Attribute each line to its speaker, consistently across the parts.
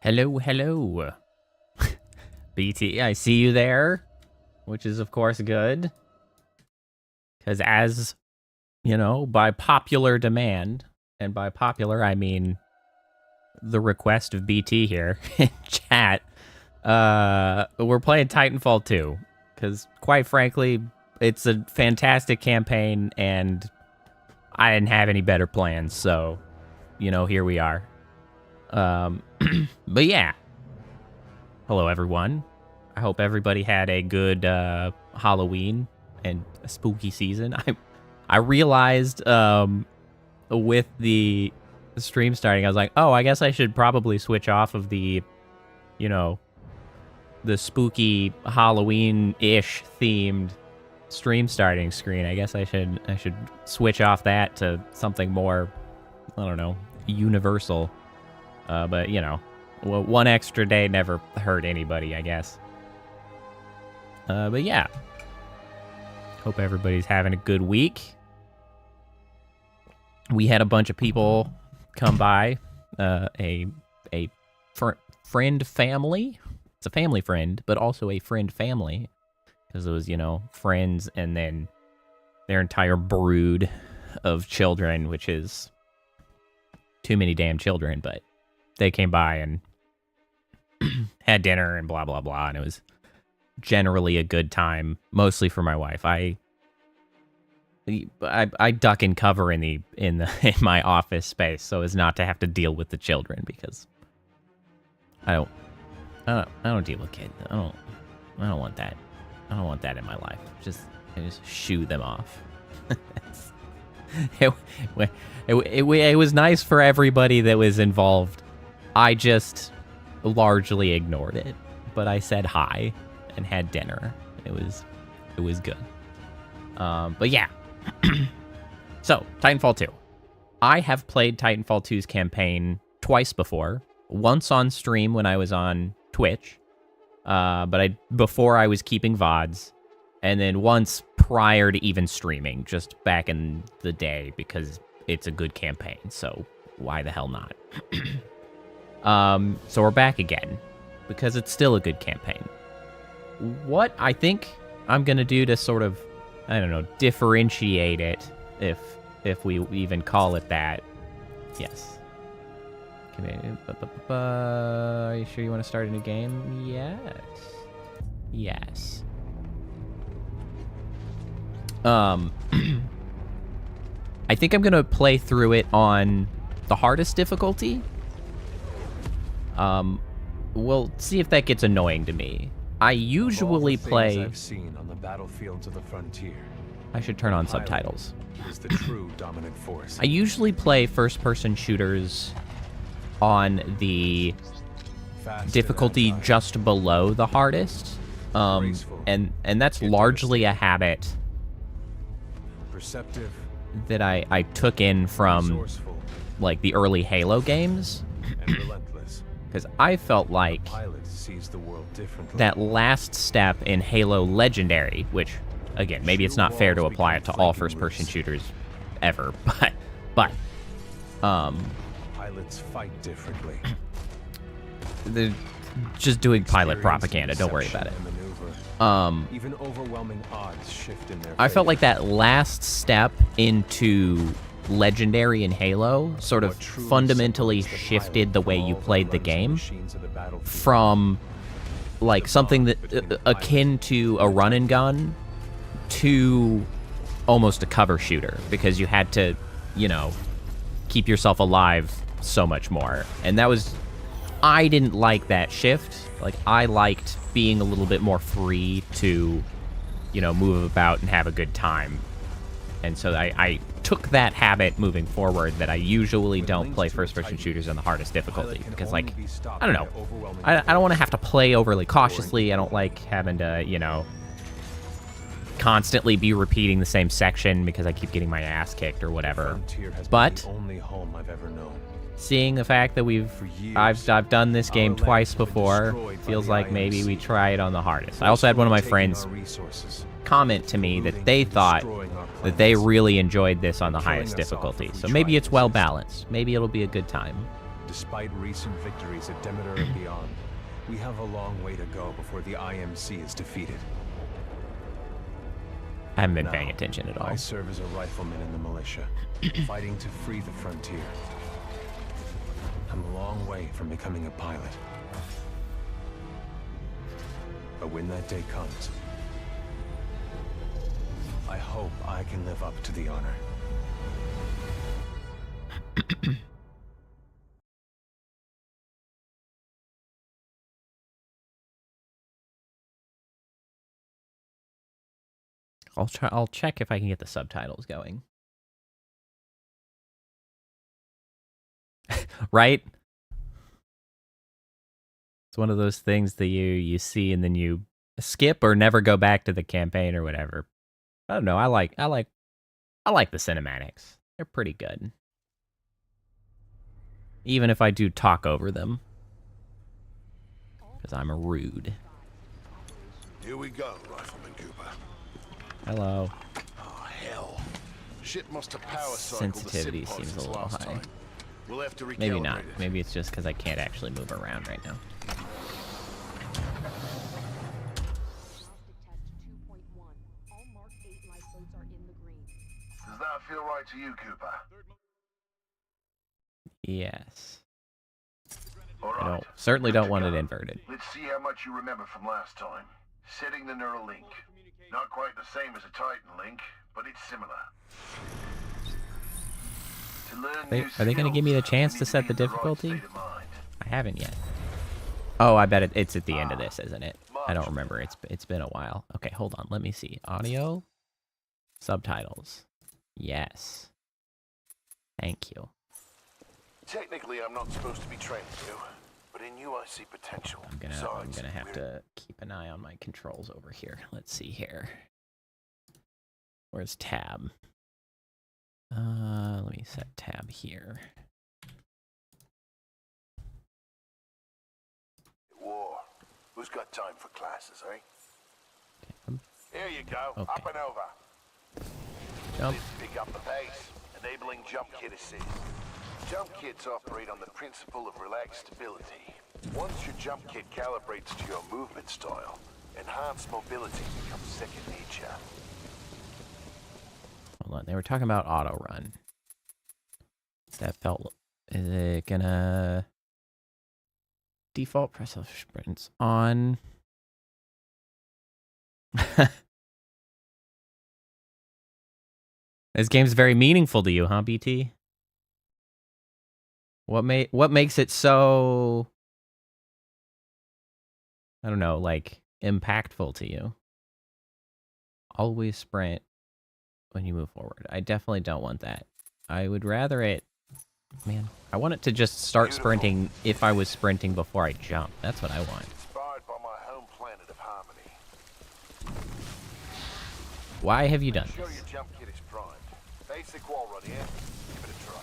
Speaker 1: Hello, hello. BT, I see you there, which is, of course, good. Because as, you know, by popular demand, and by popular, I mean the request of BT here in chat, we're playing Titanfall 2. Because, quite frankly, it's a fantastic campaign, and I didn't have any better plans, so, you know, here we are. But yeah. Hello, everyone. I hope everybody had a good Halloween and a spooky season. I realized with the stream starting, I was like, oh, I guess I should probably switch off of the, you know, the spooky Halloween-ish themed stream starting screen. I guess I should switch off that to something more, I don't know, universal. But, you know, well, one extra day never hurt anybody, I guess. But yeah. Hope everybody's having a good week. We had a bunch of people come by. A friend family. It's a family friend, but also a friend family. Because it was, you know, friends and then their entire brood of children, which is too many damn children, but they came by and had dinner and blah, blah, blah, and it was generally a good time, mostly for my wife. I duck and cover in my office space so as not to have to deal with the children, because I don't deal with kids. I don't want that. I don't want that in my life. I just shoo them off. It was nice for everybody that was involved. I just largely ignored it, but I said hi and had dinner. It was good. But yeah. So, Titanfall 2. I have played Titanfall 2's campaign twice before. Once on stream when I was on Twitch, but before I was keeping VODs, and then once prior to even streaming, just back in the day, because it's a good campaign, so why the hell not? So we're back again, because it's still a good campaign. What I think I'm gonna do to sort of, I don't know, differentiate it, if we even call it that. Yes. Are you sure you want to start a new game? Yes. Yes. I think I'm gonna play through it on the hardest difficulty. We'll see if that gets annoying to me. I usually play.
Speaker 2: I've seen on the battlefields of the frontier.
Speaker 1: I should turn on subtitles.
Speaker 2: Is the true dominant force.
Speaker 1: I usually play first-person shooters on the difficulty just below the hardest, and that's largely a habit
Speaker 2: perceptive
Speaker 1: that I took in from like the early Halo games,
Speaker 2: and relentless.
Speaker 1: because I felt like
Speaker 2: Pilot sees the world differently.
Speaker 1: that last step in Halo Legendary, which again, maybe it's not fair to apply it to all first-person shooters ever, but
Speaker 2: Pilots fight differently.
Speaker 1: they're just doing pilot propaganda. Don't worry about it.
Speaker 2: Even overwhelming odds shift in their
Speaker 1: I felt
Speaker 2: favor.
Speaker 1: like that last step into Legendary in Halo sort of fundamentally shifted the way you played the game from like something that akin to a run and gun to almost a cover shooter, because you had to, you know, keep yourself alive so much more. And that was, I didn't like that shift. Like, I liked being a little bit more free to, you know, move about and have a good time. And so I took that habit moving forward, that I usually don't play first-person shooters on the hardest difficulty, because, like, I don't know. I don't want to have to play overly cautiously. I don't like having to, you know, constantly be repeating the same section because I keep getting my ass kicked or whatever. But
Speaker 2: only home I've ever known.
Speaker 1: seeing the fact that I've done this game twice before, feels like maybe we try it on the hardest. I also had one of my friends comment to me that they thought that they really enjoyed this on the highest difficulty. So maybe it's well balanced. Maybe it'll be a good time.
Speaker 2: Despite recent victories at Demeter and beyond, we have a long way to go before the IMC is defeated.
Speaker 1: I haven't been paying attention at all.
Speaker 2: I serve as a rifleman in the militia, fighting to free the frontier. I'm a long way from becoming a pilot. But when that day comes, I hope I can live up to the honor.
Speaker 1: I'll check if I can get the subtitles going. Right? It's one of those things that you see and then you skip or never go back to the campaign or whatever. I don't know. I like the cinematics. They're pretty good. Even if I do talk over them. Because I'm a rude.
Speaker 3: Here we go, Rifleman Cooper.
Speaker 1: Hello.
Speaker 3: Oh, hell. Shit must have power
Speaker 1: Sensitivity seems a little high.
Speaker 3: We'll have to recalibrate
Speaker 1: Maybe not.
Speaker 3: it.
Speaker 1: Maybe it's just because I can't actually move around right now.
Speaker 3: Does that feel right to you, Cooper?
Speaker 1: Yes.
Speaker 3: All
Speaker 1: I
Speaker 3: right.
Speaker 1: certainly
Speaker 3: Good
Speaker 1: don't
Speaker 3: to
Speaker 1: want it
Speaker 3: go.
Speaker 1: inverted.
Speaker 3: Let's see how much you remember from last time. Setting the neural link. Not quite the same as a Titan link, but it's similar. To learn
Speaker 1: Are they going to give me the chance to set the difficulty? I haven't yet. Oh, I bet it's at the end of this, isn't it? I don't remember. It's been a while. Okay, hold on. Let me see. Audio, subtitles. Yes. Thank you.
Speaker 3: Technically, I'm not supposed to be training you, but in you I see potential.
Speaker 1: I'm gonna have to keep an eye on my controls over here. Let's see here. Where's tab? Let me set tab here.
Speaker 3: War. Who's got time for classes, eh?
Speaker 1: Okay.
Speaker 3: Here you go.
Speaker 1: Okay.
Speaker 3: Up and over.
Speaker 1: Jump.
Speaker 3: Let's pick up the pace, enabling jump kit assist. Jump kits operate on the principle of relaxed stability. Once your jump kit calibrates to your movement style, enhanced mobility becomes second nature.
Speaker 1: Hold on. They were talking about auto run. That felt. Is it gonna default press of sprints on? This game's very meaningful to you, huh, BT? What makes it so, I don't know, like, impactful to you? Always sprint when you move forward. I definitely don't want that. I would rather it, man, I want it to just start sprinting if I was sprinting before I jump. That's what I want.
Speaker 3: Inspired by my home planet of Harmony.
Speaker 1: Why have you done
Speaker 3: Make sure
Speaker 1: this?
Speaker 3: your jump kit is primed. Basic wall run here. Give it a try.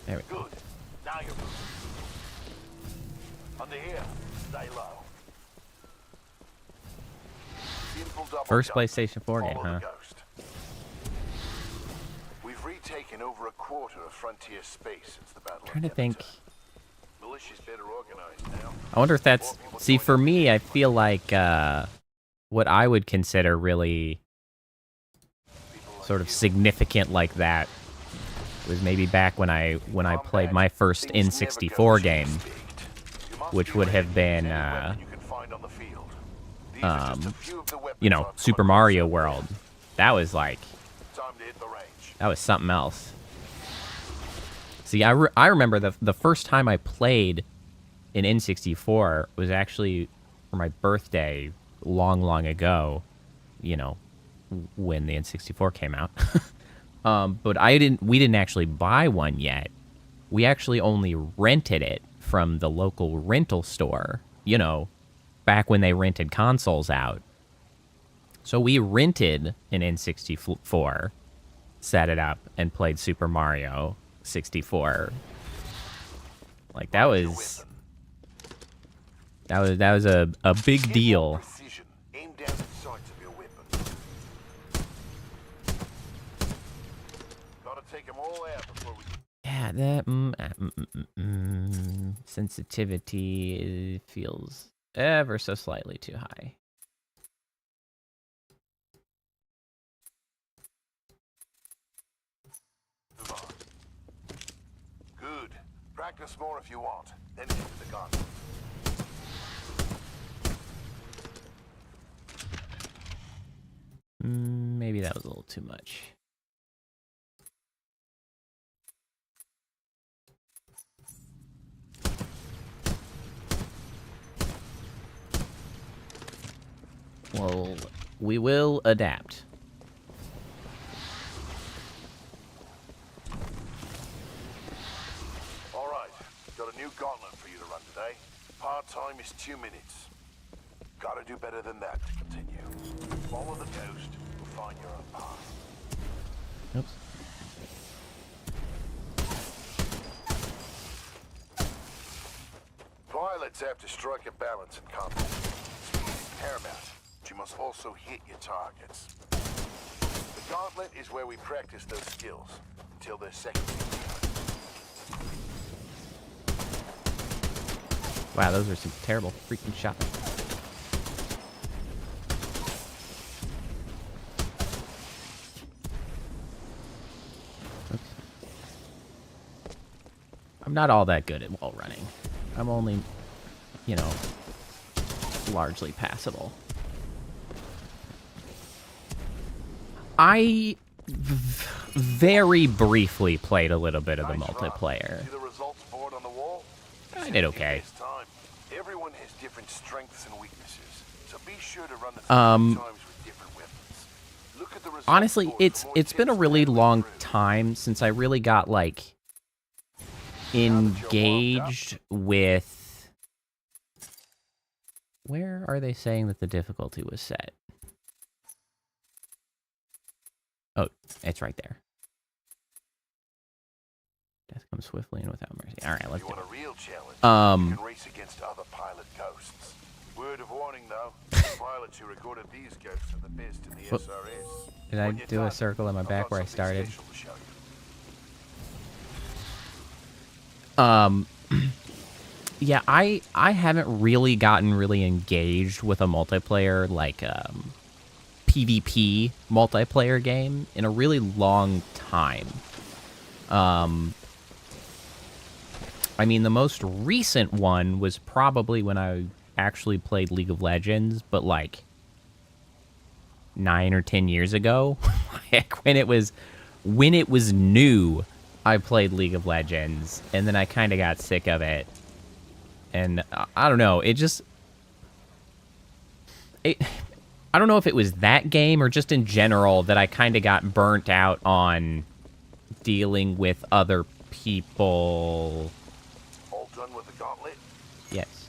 Speaker 1: There we go.
Speaker 3: Good. Now you're moving. Under here. Stay low. Simple double
Speaker 1: First
Speaker 3: jump.
Speaker 1: PlayStation 4 game,
Speaker 3: Follow
Speaker 1: huh?
Speaker 3: the ghost. We've retaken over a quarter of frontier space since the battle.
Speaker 1: Trying to think.
Speaker 3: Militia's better organized now.
Speaker 1: I wonder if that's... See, for me, I feel like what I would consider really sort of significant like that was maybe back when I played my first N64 game, which would have been, you know, Super Mario World. That was like... That was something else. See, I remember the first time I played in N64 was actually for my birthday long ago, you know, when the N64 came out. But we didn't actually buy one yet. We actually only rented it from the local rental store, you know, back when they rented consoles out. So we rented an N64, set it up, and played Super Mario 64. Like, that was a big deal. Yeah, that sensitivity feels ever so slightly too high.
Speaker 3: Move on. Good. Practice more if you want. Then get to the gun.
Speaker 1: Maybe that was a little too much. Well, we will adapt.
Speaker 3: All right. Got a new gauntlet for you to run today. Part time is 2 minutes. Gotta do better than that to continue. Follow the ghost. You'll find your own path.
Speaker 1: Oops.
Speaker 3: Pilots have to strike a balance in combat. Speed is paramount, but you must also hit your targets. The gauntlet is where we practice those skills until they're second to none.
Speaker 1: Wow, those are some terrible freaking shots. Oops. I'm not all that good at wall running. I'm only, you know, largely passable. I very briefly played a little bit of the multiplayer.
Speaker 3: See the results board on the wall?
Speaker 1: I did okay.
Speaker 3: This time, everyone has different strengths and weaknesses, so be sure to run the times with different weapons. Look at the results
Speaker 1: Honestly,
Speaker 3: board for more
Speaker 1: it's been a
Speaker 3: tips
Speaker 1: really
Speaker 3: on
Speaker 1: long
Speaker 3: through.
Speaker 1: time since I really got like engaged with. Where are they saying that the difficulty was set? Oh, it's right there. Death comes swiftly and without mercy. All right, let's
Speaker 3: You
Speaker 1: do
Speaker 3: want
Speaker 1: it.
Speaker 3: a real challenge? You can race against other pilot ghosts. Word of warning, though: the pilots who recorded these ghosts are the best in the SRS.
Speaker 1: Did I
Speaker 3: When you're
Speaker 1: do a
Speaker 3: done,
Speaker 1: circle in my
Speaker 3: I've
Speaker 1: back
Speaker 3: got
Speaker 1: where I
Speaker 3: something
Speaker 1: started?
Speaker 3: special to show you.
Speaker 1: Yeah, I haven't really gotten really engaged with a multiplayer like PvP multiplayer game in a really long time. I mean, the most recent one was probably when I actually played League of Legends, but like 9 or 10 years ago. Like when it was new, I played League of Legends, and then I kind of got sick of it. And I don't know, I don't know if it was that game or just in general that I kind of got burnt out on dealing with other people.
Speaker 3: All done with the gauntlet?
Speaker 1: Yes.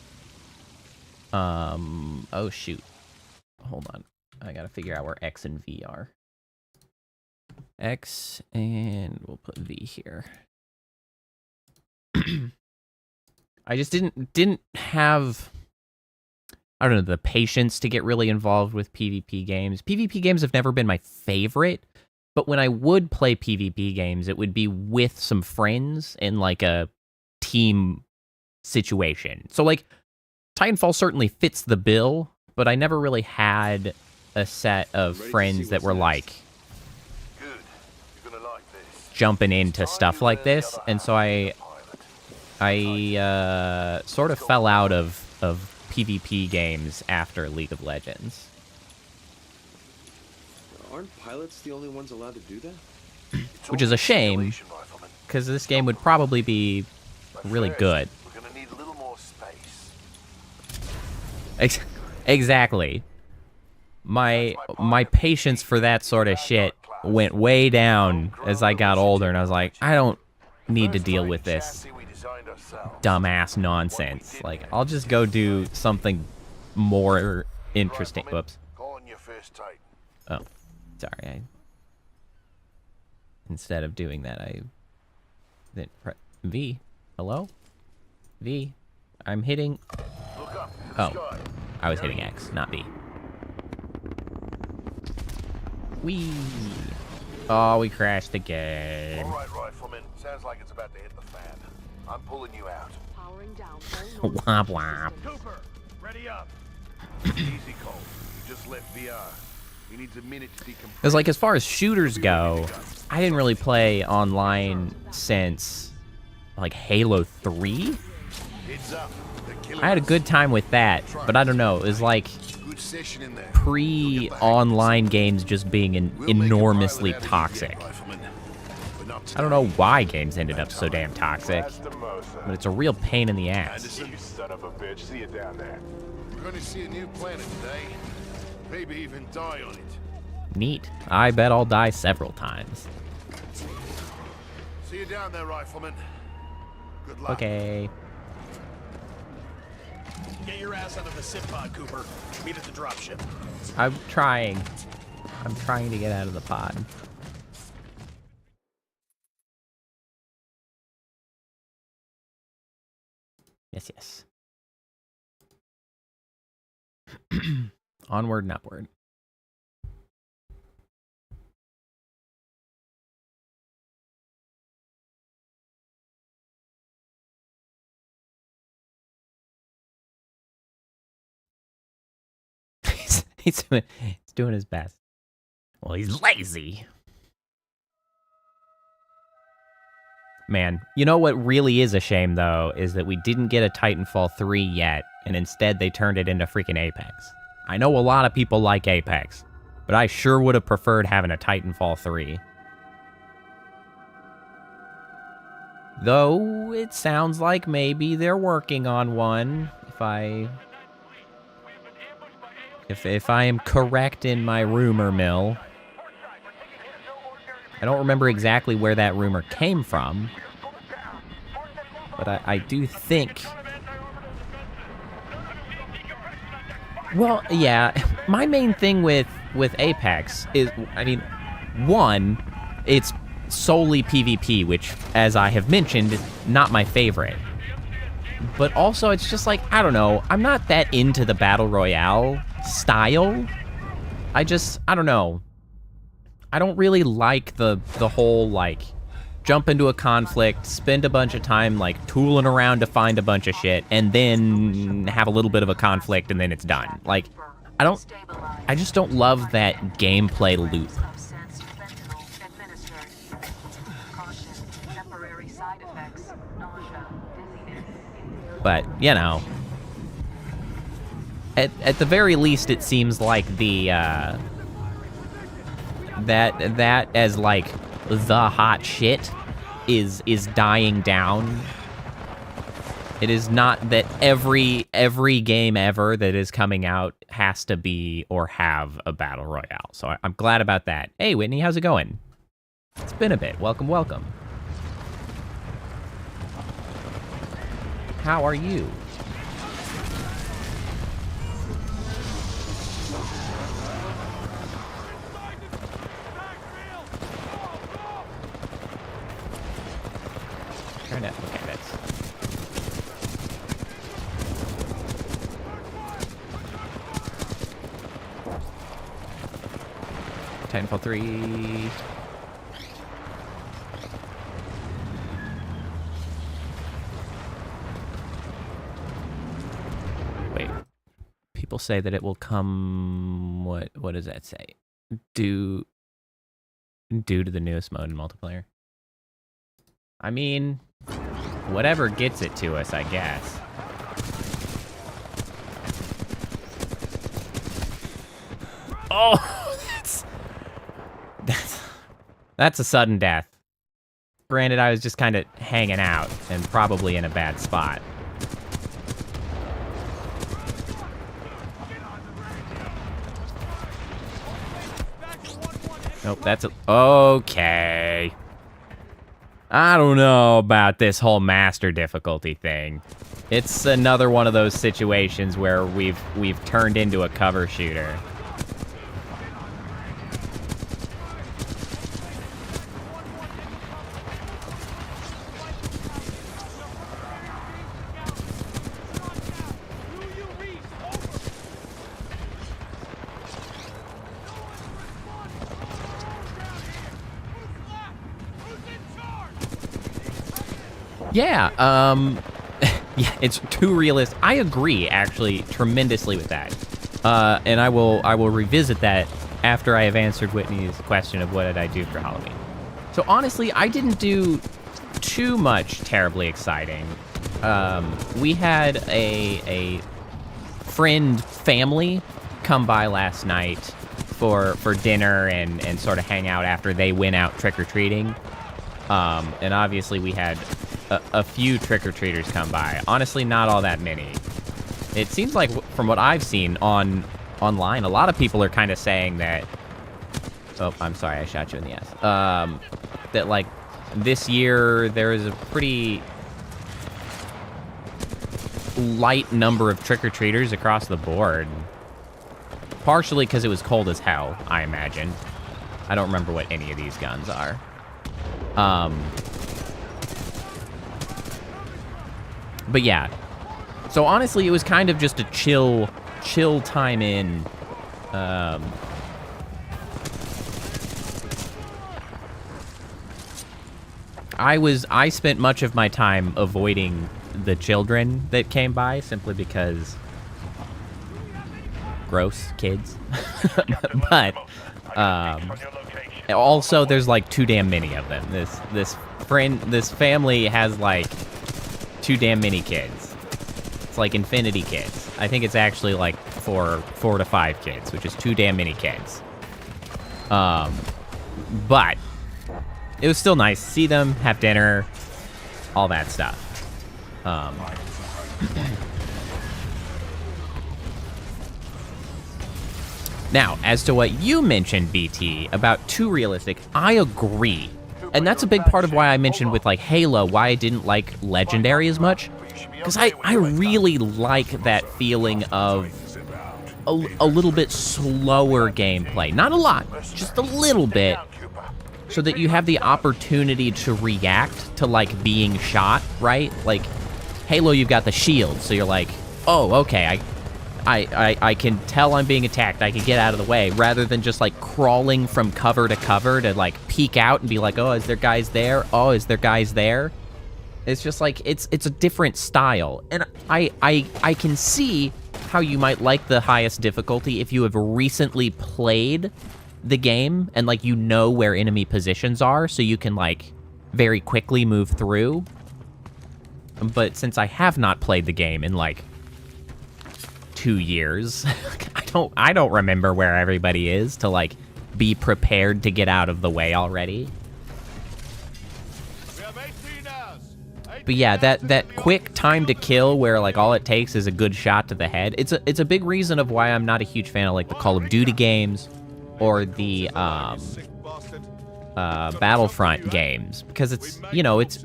Speaker 1: Oh shoot. Hold on. I gotta figure out where X and V are. X, and we'll put V here. I just didn't have, I don't know, the patience to get really involved with PvP games. PvP games have never been my favorite, but when I would play PvP games, it would be with some friends in like a team situation. So like Titanfall certainly fits the bill, but I never really had a set of friends that were like
Speaker 3: Good. You're gonna like this.
Speaker 1: jumping into stuff like this, and so I sort of fell out of PvP games after League of Legends.
Speaker 4: Aren't pilots the only ones allowed to do that?
Speaker 1: Which is a shame, because this game would probably be really good.
Speaker 3: We're gonna need a little more space.
Speaker 1: Exactly. My patience for that sort of shit went way down as I got older, and I was like, I don't need to deal with this dumbass nonsense. Like, I'll just go do something more interesting. Whoops.
Speaker 3: Calling your first Titan.
Speaker 1: Oh, sorry. Instead of doing that, I then V. Hello? V. I'm hitting.
Speaker 3: Look up.
Speaker 1: Oh, I was hitting X, not V. Whee! Oh, we crashed the game.
Speaker 3: All right, Rifleman. Sounds like it's about to hit the fan. I'm pulling you out.
Speaker 5: Powering down
Speaker 1: Womp womp.
Speaker 3: Cooper, ready up. Easy, Cole. You just left VR. He needs a minute to decompress.
Speaker 1: Because, like, as far as shooters go, I didn't really play online since, like, Halo 3?
Speaker 3: Heads up.
Speaker 1: I had a good time with that, but I don't know. It was like
Speaker 3: Good session in there.
Speaker 1: pre-online games just being enormously toxic. I don't know why games ended up so damn toxic, but it's a real pain in the ass.
Speaker 3: You son of a bitch. See you down there. We're going to see a new planet today. Maybe even die on it.
Speaker 1: Neat. I bet I'll die several times.
Speaker 3: See you down there, Rifleman. Good luck.
Speaker 1: Okay.
Speaker 6: Get your ass out of the SIP pod, Cooper. Meet at the dropship.
Speaker 1: I'm trying. I'm trying to get out of the pod. Yes, yes. Onward and upward. he's doing his best. Well, he's lazy. Man, you know what really is a shame, though, is that we didn't get a Titanfall 3 yet, and instead they turned it into freaking Apex. I know a lot of people like Apex, but I sure would have preferred having a Titanfall 3. Though, it sounds like maybe they're working on one, if I am correct in my rumor mill. I don't remember exactly where that rumor came from, but I do think... Well, yeah, my main thing with Apex is, I mean, one, it's solely PvP, which, as I have mentioned, is not my favorite. But also, it's just like, I don't know, I'm not that into the Battle Royale style. I don't know. I don't really like the whole, like, jump into a conflict, spend a bunch of time, like, tooling around to find a bunch of shit, and then have a little bit of a conflict, and then it's done. Like, I just don't love that gameplay loop. But, you know, at the very least, it seems like the, that as, like, the hot shit is dying down. It is not that every game ever that is coming out has to be or have a battle royale. So I'm glad about that. Hey, Whitney, how's it going? It's been a bit. Welcome, welcome. How are you? Okay, that's... Titanfall 3... Wait. People say that it will come... What does that say? Due to the newest mode in multiplayer. I mean... Whatever gets it to us, I guess. Oh, that's a sudden death. Granted, I was just kind of hanging out and probably in a bad spot. Nope, that's a... Okay. I don't know about this whole master difficulty thing. It's another one of those situations where we've turned into a cover shooter. Yeah, yeah, it's too realistic. I agree, actually, tremendously with that. And I will revisit that after I have answered Whitney's question of what did I do for Halloween. So honestly, I didn't do too much terribly exciting. We had a family come by last night for dinner and sort of hang out after they went out trick-or-treating. And obviously we had a few trick-or-treaters come by. Honestly, not all that many. It seems like, from what I've seen online, a lot of people are kind of saying that... Oh, I'm sorry, I shot you in the ass. That, like, this year there is a pretty light number of trick-or-treaters across the board. Partially because it was cold as hell, I imagine. I don't remember what any of these guns are. But yeah. So honestly, it was kind of just a chill time in. I spent much of my time avoiding the children that came by simply because gross kids. But also there's like too damn many of them. This family has like too damn many kids. It's like infinity kids. I think it's actually like four to five kids, which is too damn many kids. But it was still nice to see them, have dinner, all that stuff. Now, as to what you mentioned, BT, about too realistic, I agree. And that's a big part of why I mentioned with, like, Halo, why I didn't like Legendary as much. Because I really like that feeling of a little bit slower gameplay. Not a lot, just a little bit. So that you have the opportunity to react to, like, being shot, right? Like, Halo, you've got the shield, so you're like, oh, okay, I can tell I'm being attacked. I can get out of the way, rather than just, like, crawling from cover to cover to, like, peek out and be like, oh, is there guys there? Oh, is there guys there? It's just, like, it's a different style. And I can see how you might like the highest difficulty if you have recently played the game and, like, you know where enemy positions are, so you can, like, very quickly move through. But since I have not played the game in, like, 2 years, I don't remember where everybody is to, like, be prepared to get out of the way already. But yeah, that quick time to kill where, like, all it takes is a good shot to the head, it's a big reason of why I'm not a huge fan of, like, the Call of Duty games or the Battlefront games, because it's, you know, it's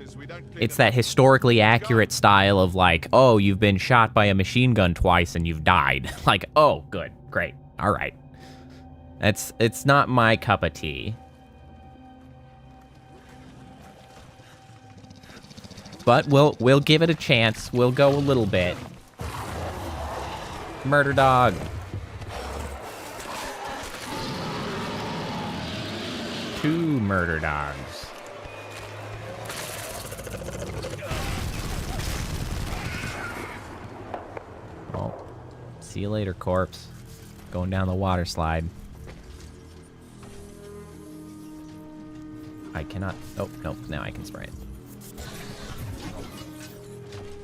Speaker 1: that historically accurate style of, like, oh, you've been shot by a machine gun twice and you've died. Like, oh, good, great, all right. It's not my cup of tea. But we'll give it a chance. We'll go a little bit. Murder dog. Two murder dogs. Well, see you later, corpse. Going down the water slide. I cannot... Oh, nope, now I can spray it.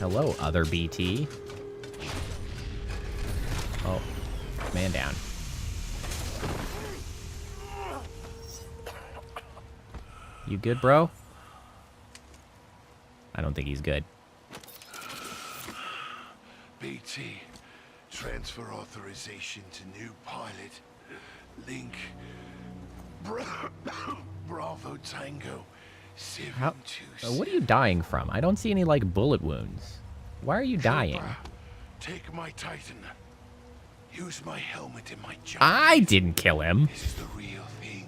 Speaker 1: Hello, other BT. Oh, man down. You good, bro? I don't think he's good.
Speaker 3: BT, transfer authorization to new pilot. Link. Bravo Tango.
Speaker 1: How, what are you dying from? I don't see any, like, bullet wounds. Why are you dying?
Speaker 3: Take my Titan. Use my helmet in my jump.
Speaker 1: I didn't kill him.
Speaker 3: This is the real thing.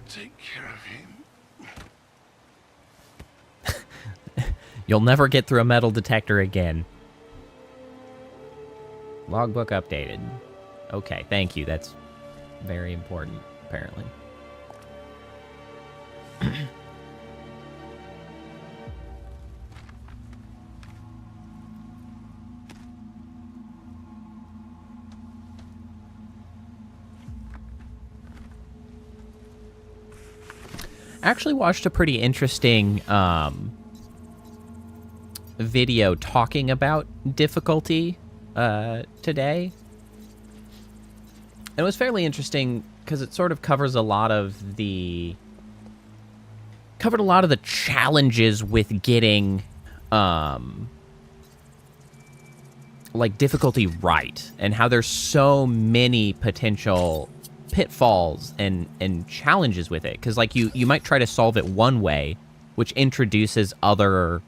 Speaker 3: Take care of him.
Speaker 1: You'll never get through a metal detector again. Logbook updated. Okay, thank you. That's very important, apparently. actually watched a pretty interesting video talking about difficulty today. It was fairly interesting because it sort of covered a lot of the challenges with getting like difficulty right, and how there's so many potential pitfalls and challenges with it, because like you might try to solve it one way, which introduces other,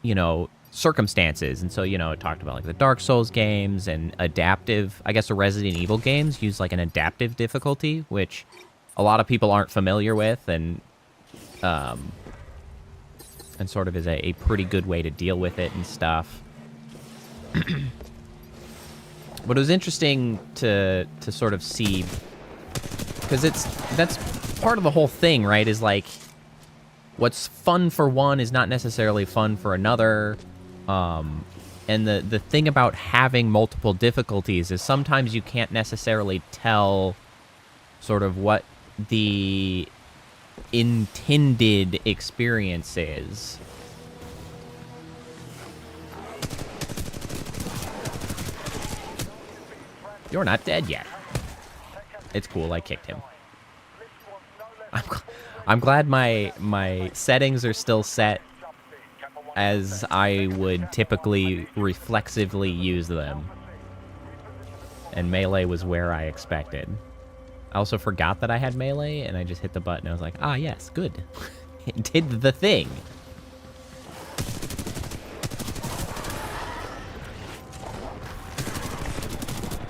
Speaker 1: you know, circumstances. And so, you know, it talked about like the Dark Souls games and adaptive, I guess the Resident Evil games use like an adaptive difficulty, which a lot of people aren't familiar with, and sort of is a pretty good way to deal with it and stuff. But it was interesting to sort of see, because that's part of the whole thing, right? Is like, what's fun for one is not necessarily fun for another. And the thing about having multiple difficulties is sometimes you can't necessarily tell sort of what the intended experience is. You're not dead yet. It's cool, I kicked him. I'm glad my settings are still set as I would typically reflexively use them. And melee was where I expected. I also forgot that I had melee, and I just hit the button. I was like, ah, yes, good. It did the thing.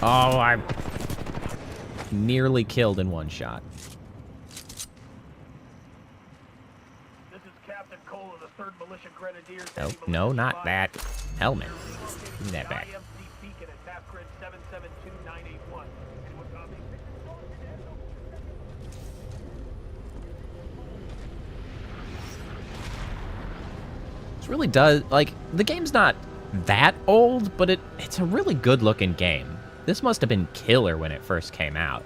Speaker 1: Oh, I'm nearly killed in one shot.
Speaker 6: This is Captain Cole of the 3rd Militia Grenadiers.
Speaker 1: Oh, no, not that helmet. Give me that back. This really does, like, the game's not that old, but it's a really good looking game. This must have been killer when it first came out.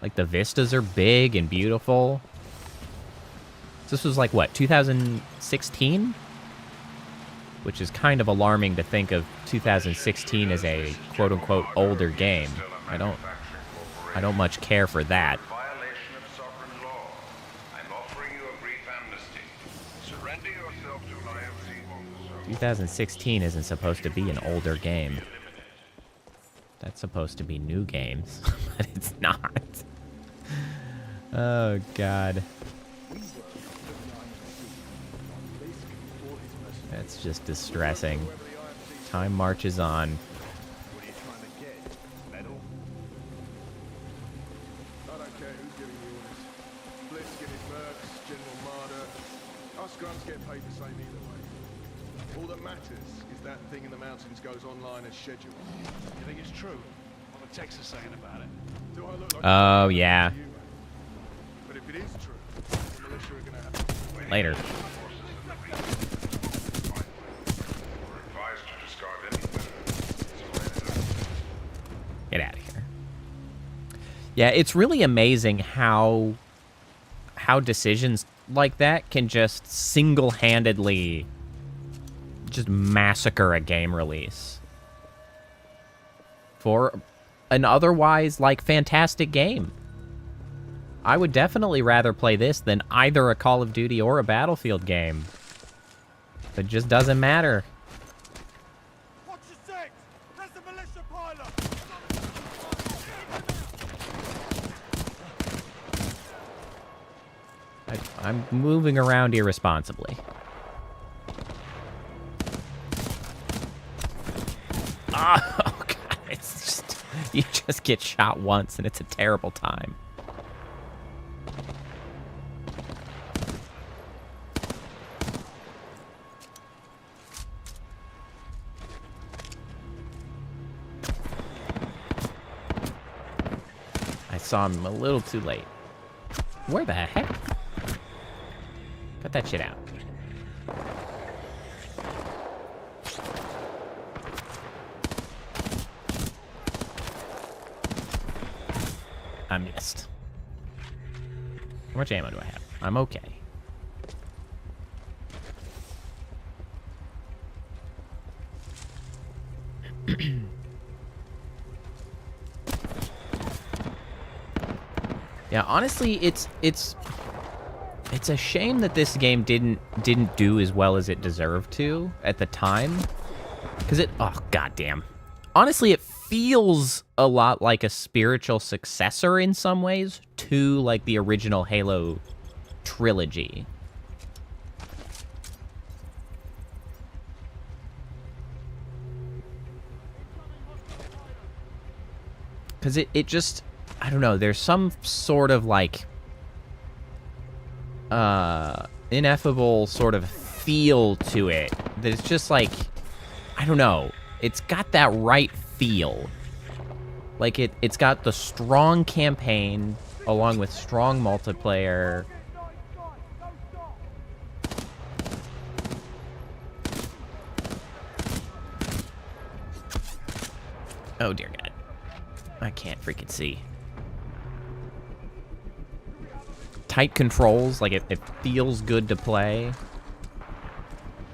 Speaker 1: Like, the vistas are big and beautiful. This was like, what, 2016? Which is kind of alarming to think of 2016 as a quote-unquote older game. I don't much care for that. 2016 isn't supposed to be an older game. That's supposed to be new games, but it's not. Oh, God. That's just distressing. Time marches on.
Speaker 2: What are you trying to get? Medal?
Speaker 5: I don't care who's giving you orders. Bliskin is Mercs, General Marder. Us grunts get paid the same either way. All that matters is that thing in the mountains goes online as scheduled.
Speaker 6: You think it's true? What the Texas saying about it?
Speaker 5: Do I look like
Speaker 1: Oh, yeah.
Speaker 5: you, mate? But if it is true, the militia are gonna have
Speaker 1: Later. Get out of here. Yeah, it's really amazing how decisions like that can just single-handedly just massacre a game release for an otherwise, like, fantastic game. I would definitely rather play this than either a Call of Duty or a Battlefield game. It just doesn't matter.
Speaker 6: Watch your six! There's the militia pilot!
Speaker 1: I'm moving around irresponsibly. Oh, God. It's just... You just get shot once, and it's a terrible time. I saw him a little too late. Where the heck? Cut that shit out. I missed. How much ammo do I have? I'm okay. Yeah, honestly, it's a shame that this game didn't do as well as it deserved to at the time. Because oh, goddamn. Honestly, it feels a lot like a spiritual successor in some ways to, like, the original Halo trilogy. Because it just, I don't know, there's some sort of, like, ineffable sort of feel to it that it's just, like, I don't know. It's got that right feel. Like, it's got the strong campaign along with strong multiplayer. Oh, dear God. I can't freaking see. Tight controls, like, it feels good to play.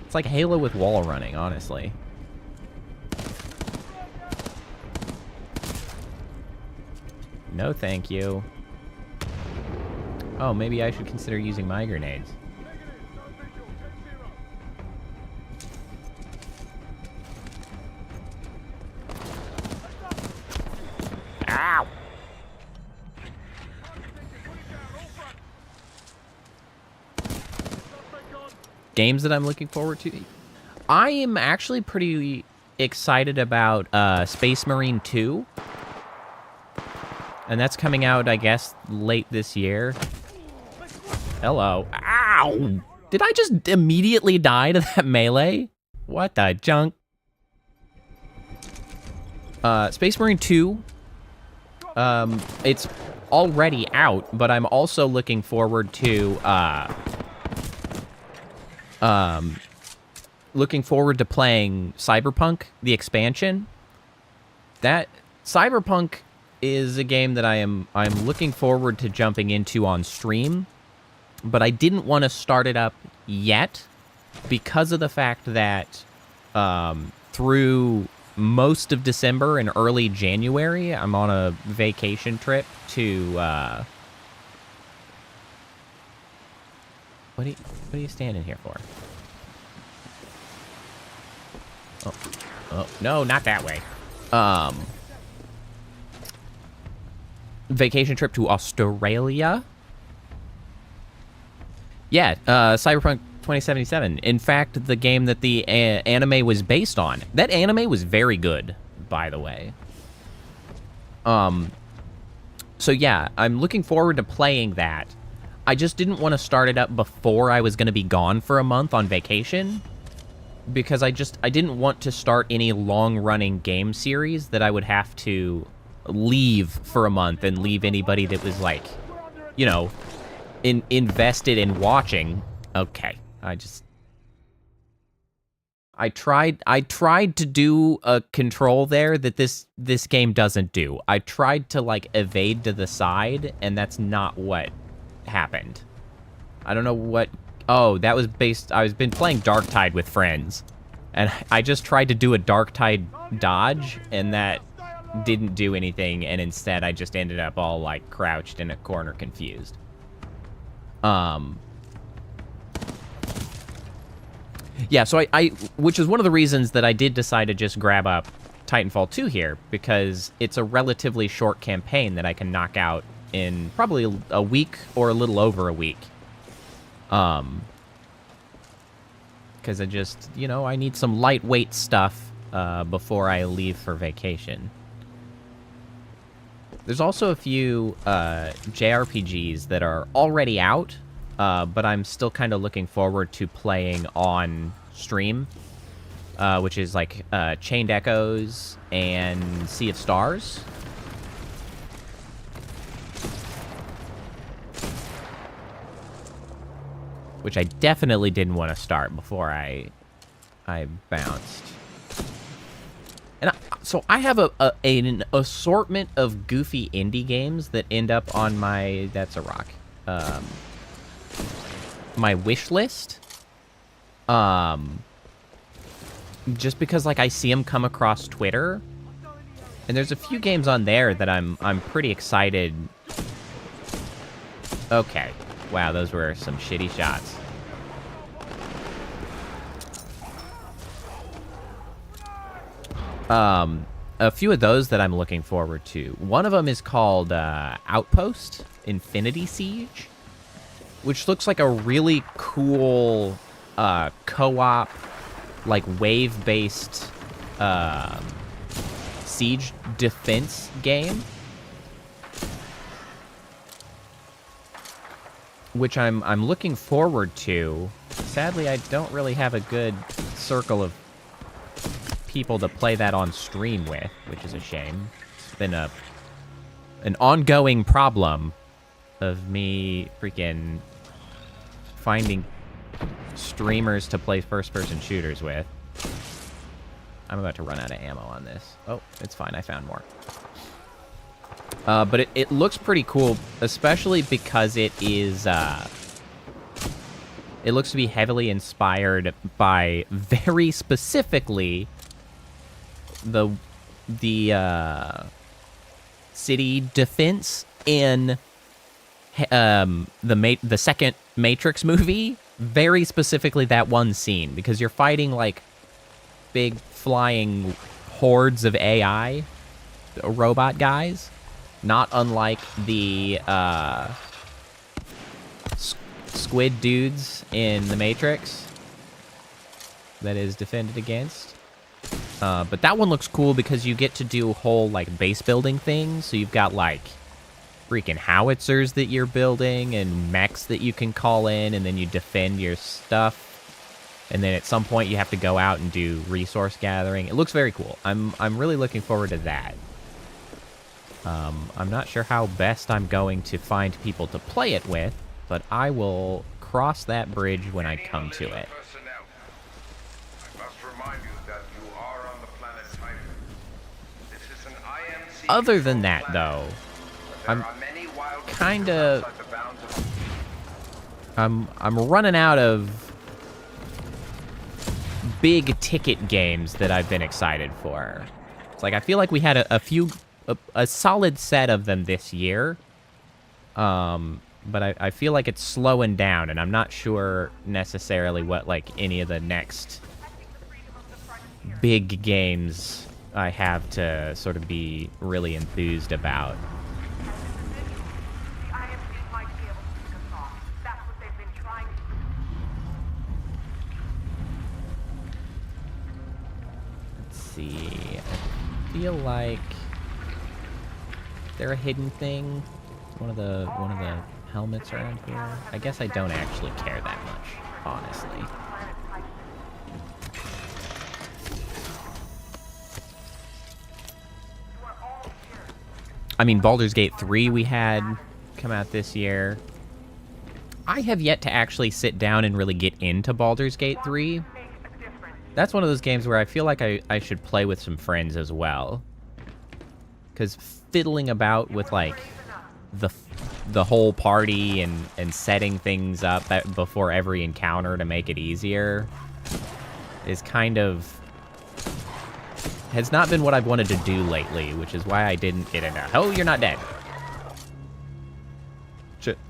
Speaker 1: It's like Halo with wall running, honestly. No, thank you. Oh, maybe I should consider using my grenades. Ow! Games that I'm looking forward to. I am actually pretty excited about Space Marine 2. And that's coming out, I guess, late this year. Hello. Ow! Did I just immediately die to that melee? What the junk? Space Marine 2. It's already out, but I'm also looking forward to, playing Cyberpunk, the expansion. That Cyberpunk is a game that I'm looking forward to jumping into on stream, but I didn't want to start it up yet because of the fact that through most of December and early January, I'm on a vacation trip to what are you standing here for? Oh, no, not that way. Vacation trip to Australia. Yeah, Cyberpunk 2077. In fact, the game that the anime was based on. That anime was very good, by the way. So yeah, I'm looking forward to playing that. I just didn't want to start it up before I was going to be gone for a month on vacation. Because I didn't want to start any long-running game series that I would have to leave for a month and leave anybody that was, like, you know, invested in watching. Okay, I tried to do a control there that this game doesn't do. I tried to, like, evade to the side, and that's not what happened. I don't know what. Oh, that was based. I've been playing Darktide with friends, and I just tried to do a Darktide dodge, and that didn't do anything, and instead I just ended up all, like, crouched in a corner confused. Yeah, so I which is one of the reasons that I did decide to just grab up Titanfall 2 here, because it's a relatively short campaign that I can knock out in probably a week or a little over a week. Because I just, you know, I need some lightweight stuff before I leave for vacation. There's also a few JRPGs that are already out, but I'm still kind of looking forward to playing on stream, which is like Chained Echoes and Sea of Stars. Which I definitely didn't want to start before I bounced. And so I have an assortment of goofy indie games that end up on my... That's a rock. my wish list. Just because, like, I see them come across Twitter, and there's a few games on there that I'm pretty excited. Okay. Wow, those were some shitty shots. A few of those that I'm looking forward to. One of them is called Outpost Infinity Siege, which looks like a really cool co-op, like wave-based siege defense game, which I'm looking forward to. Sadly, I don't really have a good circle of people to play that on stream with, which is a shame. It's been an ongoing problem of me freaking finding streamers to play first-person shooters with. I'm about to run out of ammo on this. Oh, it's fine. I found more. But it looks pretty cool, especially because it is, it looks to be heavily inspired by, very specifically, the city defense in the second Matrix movie. Very specifically that one scene, because you're fighting, like, big flying hordes of AI robot guys, not unlike the squid dudes in the Matrix that is defended against. But that one looks cool because you get to do whole, like, base building things. So you've got, like, freaking howitzers that you're building and mechs that you can call in, and then you defend your stuff. And then at some point you have to go out and do resource gathering. It looks very cool. I'm really looking forward to that. I'm not sure how best I'm going to find people to play it with, but I will cross that bridge when I come to it. Other than that, though, I'm running out of big ticket games that I've been excited for. It's like I feel like we had a solid set of them this year, but I feel like it's slowing down, and I'm not sure necessarily what, like, any of the next big games I have to sort of be really enthused about. Let's see. I feel like is there a hidden thing? One of the helmets around here? I guess I don't actually care that much, honestly. I mean, Baldur's Gate 3 we had come out this year. I have yet to actually sit down and really get into Baldur's Gate 3. That's one of those games where I feel like I should play with some friends as well. Because fiddling about with, like, the whole party and setting things up before every encounter to make it easier is kind of... has not been what I've wanted to do lately, which is why I didn't get into... Oh, you're not dead.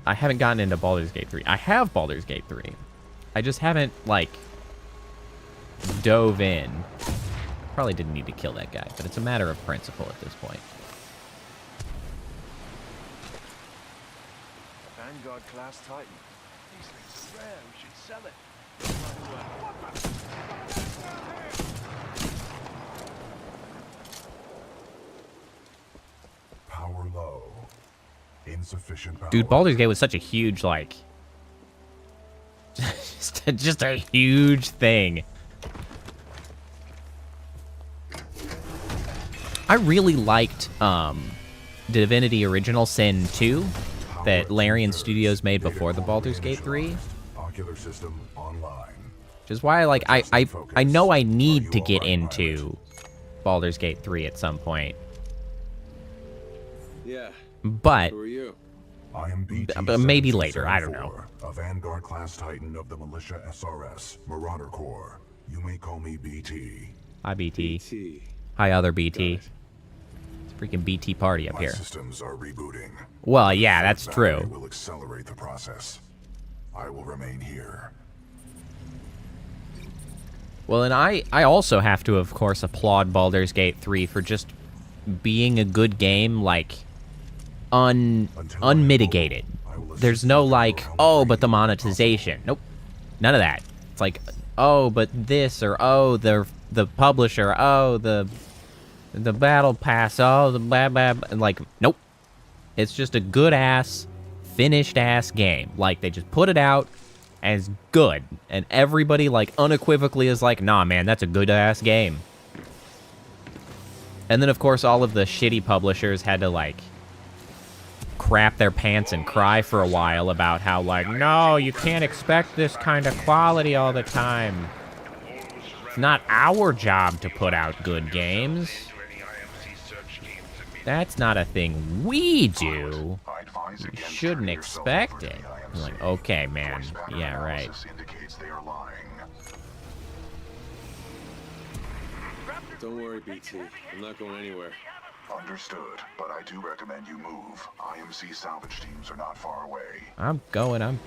Speaker 1: I haven't gotten into Baldur's Gate 3. I have Baldur's Gate 3. I just haven't, like, dove in. Probably didn't need to kill that guy, but it's a matter of principle at this point.
Speaker 5: Vanguard class Titan. These things are rare. We should sell it.
Speaker 7: Power low. Insufficient power.
Speaker 1: Dude, Baldur's Gate was such a huge, like... just a huge thing. I really liked Divinity Original Sin 2 that Larian Studios made before the Baldur's Gate 3.
Speaker 7: Ocular system online.
Speaker 1: Which is why I know I need to get into Baldur's Gate 3 at some point.
Speaker 4: Yeah.
Speaker 1: But
Speaker 4: Who are you?
Speaker 7: I am BT
Speaker 1: But maybe later, I don't know.
Speaker 7: 7274, a Vanguard-class Titan of the Militia SRS, Marauder Corps. You may call me BT.
Speaker 1: Hi, BT.
Speaker 4: BT.
Speaker 1: Hi, other BT.
Speaker 4: Got it.
Speaker 1: It's a freaking BT party up
Speaker 7: My
Speaker 1: here.
Speaker 7: systems are rebooting.
Speaker 1: Well, yeah, that's
Speaker 7: That
Speaker 1: true.
Speaker 7: will accelerate the process. I will remain here.
Speaker 1: Well, and I also have to, of course, applaud Baldur's Gate 3 for just being a good game, like, unmitigated. There's no, like, oh, but the monetization. Nope. None of that. It's like, oh, but this, or oh, the publisher, oh, the battle pass, oh, the blah, blah, blah. And, like, nope. It's just a good-ass, finished-ass game. Like, they just put it out as good. And everybody, like, unequivocally is like, nah, man, that's a good-ass game. And then, of course, all of the shitty publishers had to, like, crap their pants and cry for a while about how, like, no, you can't expect this kind of quality all the time. It's not our job to put out good games. That's not a thing we do. You shouldn't expect it. I'm like, okay, man. Yeah, right.
Speaker 4: Don't worry, BT. I'm not going anywhere.
Speaker 7: Understood, but I do recommend you move. IMC salvage teams are not far away.
Speaker 1: I'm going.
Speaker 4: I'm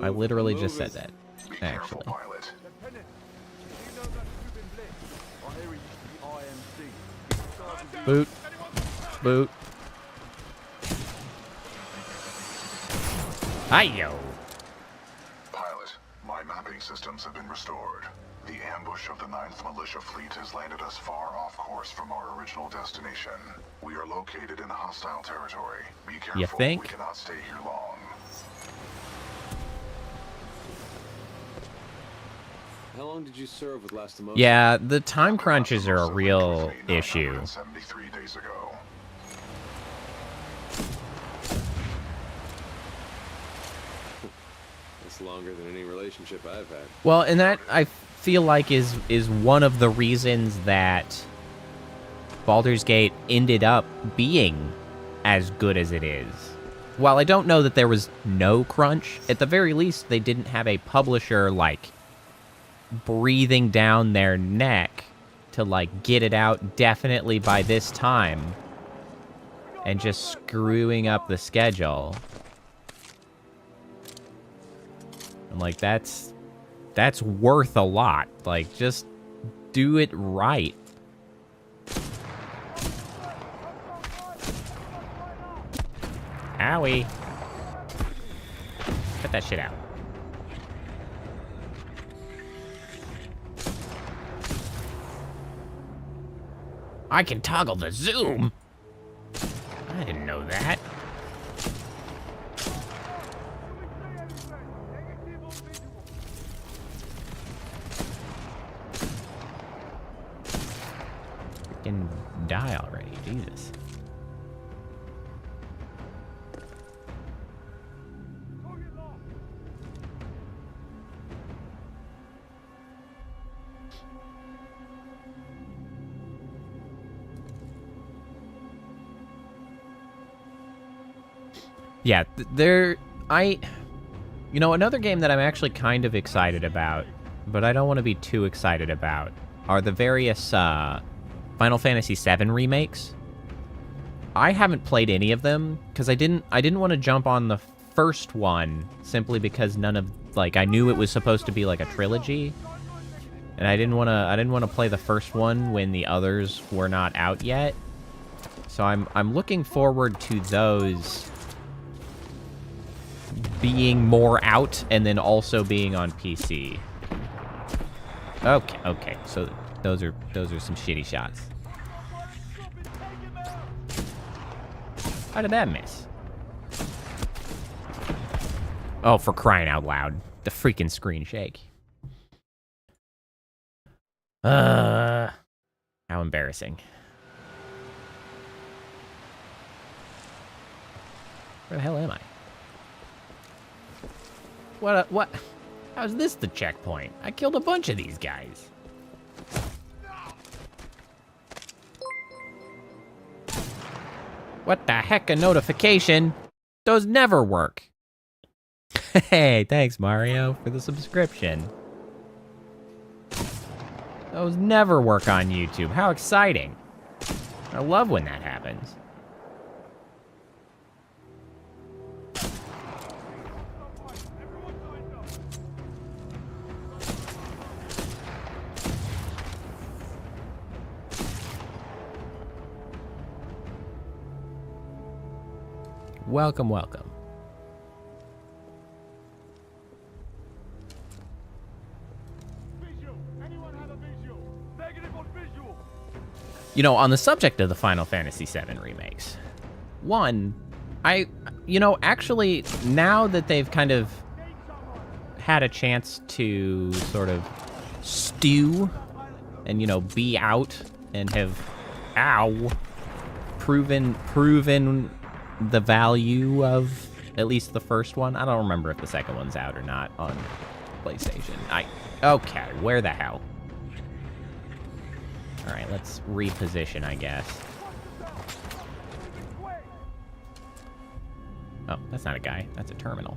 Speaker 1: I literally just
Speaker 4: moving.
Speaker 1: said that,
Speaker 7: Be careful,
Speaker 1: actually.
Speaker 7: pilot.
Speaker 1: Boot. Boot. Hi-yo.
Speaker 7: Pilot, my mapping systems have been restored. The ambush of the 9th Militia Fleet has landed us far off course from our original destination. We are located in hostile territory. Be careful.
Speaker 1: You think?
Speaker 7: We cannot stay here long.
Speaker 4: How long did you serve with Last Emotion?
Speaker 1: Yeah, the time crunches are a real issue.
Speaker 7: 73 days ago.
Speaker 4: That's longer than any relationship I've had.
Speaker 1: Well, and that, I feel like, is one of the reasons that Baldur's Gate ended up being as good as it is. While I don't know that there was no crunch, at the very least, they didn't have a publisher, like, breathing down their neck to, like, get it out definitely by this time and just screwing up the schedule. And, like, that's worth a lot. Like, just do it right. Owie. Cut that shit out. I can toggle the zoom. I didn't know that. Freaking die already, Jesus. Yeah, you know, another game that I'm actually kind of excited about, but I don't want to be too excited about, are the various Final Fantasy VII remakes. I haven't played any of them because I didn't want to jump on the first one simply because none of, like, I knew it was supposed to be like a trilogy, and I didn't want to play the first one when the others were not out yet. So I'm looking forward to those being more out and then also being on PC. Okay, so those are some shitty shots. How did that miss? Oh, for crying out loud. The freaking screen shake. How embarrassing. Where the hell am I? What? How's this the checkpoint? I killed a bunch of these guys. What the heck, a notification? Those never work. Hey, thanks, Mario, for the subscription. Those never work on YouTube. How exciting. I love when that happens. Welcome, welcome. You know, on the subject of the Final Fantasy VII remakes, actually, now that they've kind of had a chance to sort of stew and, be out and have, proven the value of at least the first one. I don't remember if the second one's out or not on PlayStation. Okay, where the hell? All right, let's reposition, I guess. Oh, that's not a guy. That's a terminal.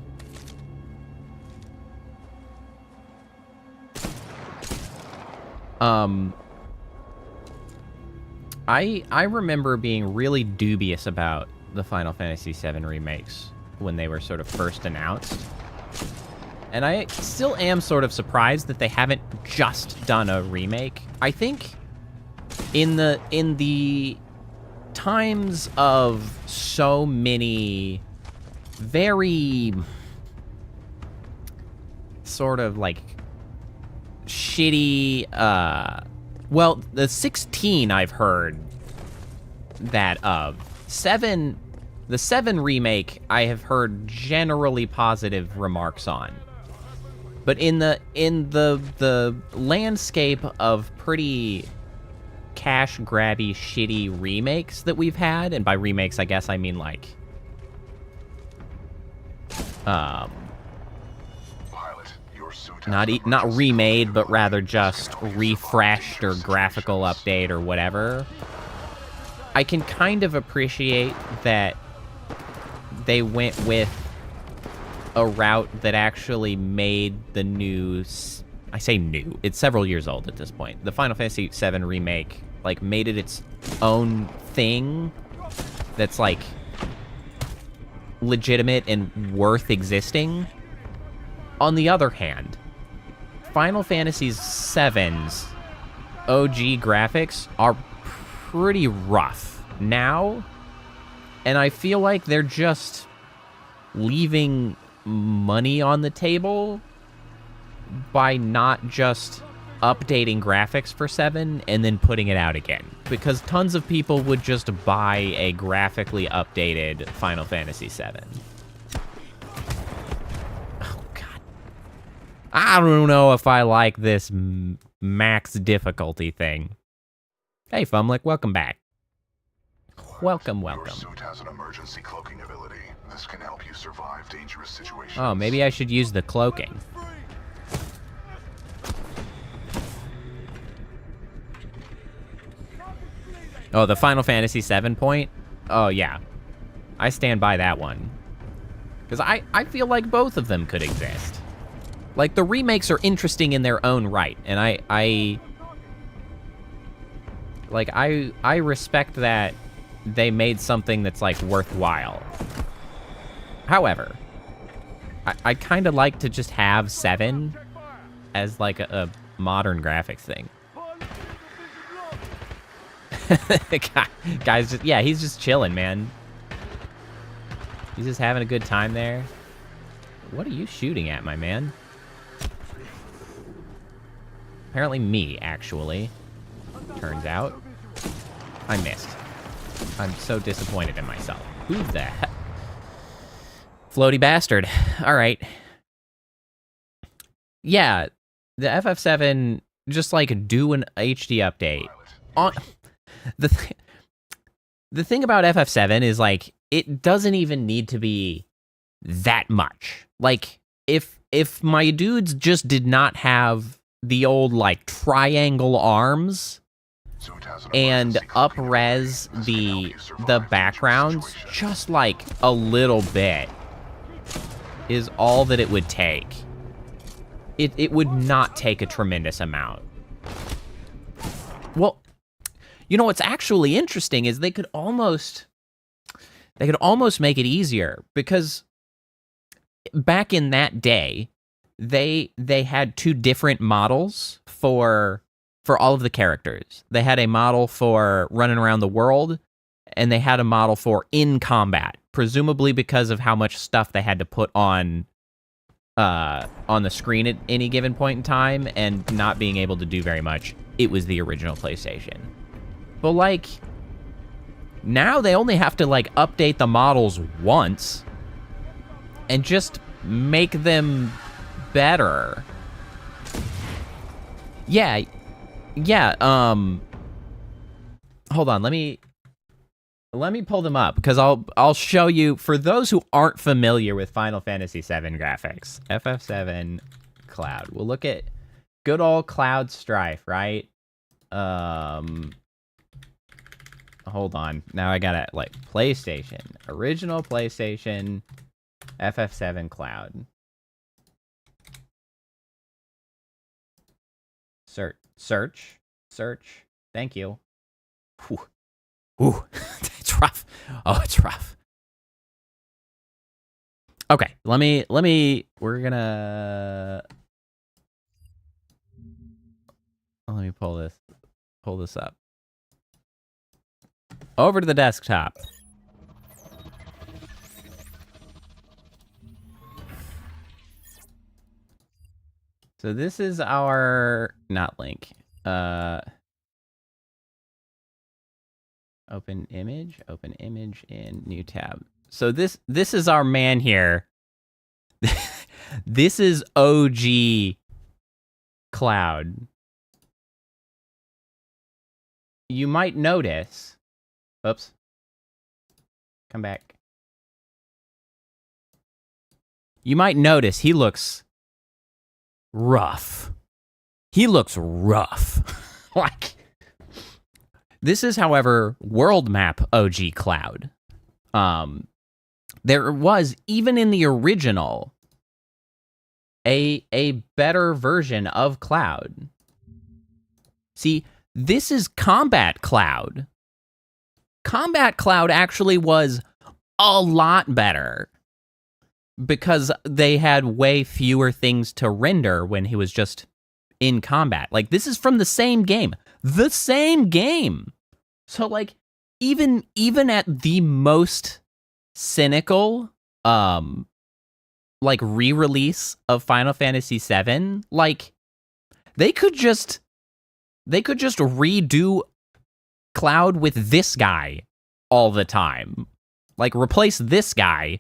Speaker 1: I remember being really dubious about the Final Fantasy VII remakes when they were sort of first announced. And I still am sort of surprised that they haven't just done a remake. I think in the times of so many very sort of like shitty, well, the 16 I've heard that of. The 7 remake I have heard generally positive remarks on. But in the landscape of pretty cash grabby shitty remakes that we've had, and by remakes I guess I mean like not remade, but rather just refreshed or graphical update or whatever, I can kind of appreciate that they went with a route that actually made the new... I say new. It's several years old at this point. The Final Fantasy VII remake, like, made it its own thing that's, like, legitimate and worth existing. On the other hand, Final Fantasy VII's OG graphics are pretty rough now, and I feel like they're just leaving money on the table by not just updating graphics for 7 and then putting it out again. Because tons of people would just buy a graphically updated Final Fantasy VII. Oh, God. I don't know if I like this max difficulty thing. Hey, Fumlick, welcome back. Welcome.
Speaker 7: Your suit has an emergency cloaking ability. This can help you survive dangerous situations.
Speaker 1: Oh, maybe I should use the cloaking. Oh, the Final Fantasy VII point? Oh, yeah. I stand by that one. Because I feel like both of them could exist. Like, the remakes are interesting in their own right, and I respect that they made something that's, like, worthwhile. However, I kind of like to just have 7 as, like, a modern graphics thing. Guys, just, yeah, he's just chilling, man. He's just having a good time there. What are you shooting at, my man? Apparently me, actually. Turns out. I missed. I'm so disappointed in myself. Who the heck? Floaty bastard. Alright. Yeah, the FF7, just like do an HD update. The thing about FF7 is like, it doesn't even need to be that much. Like, if my dudes just did not have the old, like, triangle arms,
Speaker 7: Suit has an
Speaker 1: and
Speaker 7: emergency
Speaker 1: up-res
Speaker 7: continuity. This can help
Speaker 1: the
Speaker 7: you survive the
Speaker 1: backgrounds
Speaker 7: situation.
Speaker 1: just like a little bit is all that it would take. It would not take a tremendous amount. Well, you know what's actually interesting is they could almost make it easier, because back in that day, they had two different models for all of the characters. They had a model for running around the world, and they had a model for in combat, presumably because of how much stuff they had to put on the screen at any given point in time, and not being able to do very much. It was the original PlayStation. But like, now they only have to like update the models once and just make them better. Yeah, hold on, let me pull them up, because I'll show you, for those who aren't familiar with Final Fantasy VII graphics. FF7 Cloud. We'll look at good old Cloud Strife, right? Hold on. Now I gotta, like, PlayStation. Original PlayStation. FF7 Cloud. Search. Thank you. Whew. Ooh, it's rough. Oh, it's rough. Okay, let me, we're gonna, let me pull this up. Over to the desktop. So this is our, not link, open image in new tab. So this is our man here. This is OG Cloud. You might notice, oops, come back. You might notice he looks rough. Like, this is, however, world map OG Cloud. There was, even in the original, a better version of Cloud. See, this is Combat Cloud. Combat Cloud actually was a lot better, because they had way fewer things to render when he was just in combat. Like, this is from the same game. The same game! So, like, even at the most cynical, like, re-release of Final Fantasy VII, like, they could just redo Cloud with this guy all the time. Like, replace this guy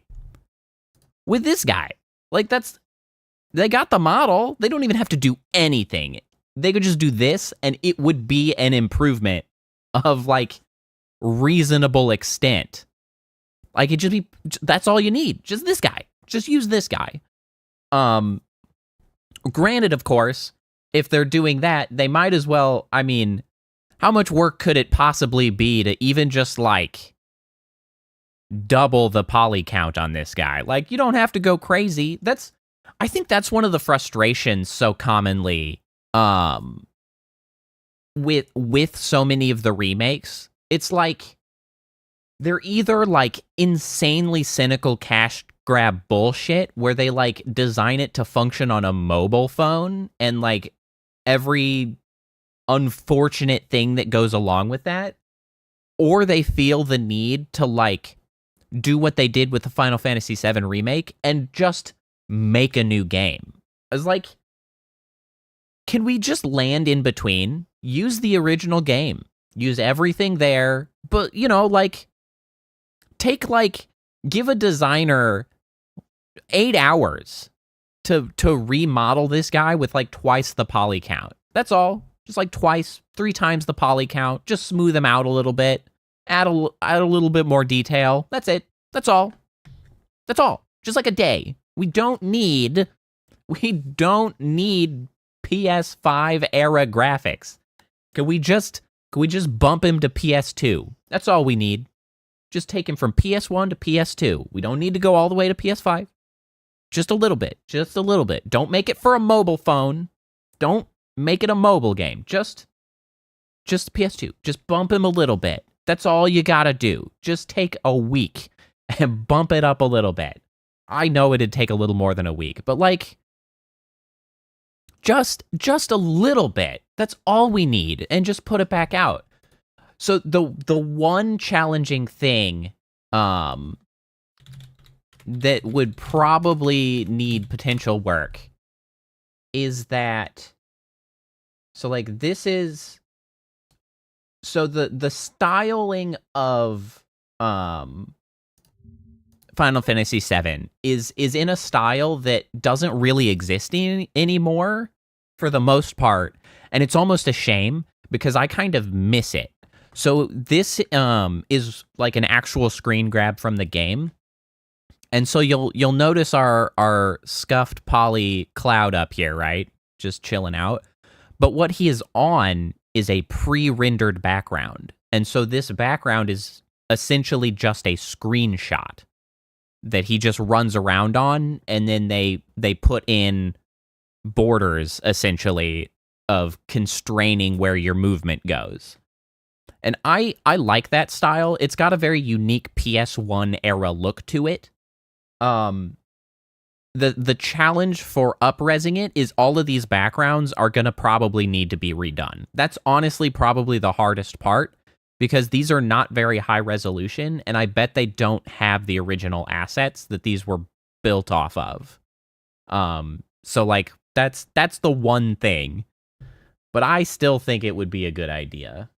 Speaker 1: with this guy. Like, they got the model. They don't even have to do anything. They could just do this, and it would be an improvement of, like, reasonable extent. Like, it just be, that's all you need. Just this guy. Just use this guy. Granted, of course, if they're doing that, they might as well, I mean, how much work could it possibly be to even just, like, double the poly count on this guy? Like, you don't have to go crazy. I think that's one of the frustrations so commonly with so many of the remakes. It's like, they're either, like, insanely cynical cash grab bullshit where they, like, design it to function on a mobile phone, and, like, every unfortunate thing that goes along with that, or they feel the need to, like, do what they did with the Final Fantasy VII remake and just make a new game. It's like, can we just land in between? Use the original game. Use everything there, but, you know, like, give a designer 8 hours to remodel this guy with, like, twice the poly count. That's all. Just, like, 3 times the poly count. Just smooth them out a little bit. Add a little bit more detail. That's it. That's all. That's all. Just like a day. We don't need PS5 era graphics. Can we just Can we just bump him to PS2? That's all we need. Just take him from PS1 to PS2. We don't need to go all the way to PS5. Just a little bit. Just a little bit. Don't make it for a mobile phone. Don't make it a mobile game. Just PS2. Just bump him a little bit. That's all you gotta do. Just take a week and bump it up a little bit. I know it'd take a little more than a week, but like, just a little bit. That's all we need, and just put it back out. So the one challenging thing that would probably need potential work is that, so like this is, so the styling of Final Fantasy VII is in a style that doesn't really exist anymore for the most part, and it's almost a shame because I kind of miss it. So this is like an actual screen grab from the game, and so you'll notice our scuffed poly Cloud up here, right? Just chilling out. But what he is on is a pre-rendered background, and so this background is essentially just a screenshot that he just runs around on, and then they put in borders, essentially, of constraining where your movement goes. And I like that style. It's got a very unique PS1 era look to it. The challenge for up-resing it is all of these backgrounds are going to probably need to be redone. That's honestly probably the hardest part, because these are not very high resolution, and I bet they don't have the original assets that these were built off of. So like that's the one thing, but I still think it would be a good idea.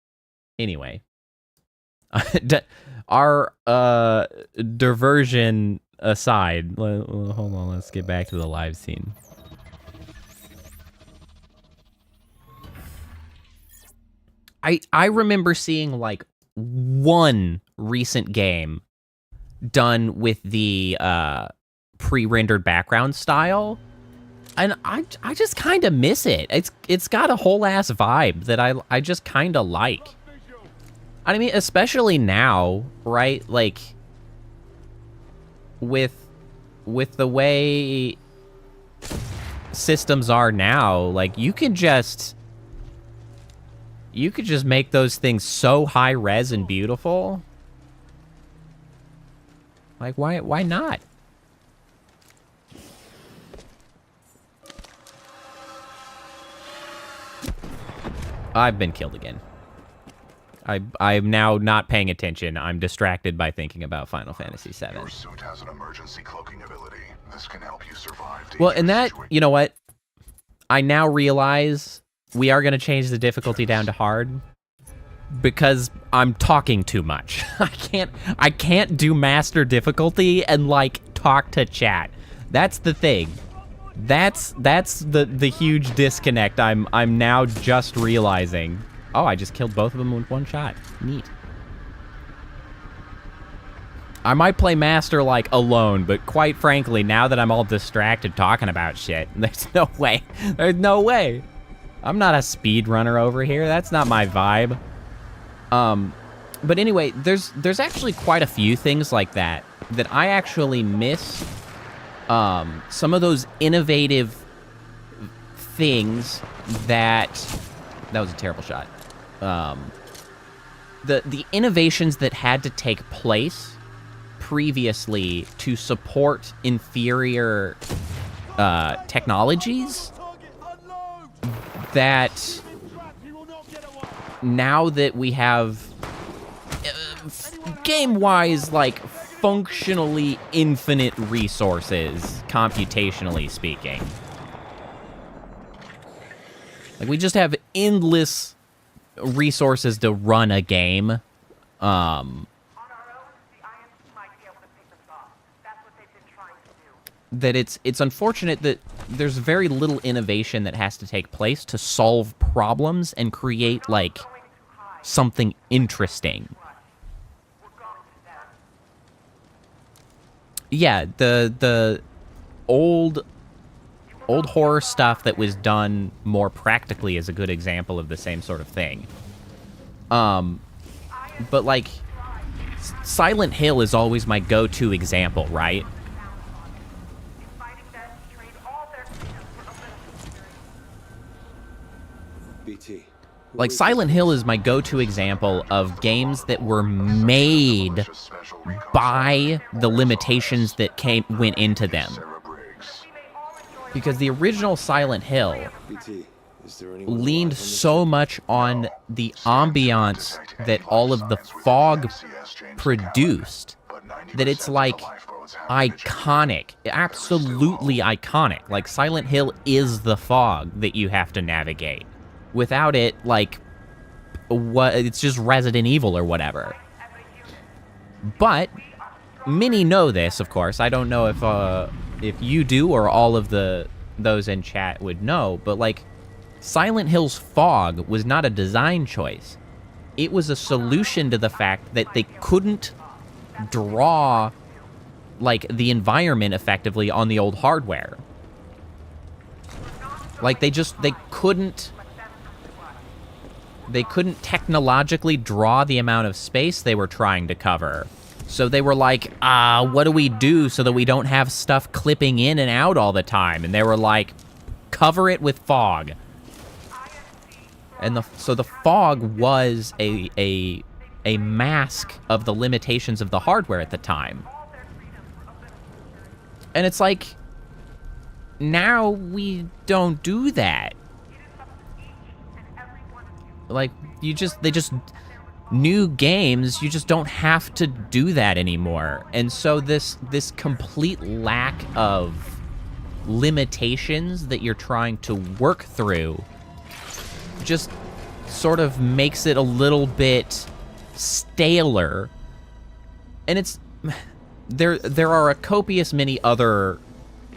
Speaker 1: Anyway, our diversion aside, hold on, let's get back to the live scene. I remember seeing like one recent game done with the pre-rendered background style, and I just kind of miss it. It's got a whole ass vibe that I just kind of like. I mean, especially now, right? Like with the way systems are now, like you could just make those things so high res and beautiful. Like why not? I've been killed again. I'm now not paying attention. I'm distracted by thinking about Final Fantasy VII.
Speaker 7: Your suit has an emergency cloaking ability. This can help you survive.
Speaker 1: Well, and that, you know what? I now realize we are going to change the difficulty down to hard because I'm talking too much. I can't do master difficulty and like talk to chat. That's the thing. That's the huge disconnect I'm now just realizing. Oh, I just killed both of them with one shot. Neat. I might play Master, like, alone, but quite frankly, now that I'm all distracted talking about shit, there's no way. There's no way. I'm not a speedrunner over here. That's not my vibe. But anyway, there's actually quite a few things like that I actually miss. Some of those innovative things that was a terrible shot. The innovations that had to take place previously to support inferior technologies that now that we have game-wise, like, functionally infinite resources, computationally speaking. Like, we just have endless resources to run a game. That it's unfortunate that there's very little innovation that has to take place to solve problems and create, like, something interesting. Yeah, the old horror stuff that was done more practically is a good example of the same sort of thing. But, like, Silent Hill is always my go-to example, right?
Speaker 4: BT.
Speaker 1: Like, Silent Hill is my go-to example of games that were made by the limitations that went into them. Because the original Silent Hill
Speaker 4: BT. Is there anyone
Speaker 1: leaned
Speaker 4: alive on this
Speaker 1: so much on the ambiance that all of the fog produced that it's, like, iconic. Absolutely iconic. Like, Silent Hill is the fog that you have to navigate. Without it, like, it's just Resident Evil or whatever. But many know this, of course. I don't know if you do or all of those in chat would know, but, like, Silent Hill's fog was not a design choice. It was a solution to the fact that they couldn't draw, like, the environment effectively on the old hardware. Like, they couldn't technologically draw the amount of space they were trying to cover. So they were like, what do we do so that we don't have stuff clipping in and out all the time? And they were like, cover it with fog. And so the fog was a mask of the limitations of the hardware at the time. And it's like, now we don't do that. Like, new games, you just don't have to do that anymore. And so this complete lack of limitations that you're trying to work through just sort of makes it a little bit staler. And it's there are a copious many other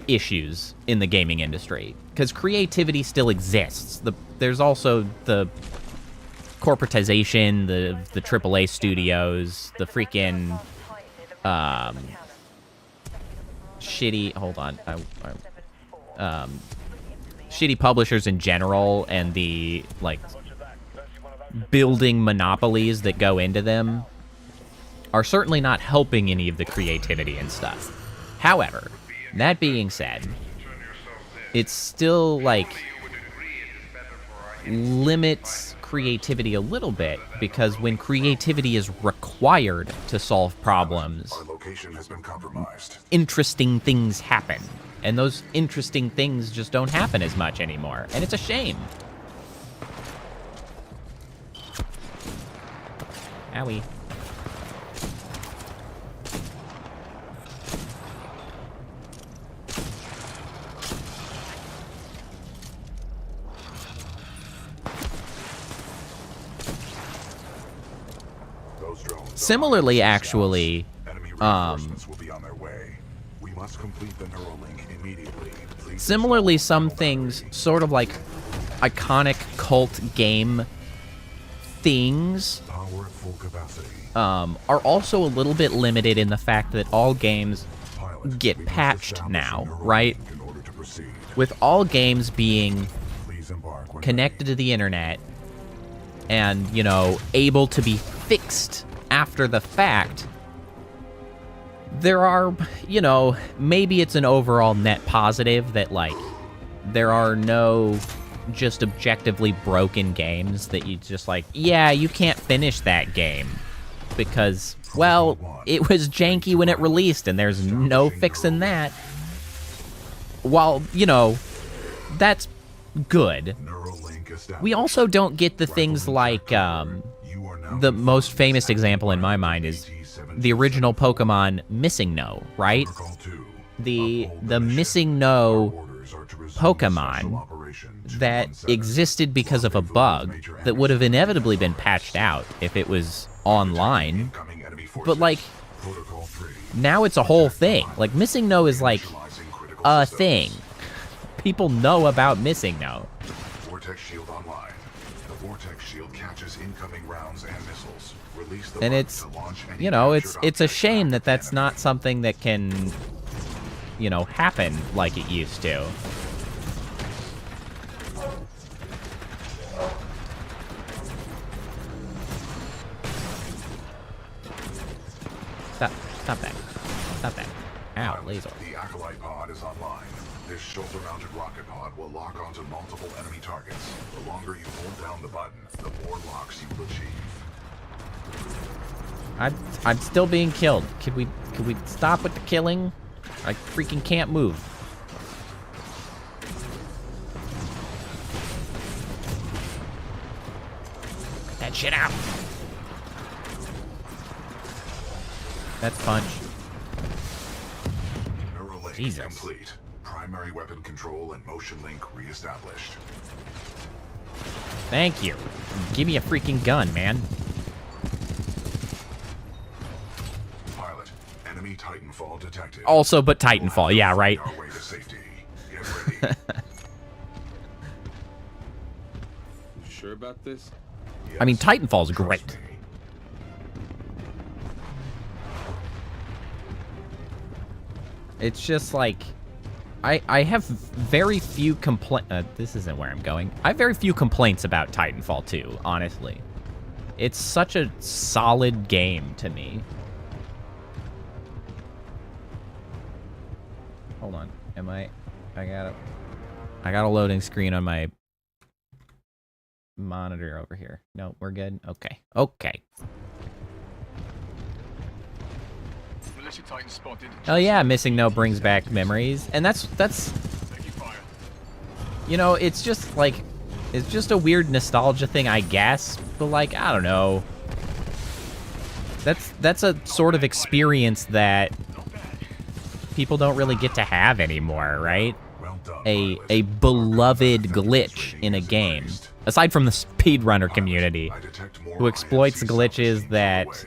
Speaker 1: issues in the gaming industry, because creativity still exists. There's also the corporatization, the AAA studios, the freaking shitty, hold on, shitty publishers in general, and the, like, building monopolies that go into them are certainly not helping any of the creativity and stuff. However, that being said, it's still, like, limits creativity a little bit, because when creativity is required to solve problems,
Speaker 7: Our location has been compromised.
Speaker 1: interesting things happen. And those interesting things just don't happen as much anymore. And it's a shame. Owie. Similarly, actually,
Speaker 7: Enemy reinforcements will be on their way. We must complete the neural link immediately. Please
Speaker 1: similarly, some things, sort of like iconic cult game things,
Speaker 7: power at full capacity.
Speaker 1: are also a little bit limited in the fact that all games
Speaker 7: Pilot,
Speaker 1: get
Speaker 7: we must
Speaker 1: patched
Speaker 7: establish
Speaker 1: now,
Speaker 7: a neural
Speaker 1: right?
Speaker 7: link in order to proceed.
Speaker 1: With all games being
Speaker 7: Please embark when
Speaker 1: connected to the internet and, you know, able to be fixed after the fact, there are, you know, maybe it's an overall net positive that, like, there are no just objectively broken games that you just like, yeah, you can't finish that game because, well, it was janky when it released and there's no fixing that. While, you know, that's good.
Speaker 7: neural link established.
Speaker 1: We also don't get the things like,
Speaker 7: You are now
Speaker 1: the most famous example in my mind is the original Pokemon Missing No, right?
Speaker 7: Protocol 2.
Speaker 1: The
Speaker 7: Uphold the mission.
Speaker 1: Missing No
Speaker 7: Orders are to resume
Speaker 1: Pokemon
Speaker 7: special operation
Speaker 1: that
Speaker 7: 217.
Speaker 1: existed because of a bug that would have inevitably been patched out if it was online.
Speaker 7: Incoming enemy forces.
Speaker 1: But, like,
Speaker 7: Protocol 3.
Speaker 1: now it's a whole thing. Like, Missing No is, like,
Speaker 7: Initializing critical
Speaker 1: a
Speaker 7: systems.
Speaker 1: thing. People know about Missing No.
Speaker 7: Vortex shield online. The vortex shield catches incoming rounds and missiles. Release the
Speaker 1: And
Speaker 7: button
Speaker 1: it's,
Speaker 7: to launch any
Speaker 1: you know,
Speaker 7: captured
Speaker 1: it's a
Speaker 7: objects
Speaker 1: shame
Speaker 7: back
Speaker 1: that
Speaker 7: at
Speaker 1: that's
Speaker 7: the
Speaker 1: not
Speaker 7: enemy.
Speaker 1: something that can, you know, happen like it used to. Stop that. Stop that. Ow,
Speaker 7: Pilot,
Speaker 1: laser.
Speaker 7: The Acolyte pod is online. This shoulder-mounted rocket pod will lock onto multiple enemy targets. The longer you hold down the button, the more locks you will achieve.
Speaker 1: I'm still being killed. Could we stop with the killing? I freaking can't move. Get that shit out. That's punch.
Speaker 7: Neuralink
Speaker 1: Jesus.
Speaker 7: complete. Primary weapon control and motion link reestablished.
Speaker 1: Thank you. Give me a freaking gun, man.
Speaker 7: Pilot, enemy Titanfall detected.
Speaker 1: Also, but Titanfall. Yeah, right.
Speaker 7: Our way to safety. Get ready.
Speaker 4: You sure about this?
Speaker 1: I mean, Titanfall's
Speaker 7: Trust
Speaker 1: great.
Speaker 7: me.
Speaker 1: It's just like, I have very few this isn't where I'm going. I have very few complaints about Titanfall 2, honestly. It's such a solid game to me. Hold on. I got a loading screen on my monitor over here. No, we're good? Okay. Okay.
Speaker 5: Militia Titan spotted.
Speaker 1: Oh yeah, Missing No brings back memories. And that's
Speaker 5: Taking fire.
Speaker 1: you know, it's just like, it's just a weird nostalgia thing, I guess. But like, I don't know. That's a sort of experience that people don't really get to have anymore, right?
Speaker 7: Well done,
Speaker 1: A
Speaker 7: pilot.
Speaker 1: beloved glitch in a game. Aside from the speedrunner community,
Speaker 7: I detect more
Speaker 1: who exploits
Speaker 7: IMC
Speaker 1: glitches
Speaker 7: submachines
Speaker 1: that
Speaker 7: on the way.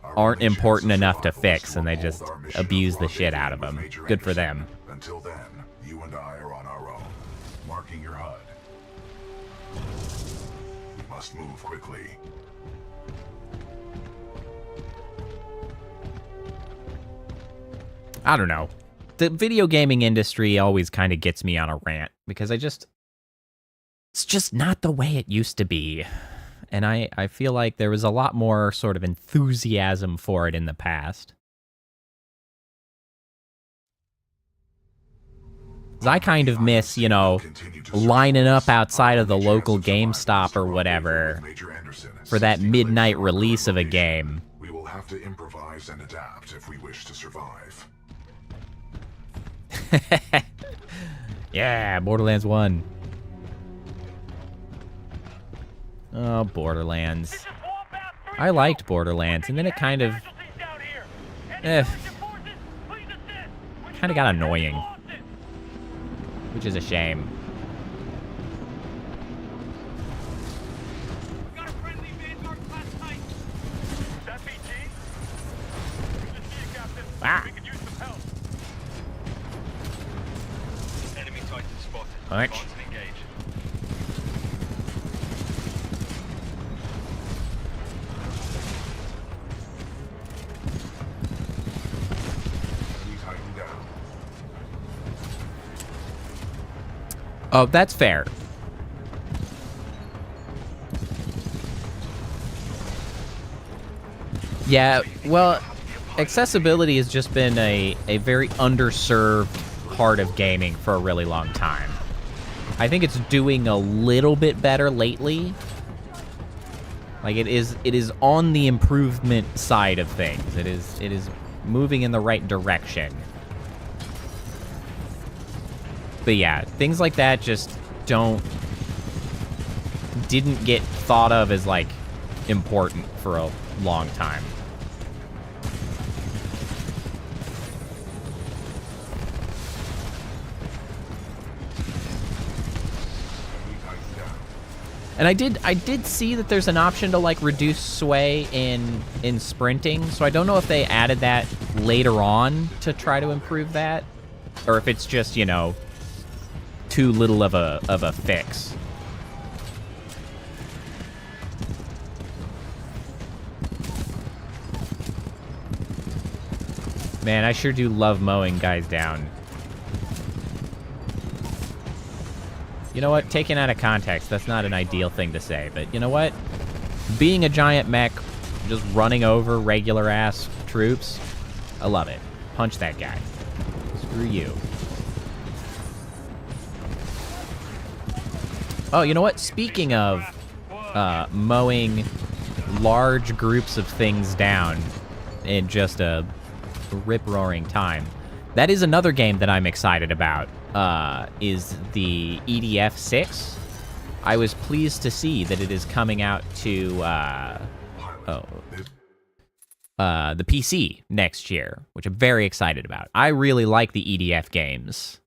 Speaker 7: Our
Speaker 1: aren't
Speaker 7: only
Speaker 1: important
Speaker 7: chance of
Speaker 1: enough to
Speaker 7: survival is
Speaker 1: fix, and they
Speaker 7: uphold
Speaker 1: just
Speaker 7: our mission
Speaker 1: abuse
Speaker 7: of
Speaker 1: the shit
Speaker 7: rendezvous
Speaker 1: out of
Speaker 7: with
Speaker 1: them.
Speaker 7: Major
Speaker 1: Good for
Speaker 7: Anderson.
Speaker 1: them.
Speaker 7: Until then, you and I are on our own. Marking your HUD. We must move quickly.
Speaker 1: I don't know. The video gaming industry always kind of gets me on a rant because it's just not the way it used to be. And I feel like there was a lot more sort of enthusiasm for it in the past. 'Cause I kind of miss, you know, lining up outside of the local GameStop or whatever for that midnight release of a game.
Speaker 7: We will have to improvise and adapt if we wish to survive.
Speaker 1: Yeah, Borderlands 1. Oh, Borderlands. I liked Borderlands, and then it kind of got annoying, which is a shame.
Speaker 6: Got a friendly Vanguard class Titan. That BT? Good to see you, Captain.
Speaker 1: Ah.
Speaker 6: We could use some help. Enemy Titan spotted.
Speaker 1: Alright.
Speaker 6: Launch and engage.
Speaker 7: Enemy Titan down.
Speaker 1: Oh, that's fair. Yeah, well, accessibility has just been a very underserved part of gaming for a really long time. I think it's doing a little bit better lately. Like it is on the improvement side of things. It is moving in the right direction. But yeah, things like that just didn't get thought of as like important for a long time.
Speaker 7: Enemy Titan down.
Speaker 1: And I did see that there's an option to like reduce sway in sprinting, so I don't know if they added that later on to try to improve that, or if it's just, you know, too little of a fix. Man, I sure do love mowing guys down. You know what? Taken out of context, that's not an ideal thing to say, but you know what? Being a giant mech, just running over regular-ass troops, I love it. Punch that guy. Screw you. Oh, you know what? Speaking of mowing large groups of things down in just a rip-roaring time, that is another game that I'm excited about, is the EDF 6. I was pleased to see that it is coming out to the PC next year, which I'm very excited about. I really like the EDF games.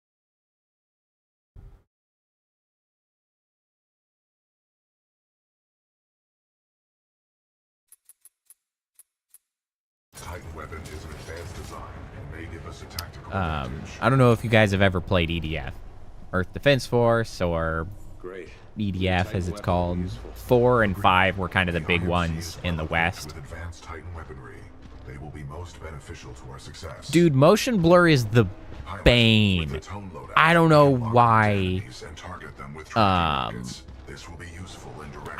Speaker 7: Titan weapon is an advanced design and may give us a tactical
Speaker 1: I don't know if you guys have ever played EDF. Earth Defense Force, or
Speaker 4: Great.
Speaker 1: EDF as it's called. 4 and 5 were kind of the big ones in the West.
Speaker 7: With advanced Titan weaponry, they will be most beneficial to our success.
Speaker 1: Dude, motion blur is the bane. I don't know why.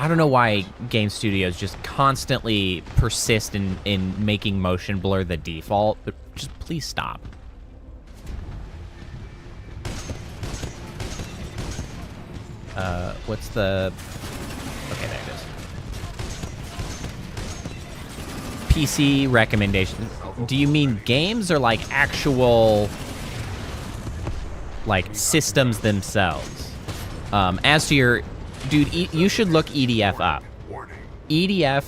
Speaker 1: I don't know why game studios just constantly persist in making motion blur the default, but just please stop. What's the... Okay, there it is. PC recommendations. Do you mean games or like actual... like systems themselves? As to your... Dude, you should look EDF up. EDF,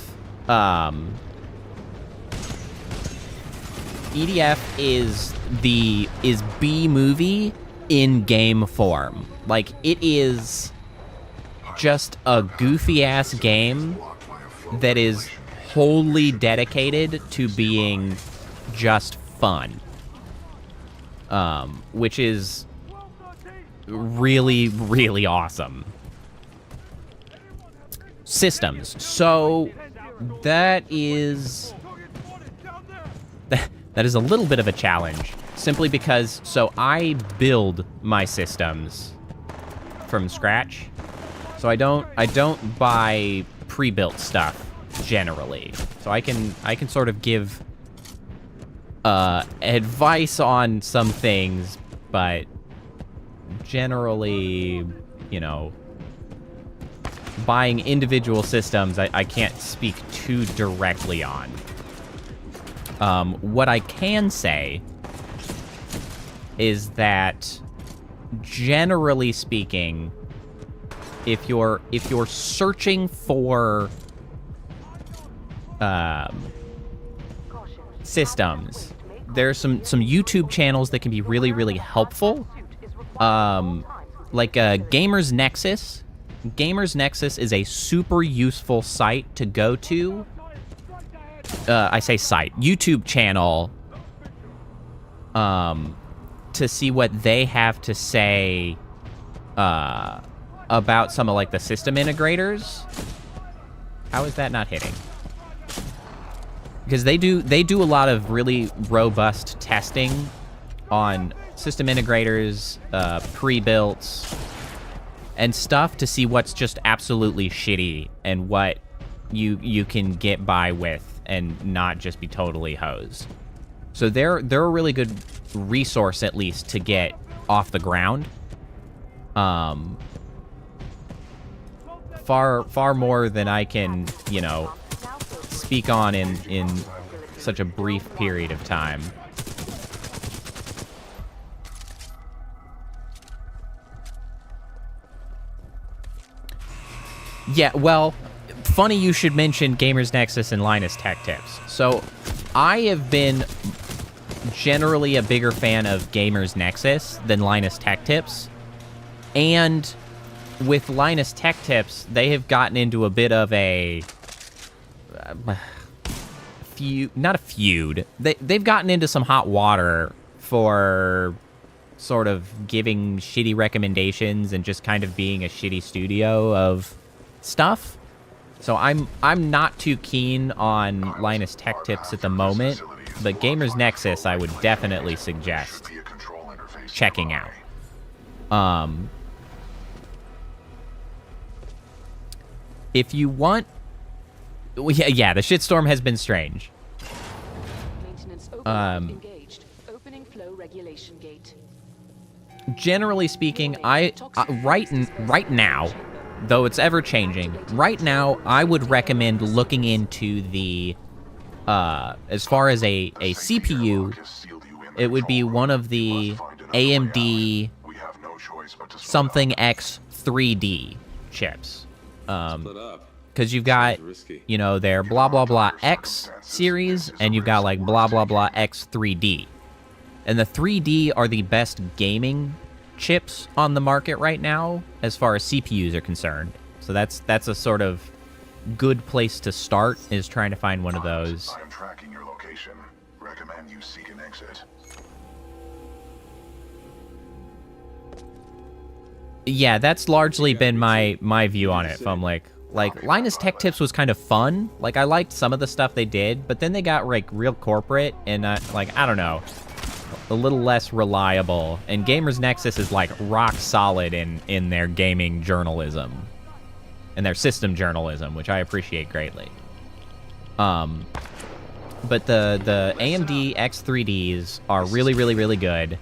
Speaker 1: EDF is B-movie in game form. Like, it is just a goofy-ass game that is wholly dedicated to being just fun. Which is really, really awesome. Systems. So that is that is a little bit of a challenge, simply because I build my systems from scratch. So I don't buy pre-built stuff generally. So I can sort of give advice on some things, but generally, you know, buying individual systems, I can't speak too directly on. What I can say is that, generally speaking, if you're searching for systems, there's some YouTube channels that can be really, really helpful. Like Gamers Nexus. Gamers Nexus is a super useful site to go to. I say site, YouTube channel, to see what they have to say about some of like the system integrators. How is that not hitting? Because they do a lot of really robust testing on system integrators, pre-built, and stuff to see what's just absolutely shitty and what you can get by with and not just be totally hosed. So they're a really good resource, at least, to get off the ground. Far more than I can, you know, speak on in such a brief period of time. Yeah, well, funny you should mention Gamers Nexus and Linus Tech Tips. So, I have been generally a bigger fan of Gamers Nexus than Linus Tech Tips. And with Linus Tech Tips, they have gotten into a bit of a... feud, not a feud. They've gotten into some hot water for sort of giving shitty recommendations and just kind of being a shitty studio of stuff. So I'm not too keen on Linus Tech Tips at the moment, but Gamers Nexus I would definitely suggest checking out. If you want... Yeah, the shitstorm has been strange.
Speaker 8: Maintenance Engaged. Opening flow regulation gate.
Speaker 1: Generally speaking, right now, though it's ever changing, right now I would recommend looking into the as far as a CPU, it would be one of the AMD something X 3D chips.
Speaker 4: Split up.
Speaker 1: Because you've got, you know, their blah blah blah X series, and you've got like blah blah blah X 3D. And the 3D are the best gaming chips on the market right now, as far as CPUs are concerned. So that's a sort of good place to start, is trying to find one of those.
Speaker 7: I am tracking your location. Recommend you seek an exit.
Speaker 1: Yeah, that's largely been my view on it. From like Linus Tech Tips was kind of fun. Like, I liked some of the stuff they did, but then they got like real corporate and like, I don't know, a little less reliable. And Gamers Nexus is like rock solid in their gaming journalism and their system journalism, which I appreciate greatly. But the AMD X3Ds are really, really, really good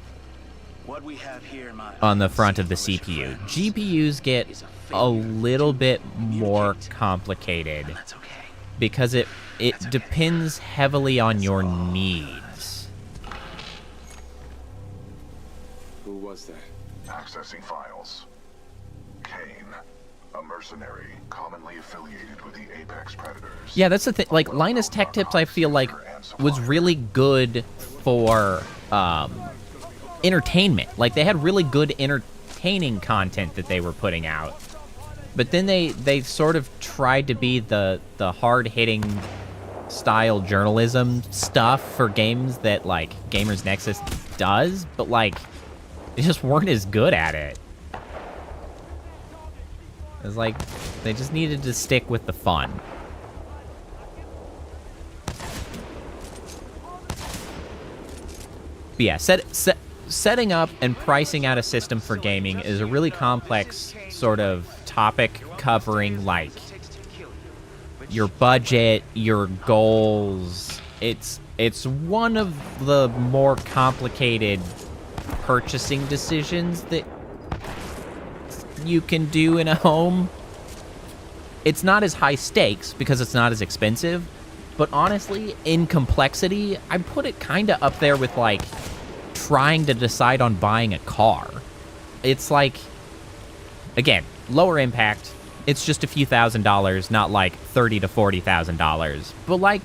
Speaker 6: What we have here,
Speaker 1: on the front of the CPU. GPUs get a little bit more complicated because it depends heavily on your needs.
Speaker 4: Who was that?
Speaker 7: Accessing files. Kane, a mercenary commonly affiliated with the Apex Predators.
Speaker 1: Yeah, that's the thing. Like, Linus Tech Tips, I feel like, was really good for entertainment. Like, they had really good entertaining content that they were putting out. But then they sort of tried to be the hard-hitting style journalism stuff for games that, like, Gamers Nexus does, but, like, they just weren't as good at it. It was like, they just needed to stick with the fun. But yeah, setting up and pricing out a system for gaming is a really complex sort of topic, covering like your budget, your goals. It's one of the more complicated purchasing decisions that you can do in a home. It's not as high stakes because it's not as expensive, but honestly, in complexity, I put it kind of up there with like trying to decide on buying a car. It's like, again, lower impact. It's just a few $1,000s, not like $30,000 to $40,000. But like,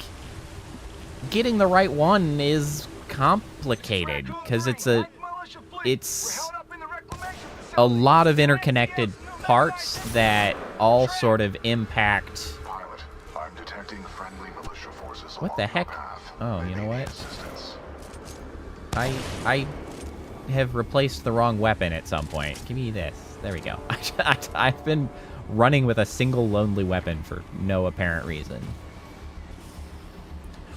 Speaker 1: getting the right one is complicated because it's a lot of interconnected parts that all sort of impact.
Speaker 7: Pilot, I'm detecting friendly militia forces.
Speaker 1: What the
Speaker 7: along your
Speaker 1: heck?
Speaker 7: path.
Speaker 1: Oh, you know what?
Speaker 7: Assistance.
Speaker 1: I have replaced the wrong weapon at some point. Give me this. There we go. I've been running with a single lonely weapon for no apparent reason.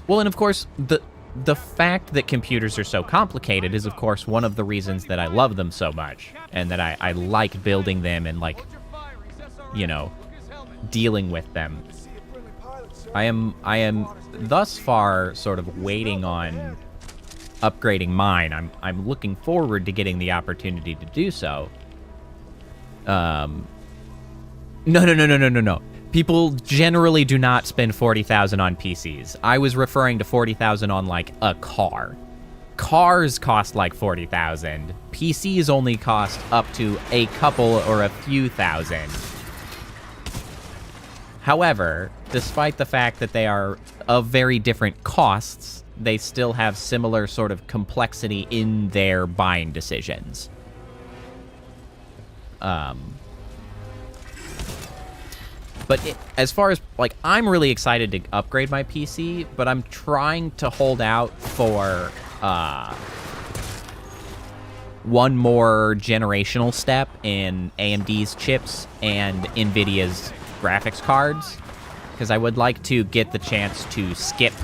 Speaker 1: Well, and of course, the fact that computers are so complicated is, of course, one of the reasons that I love them so much, and that I like building them and, like, you know, dealing with them. I am thus far sort of waiting on upgrading mine. I'm looking forward to getting the opportunity to do so. No. People generally do not spend $40,000 on PCs. I was referring to $40,000 on, like, a car. Cars cost, like, $40,000. PCs only cost up to a couple or a few thousand. However, despite the fact that they are of very different costs, they still have similar sort of complexity in their buying decisions. But as far as, like, I'm really excited to upgrade my PC, but I'm trying to hold out for one more generational step in AMD's chips and NVIDIA's graphics cards, because I would like to get the chance to skip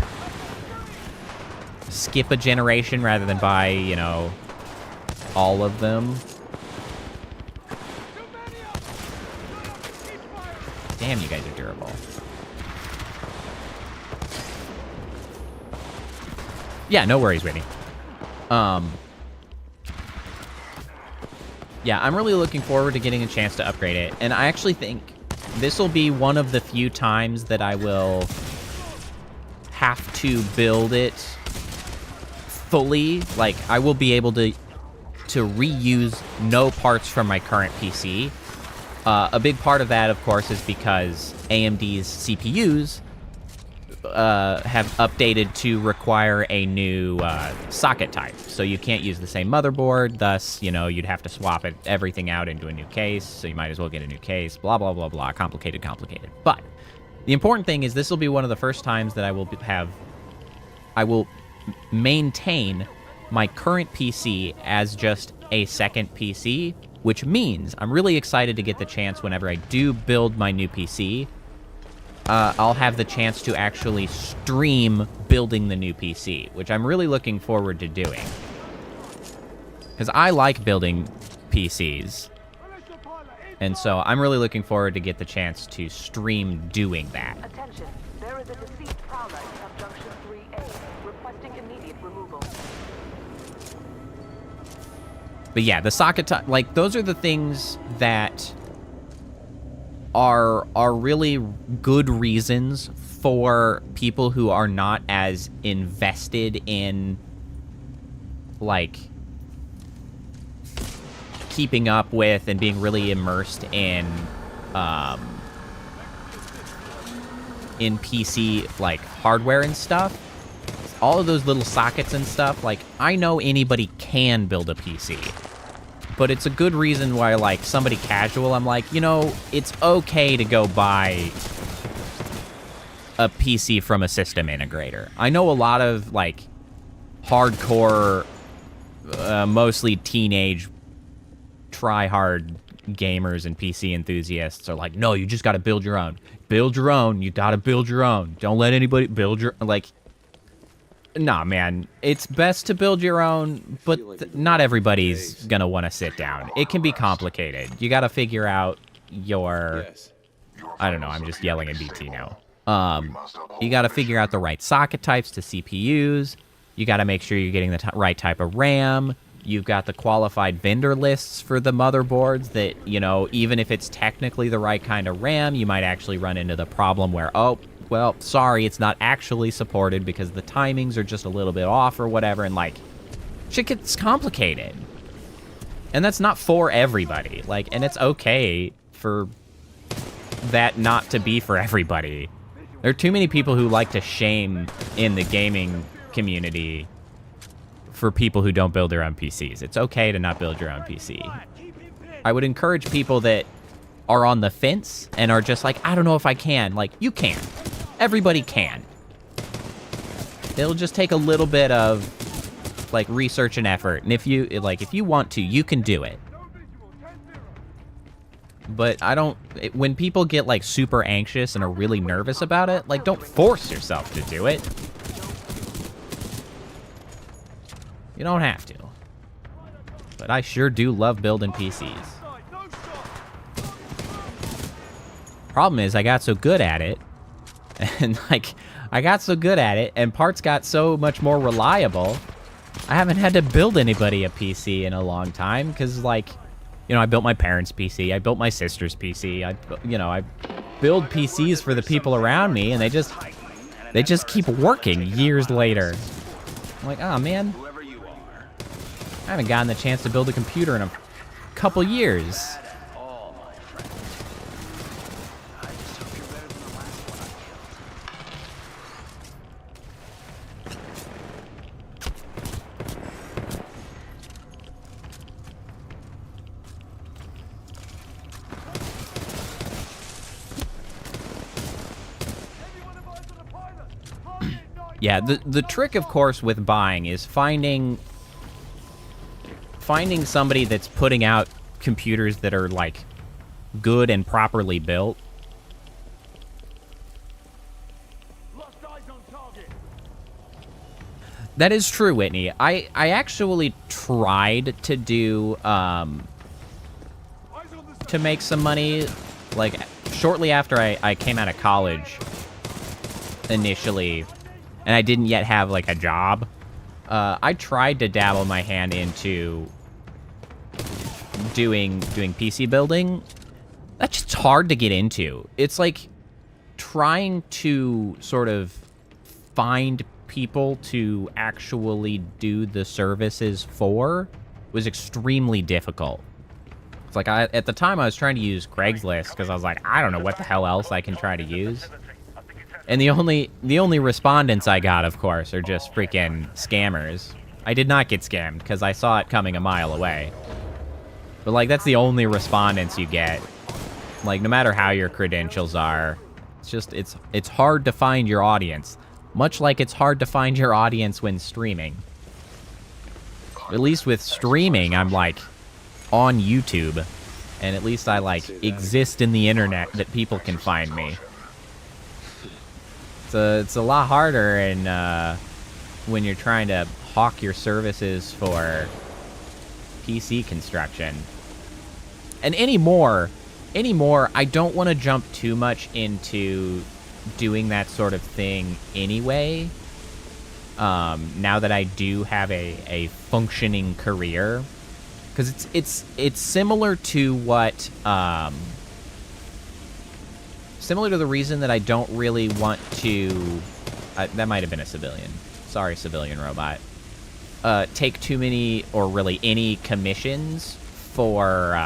Speaker 1: a generation rather than buy, you know, all of them. Damn, you guys are durable. Yeah, no worries, Whitney. Yeah, I'm really looking forward to getting a chance to upgrade it. And I actually think this will be one of the few times that I will have to build it fully. Like, I will be able to reuse no parts from my current PC. A big part of that, of course, is because AMD's CPUs have updated to require a new socket type. So you can't use the same motherboard, thus, you know, you'd have to swap everything out into a new case, so you might as well get a new case, blah, blah, blah, blah, complicated. But the important thing is this will be one of the first times that I will maintain my current PC as just a second PC, which means I'm really excited to get the chance whenever I do build my new PC, I'll have the chance to actually stream building the new PC, which I'm really looking forward to doing. Because I like building PCs, and so I'm really looking forward to get the chance to stream doing that.
Speaker 8: Attention, there is a deceased prowler in subjunction 3A, requesting immediate removal.
Speaker 1: But yeah, the socket type, like, those are the things that are really good reasons for people who are not as invested in, like, keeping up with and being really immersed in PC, like, hardware and stuff. All of those little sockets and stuff, like, I know anybody can build a PC. But it's a good reason why, like, somebody casual, I'm like, you know, it's okay to go buy a PC from a system integrator. I know a lot of, like, hardcore, mostly teenage, try-hard gamers and PC enthusiasts are like, no, you just gotta build your own. Build your own. You gotta build your own. Don't let anybody build your... Like, nah, man. It's best to build your own, but not everybody's gonna want to sit down. It can be complicated. You gotta figure out your... I don't know, I'm just yelling at BT now. You gotta figure out the right socket types to CPUs. You gotta make sure you're getting the right type of RAM. You've got the qualified vendor lists for the motherboards that, you know, even if it's technically the right kind of RAM, you might actually run into the problem where, oh, well, sorry, it's not actually supported because the timings are just a little bit off or whatever, and, like, shit gets complicated. And that's not for everybody. Like, and it's okay for that not to be for everybody. There are too many people who like to shame in the gaming community for people who don't build their own PCs. It's okay to not build your own PC. I would encourage people that are on the fence and are just like, I don't know if I can. Like, you can. Everybody can. It'll just take a little bit of, like, research and effort. And if you want to, you can do it. But when people get, like, super anxious and are really nervous about it, like, don't force yourself to do it. You don't have to. But I sure do love building PCs. Problem is, I got so good at it, and, like, and parts got so much more reliable, I haven't had to build anybody a PC in a long time, because, like, you know, I built my parents' PC, I built my sister's PC, I build PCs for the people around me, and they just keep working years later. I'm like, oh, man, I haven't gotten the chance to build a computer in a couple years. Yeah, the trick, of course, with buying is finding somebody that's putting out computers that are, like, good and properly built. That is true, Whitney. I actually tried to do, to make some money, like, shortly after I came out of college, initially, and I didn't yet have, like, a job. I tried to dabble my hand into doing PC building. That's just hard to get into. It's like trying to sort of find people to actually do the services for was extremely difficult. It's like at the time I was trying to use Craigslist because I was like, I don't know what the hell else I can try to use. And the only respondents I got, of course, are just freaking scammers. I did not get scammed because I saw it coming a mile away. But like that's the only respondents you get. Like no matter how your credentials are, it's hard to find your audience. Much like it's hard to find your audience when streaming. At least with streaming, I'm like on YouTube, and at least I like exist in the internet that people can find me. It's a lot harder, and when you're trying to hawk your services for PC construction. And anymore, I don't want to jump too much into doing that sort of thing anyway. Now that I do have a functioning career, because it's similar to what similar to the reason that I don't really want to. That might have been a civilian. Sorry, civilian robot. Take too many or really any commissions for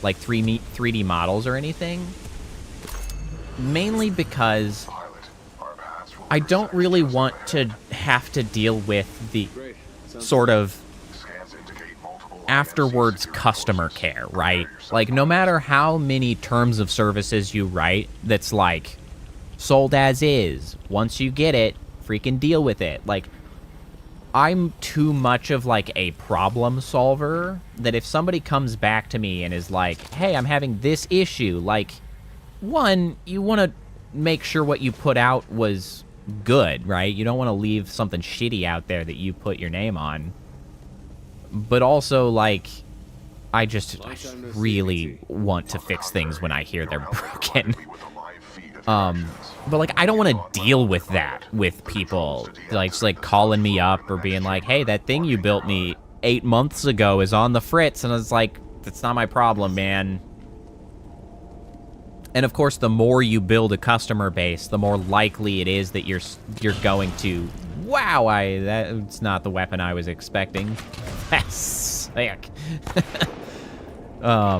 Speaker 1: like 3D models or anything. Mainly because I don't really want to have to deal with the sort of afterwards customer care, right? Like, no matter how many terms of services you write that's like, sold as is, once you get it, freaking deal with it. Like, I'm too much of like a problem solver that if somebody comes back to me and is like, hey, I'm having this issue, like, one, you want to make sure what you put out was good, right? You don't want to leave something shitty out there that you put your name on. But also, like, I just really want to fix things when I hear they're broken. But, like, I don't want to deal with that with people, like, just, like, calling me up or being like, hey, that thing you built me 8 months ago is on the fritz. And I was like, that's not my problem, man. And of course, the more you build a customer base, the more likely it is that you're going to, wow, that's not the weapon I was expecting. That's sick. But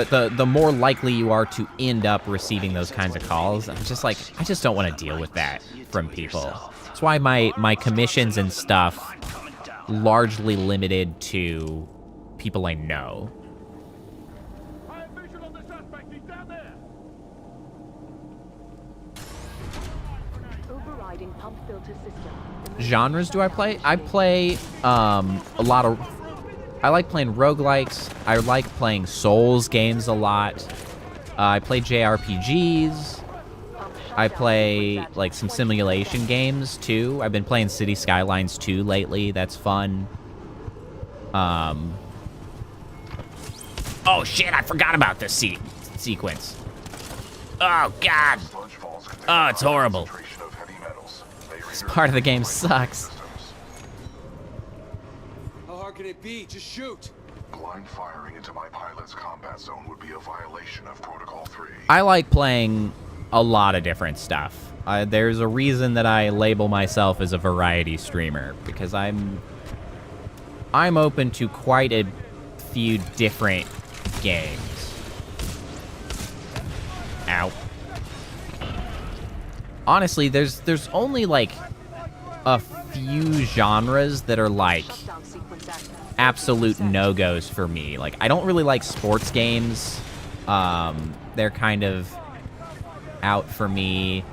Speaker 1: the more likely you are to end up receiving those kinds of calls, I'm just like, I just don't want to deal with that from people. That's why my commissions and stuff largely limited to people I know. Genres do I play? I play a lot of... I like playing roguelikes. I like playing Souls games a lot. I play JRPGs. I play like some simulation games too. I've been playing City Skylines 2 lately. That's fun. Oh shit, I forgot about this sequence. Oh god. Oh, it's horrible. This part of the game sucks.
Speaker 4: How hard can it be? Just shoot.
Speaker 7: Blind firing into my pilot's combat zone would be a violation of Protocol 3.
Speaker 1: I like playing a lot of different stuff. There's a reason that I label myself as a variety streamer, because I'm open to quite a few different games. Ow. Honestly, there's only like a few genres that are like absolute no-goes for me. Like, I don't really like sports games. They're kind of out for me.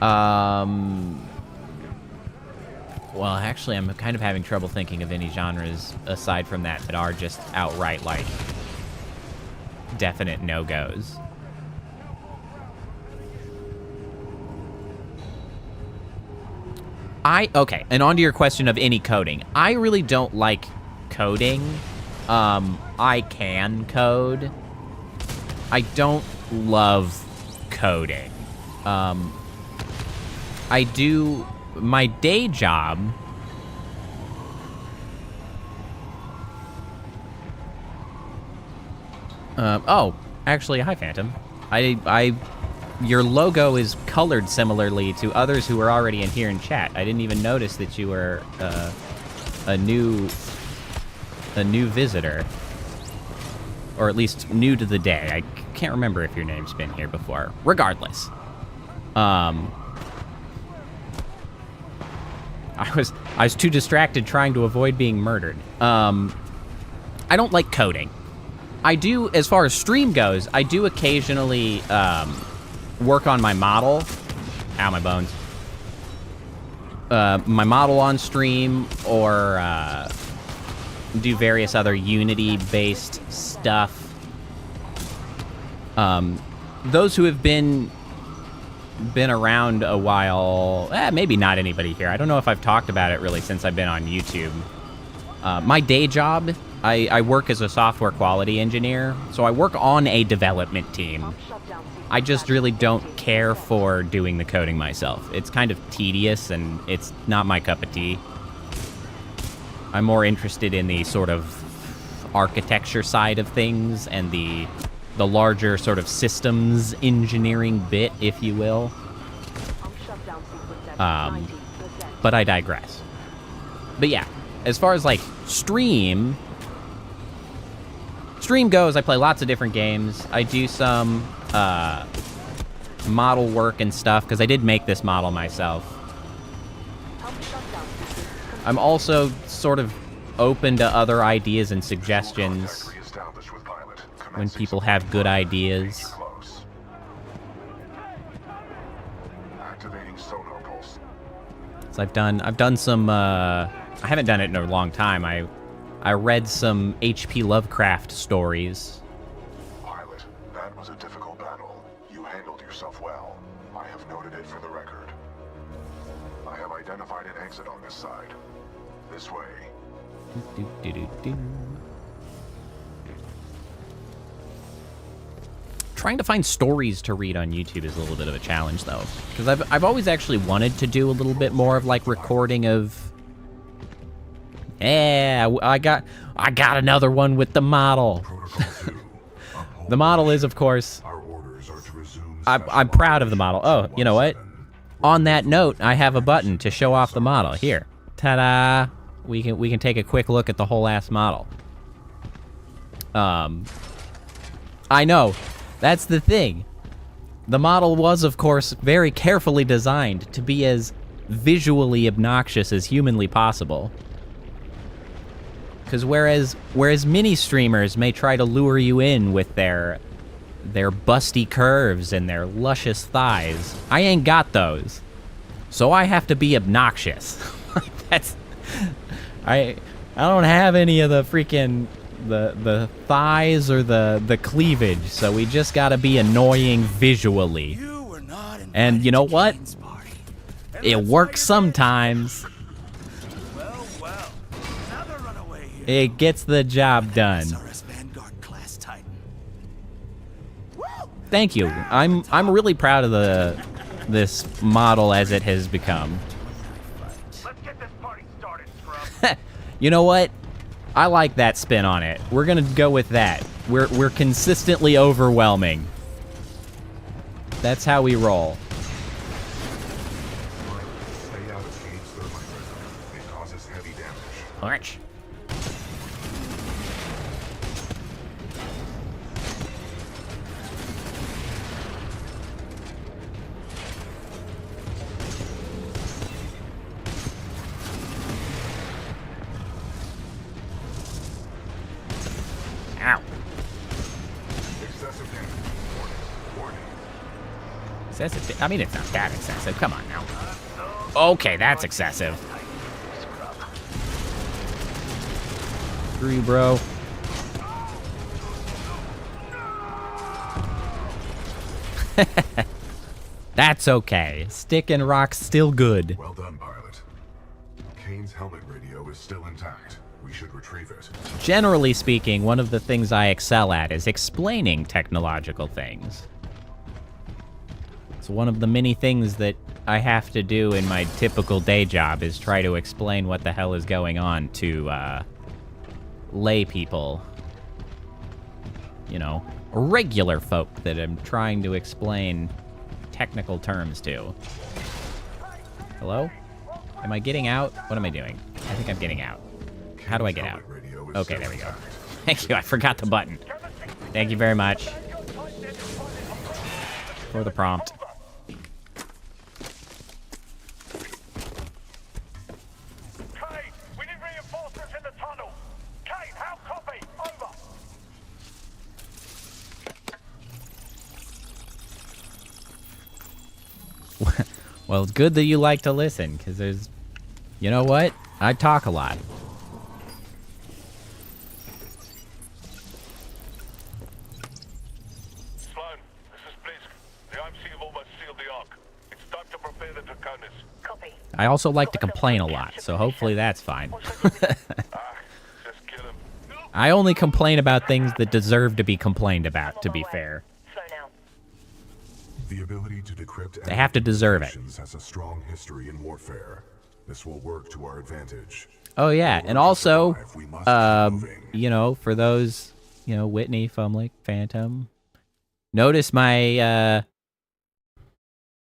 Speaker 1: Well, actually, I'm kind of having trouble thinking of any genres aside from that are just outright like definite no-goes. Okay, and on to your question of any coding. I really don't like coding. I can code. I don't love coding. I do my day job... oh, actually, hi, Phantom. Your logo is colored similarly to others who were already in here in chat. I didn't even notice that you were, a new visitor. Or at least new to the day. I can't remember if your name's been here before. Regardless. I was too distracted trying to avoid being murdered. I don't like coding. I do, as far as stream goes, I do occasionally work on my model. Ow, my bones. My model on stream, or do various other Unity-based stuff. Those who have been around a while, maybe not anybody here. I don't know if I've talked about it really since I've been on YouTube. My day job, I work as a software quality engineer, so I work on a development team. I just really don't care for doing the coding myself. It's kind of tedious, and it's not my cup of tea. I'm more interested in the sort of architecture side of things and the larger sort of systems engineering bit, if you will. But I digress. But yeah, as far as like stream goes, I play lots of different games. I do some model work and stuff, because I did make this model myself. I'm also sort of open to other ideas and suggestions when people have good ideas. So I've done some, I haven't done it in a long time. I read some H.P. Lovecraft stories.
Speaker 7: Pilot, that was a difficult battle. You handled yourself well. I have noted it for the record. I have identified an exit on this side. This way.
Speaker 1: Trying to find stories to read on YouTube is a little bit of a challenge, though, because I've always actually wanted to do a little bit more of like recording of. Yeah, I got another one with the model. The model is, of course. I'm proud of the model. Oh, you know what? On that note, I have a button to show off the model. Here, ta-da! We can take a quick look at the whole ass model. I know. That's the thing. The model was, of course, very carefully designed to be as visually obnoxious as humanly possible. Because whereas mini streamers may try to lure you in with their busty curves and their luscious thighs, I ain't got those. So I have to be obnoxious. I don't have any of the freaking the thighs or the cleavage, so we just gotta be annoying visually. And you know what? It works sometimes. It gets the job done. Thank you. I'm really proud of this model as it has become.
Speaker 6: Let's get this party started, scrub.
Speaker 1: You know what? I like that spin on it. We're gonna go with that. We're consistently overwhelming. That's how we roll.
Speaker 7: Stay out of Cade's thermite reservoir. It causes heavy damage.
Speaker 1: Orange. Ow.
Speaker 7: Excessive damage. Warning.
Speaker 1: Excessive. I mean, it's not that excessive. Come on now. Okay, that's excessive. Screw you, bro. That's okay. Stick and rock's still good.
Speaker 7: Well done, pilot. Kane's helmet radio is still intact. We should retrieve it.
Speaker 1: Generally speaking, one of the things I excel at is explaining technological things. It's one of the many things that I have to do in my typical day job is try to explain what the hell is going on to, lay people. You know, regular folk that I'm trying to explain technical terms to. Hello? Am I getting out? What am I doing? I think I'm getting out. How do I get out? Okay, there we go. Thank you, I forgot the button. Thank you very much for the prompt.
Speaker 6: Kane, we need reinforcements in the tunnel. Kane, how copy? Over.
Speaker 1: Well, it's good that you like to listen, because there's... You know what? I talk a lot.
Speaker 6: Sloan, this is Blisk. The IMC have almost sealed the Ark. It's time to prepare the Draconis. Copy.
Speaker 1: I also like to complain a lot, so hopefully that's fine.
Speaker 6: Just kill him.
Speaker 1: I only complain about things that deserve to be complained about, to be fair.
Speaker 8: Slow now.
Speaker 7: The ability to decrypt
Speaker 1: They have to deserve it.
Speaker 7: has a strong history in warfare. This will work to our advantage.
Speaker 1: Oh yeah, and also,
Speaker 7: We must keep moving.
Speaker 1: you know, for those, you know, Whitney, Fumlick, Phantom, notice my,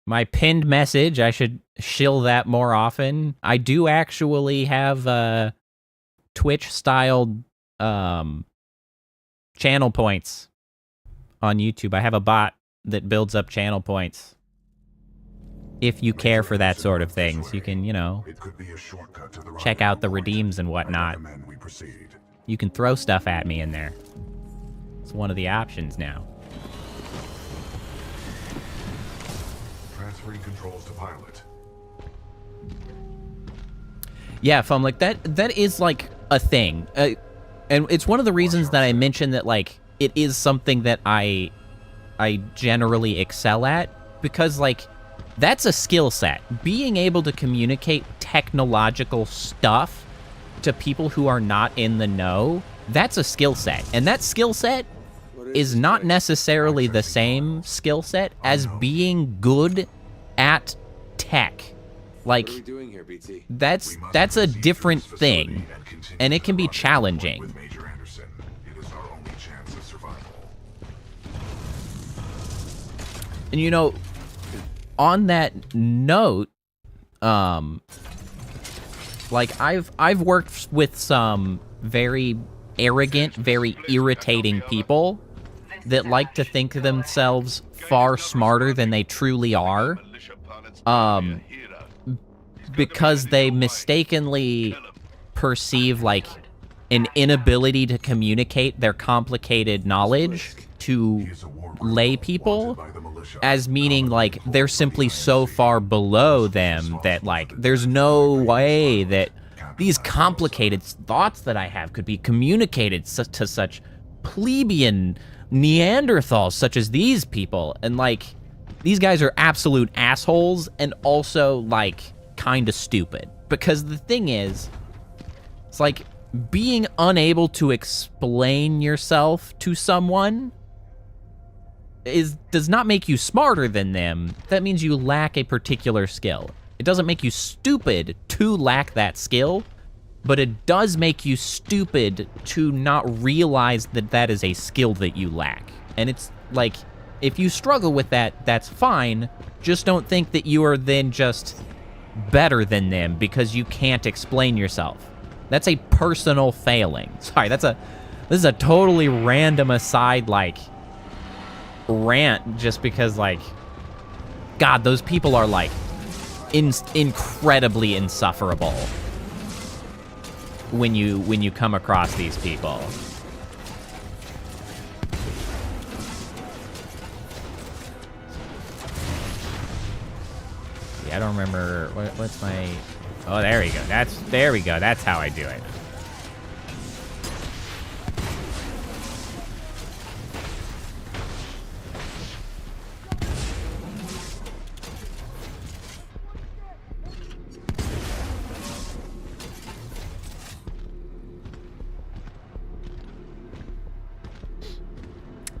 Speaker 1: my pinned message. I should shill that more often. I do actually have, Twitch-styled, channel points on YouTube. I have a bot that builds up channel points. If you care for that sort of things, you can, you know,
Speaker 7: It could be a shortcut to the
Speaker 1: check out the
Speaker 7: rendezvous point.
Speaker 1: redeems and
Speaker 7: I
Speaker 1: whatnot.
Speaker 7: recommend we proceed.
Speaker 1: You can throw stuff at me in there. It's one of the options now.
Speaker 7: Transferring controls to pilot.
Speaker 1: Yeah, Fumlick, that is like a thing, and it's one of the reasons that I mentioned that like it is something that I generally excel at, because like that's a skill set. Being able to communicate technological stuff to people who are not in the know, that's a skill set, and that skill set is not necessarily the same skill set as being good at tech. Like,
Speaker 4: What are we doing here, BT?
Speaker 1: that's a different thing, and it can be challenging.
Speaker 7: With Major Anderson, it is our only chance of survival.
Speaker 1: And you know, on that note, like I've worked with some very arrogant, very irritating people that like to think of themselves far smarter than they truly are. Because they mistakenly perceive like an inability to communicate their complicated knowledge to lay people as meaning like they're simply so far below them that like there's no way that these complicated thoughts that I have could be communicated to such plebeian Neanderthals such as these people. And like these guys are absolute assholes and also like kind of stupid, because the thing is, it's like being unable to explain yourself to someone does not make you smarter than them. That means you lack a particular skill. It doesn't make you stupid to lack that skill, but it does make you stupid to not realize that that is a skill that you lack. And it's like, if you struggle with that, that's fine. Just don't think that you are then just better than them because you can't explain yourself. That's a personal failing. Sorry, this is a totally random aside, like, rant, just because, like, God, those people are, like, incredibly insufferable when you come across these people. Yeah, I don't remember what's my... Oh, there we go. There we go. That's how I do it.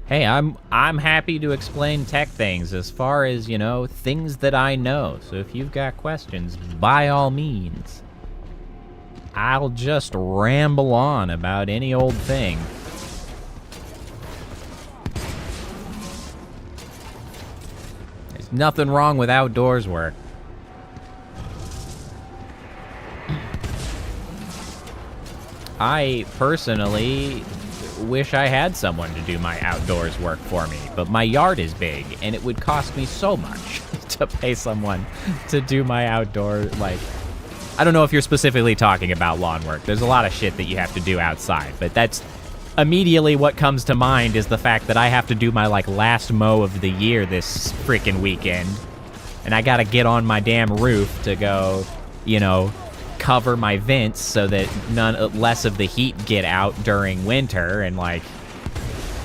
Speaker 1: Hey, I'm happy to explain tech things as far as, you know, things that I know. So if you've got questions, by all means. I'll just ramble on about any old thing. There's nothing wrong with outdoors work. I personally wish I had someone to do my outdoors work for me, but my yard is big, and it would cost me so much to pay someone to do my outdoor, like... I don't know if you're specifically talking about lawn work. There's a lot of shit that you have to do outside, but that's immediately what comes to mind is the fact that I have to do my, like, last mow of the year this freaking weekend, and I gotta get on my damn roof to go, you know, cover my vents so that less of the heat get out during winter, and, like,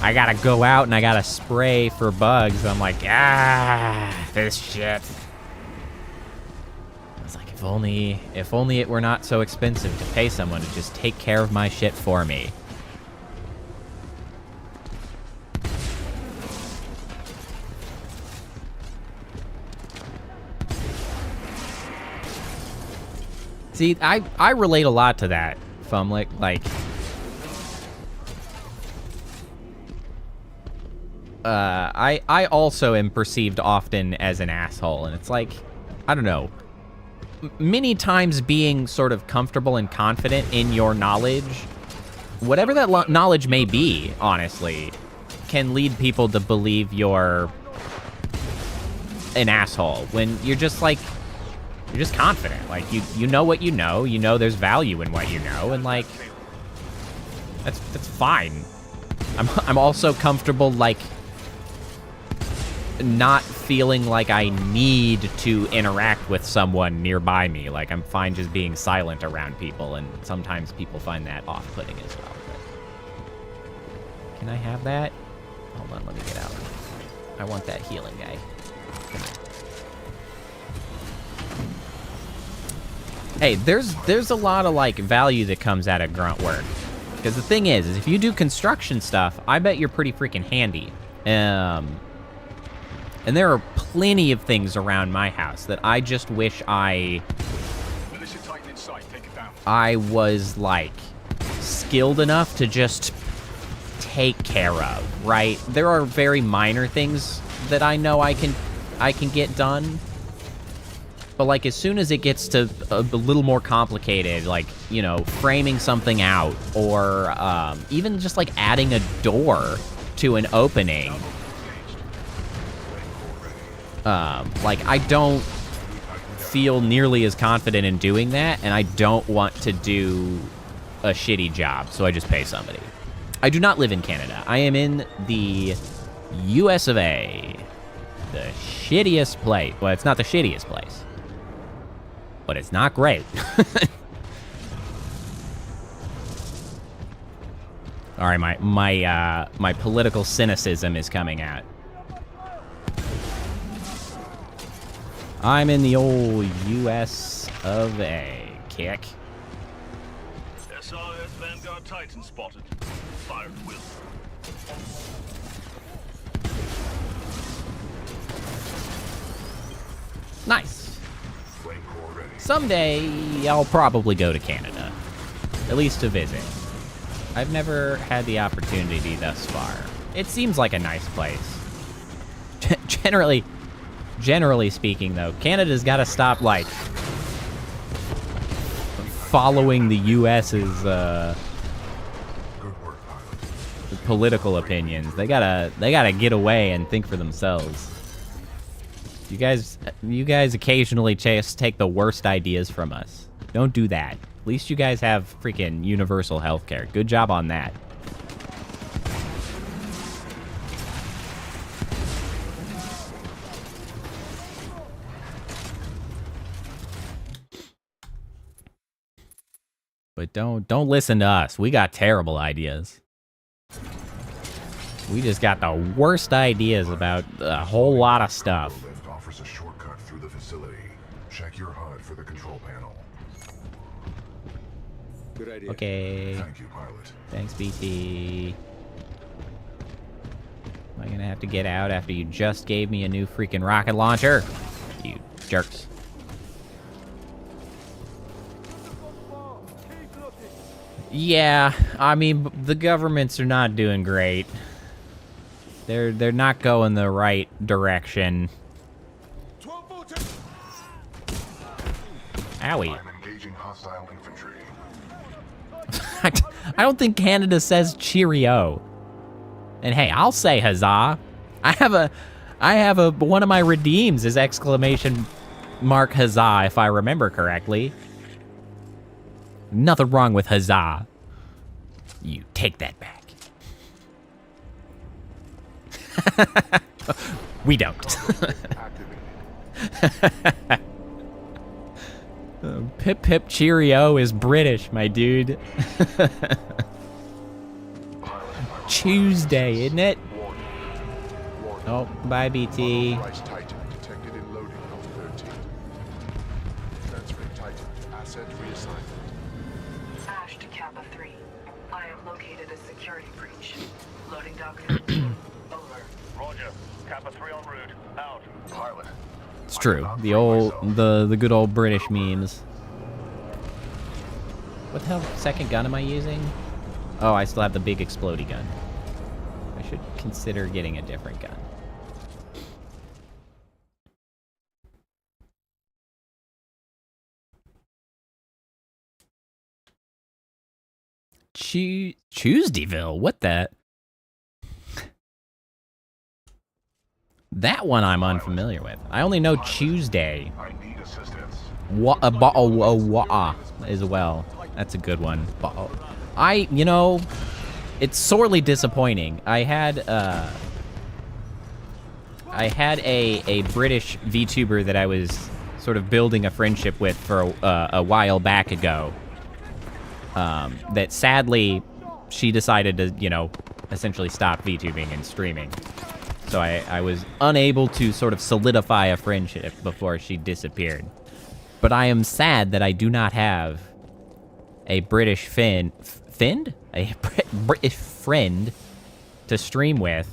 Speaker 1: I gotta go out and I gotta spray for bugs. I'm like, this shit. If only it were not so expensive to pay someone to just take care of my shit for me. See, I relate a lot to that, Fumlick. Like, I also am perceived often as an asshole, and it's like, I don't know. Many times being sort of comfortable and confident in your knowledge, whatever that knowledge may be, honestly, can lead people to believe you're an asshole when you're just like, you're just confident. Like, you know what you know there's value in what you know, and like, that's fine. I'm also comfortable, like, not feeling like I need to interact with someone nearby me. Like, I'm fine just being silent around people, and sometimes people find that off-putting as well. But can I have that? Hold on, let me get out. I want that healing guy. Hey, there's a lot of, like, value that comes out of grunt work. Because the thing is if you do construction stuff, I bet you're pretty freaking handy. And there are plenty of things around my house that I just wish I was, like, skilled enough to just take care of, right? There are very minor things that I know I can get done. But, like, as soon as it gets to a little more complicated, like, you know, framing something out, or even just, like, adding a door to an opening, like, I don't feel nearly as confident in doing that, and I don't want to do a shitty job, so I just pay somebody. I do not live in Canada. I am in the US of A. The shittiest place. Well, it's not the shittiest place, but it's not great. All right, my political cynicism is coming out. I'm in the old US of A. Kick.
Speaker 6: SRS Vanguard Titan spotted. Fire at will.
Speaker 1: Nice. Someday, I'll probably go to Canada. At least to visit. I've never had the opportunity thus far. It seems like a nice place. Generally speaking, though, Canada's got to stop, like, following the U.S.'s political opinions. They gotta get away and think for themselves. You guys occasionally just take the worst ideas from us. Don't do that. At least you guys have freaking universal healthcare. Good job on that. But don't listen to us. We got terrible ideas. We just got the worst ideas about a whole lot of stuff.
Speaker 7: Lift offers a shortcut through the facility. Check your HUD for the control panel.
Speaker 4: Good idea.
Speaker 1: Okay.
Speaker 7: Thank you, pilot.
Speaker 1: Thanks, BT. Am I gonna have to get out after you just gave me a new freaking rocket launcher? You jerks. Yeah, I mean, the governments are not doing great. They're not going the right direction. Owie.
Speaker 7: I'm engaging hostile infantry.
Speaker 1: I don't think Canada says cheerio. And hey, I'll say huzzah. I have a one of my redeems is exclamation mark huzzah if I remember correctly. Nothing wrong with huzzah. You take that back. We don't. Pip pip cheerio is British, my dude. Tuesday, isn't it? Oh, bye, BT.
Speaker 5: Titan detected in loading of 13. Transferring Titan. Asset reassignment.
Speaker 8: Ash to Kappa 3. I have located a security breach. Loading dock 13. Over.
Speaker 6: Roger. Kappa 3 en route. Out.
Speaker 7: Pilot.
Speaker 1: It's true. The good old British memes. What the hell second gun am I using? Oh, I still have the big explodey gun. I should consider getting a different gun. Tuesdayville? What the? That one I'm unfamiliar with. I only know Tuesday.
Speaker 7: I need assistance.
Speaker 1: As well. That's a good one. You know, it's sorely disappointing. I had a British VTuber that I was sort of building a friendship with for a while back ago. That sadly, she decided to, you know, essentially stop VTubing and streaming. So I was unable to sort of solidify a friendship before she disappeared. But I am sad that I do not have a British British friend to stream with.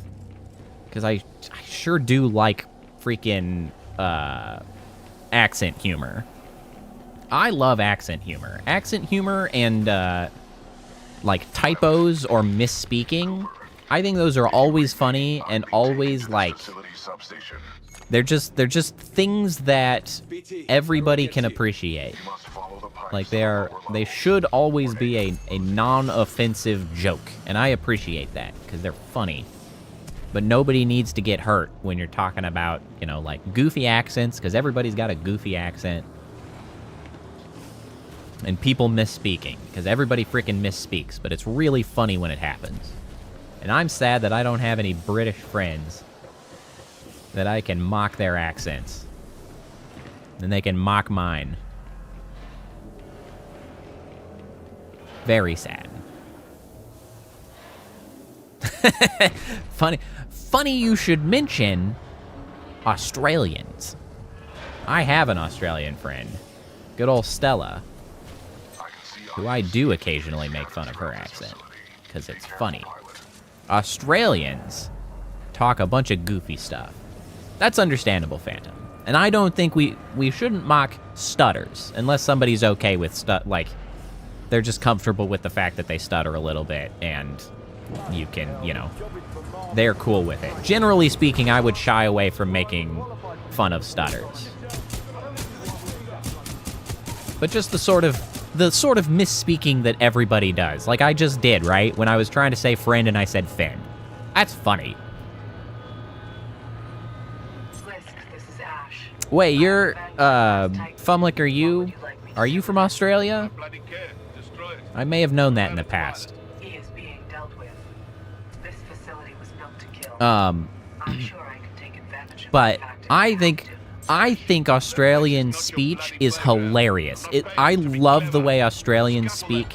Speaker 1: Because I sure do like freaking accent humor. I love accent humor. Accent humor and like typos or misspeaking. I think those are always funny and always like they're just things that everybody can appreciate. Like they should always be a non-offensive joke, and I appreciate that because they're funny. But nobody needs to get hurt when you're talking about, you know, like goofy accents, because everybody's got a goofy accent. And people misspeaking, because everybody freaking misspeaks, but it's really funny when it happens. And I'm sad that I don't have any British friends that I can mock their accents. And they can mock mine. Very sad. Funny you should mention Australians. I have an Australian friend. Good old Stella. Who I do occasionally make fun of her accent. Because it's funny. Australians talk a bunch of goofy stuff. That's understandable, Phantom. And I don't think we shouldn't mock stutters. Unless somebody's okay with like, they're just comfortable with the fact that they stutter a little bit. And you can, you know, they're cool with it. Generally speaking, I would shy away from making fun of stutters. But just the sort of misspeaking that everybody does. Like I just did, right? When I was trying to say friend and I said Finn. That's funny.
Speaker 8: This is Ash.
Speaker 1: Wait, you're, Fumlick, are you from Australia? I may have known that in the past.
Speaker 8: He is being dealt with. This facility was built to kill.
Speaker 1: I'm
Speaker 8: sure I can take advantage of
Speaker 1: but
Speaker 8: the fact
Speaker 1: I think Australian speech is hilarious. I love the way Australians speak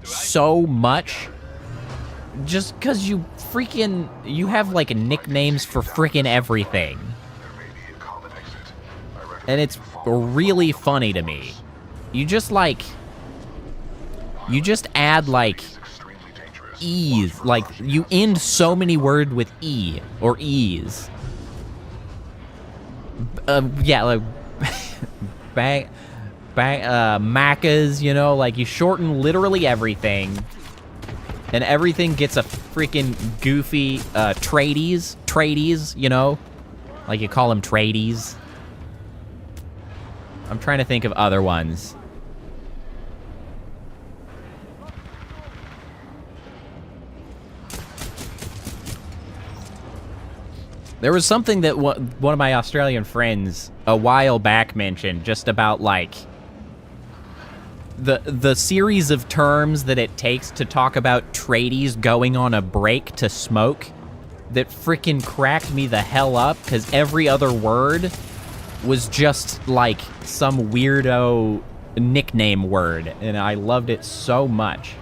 Speaker 1: so much. Just because you have like nicknames for freaking everything. And it's really funny to me. You just add like E's. Like, you end so many words with E or E's. Yeah, like, Macca's, you know, like, you shorten literally everything. And everything gets a freaking goofy, tradies, you know? Like, you call them tradies. I'm trying to think of other ones. There was something that one of my Australian friends a while back mentioned, just about, like, the series of terms that it takes to talk about tradies going on a break to smoke that frickin' cracked me the hell up, because every other word was just, like, some weirdo nickname word, and I loved it so much.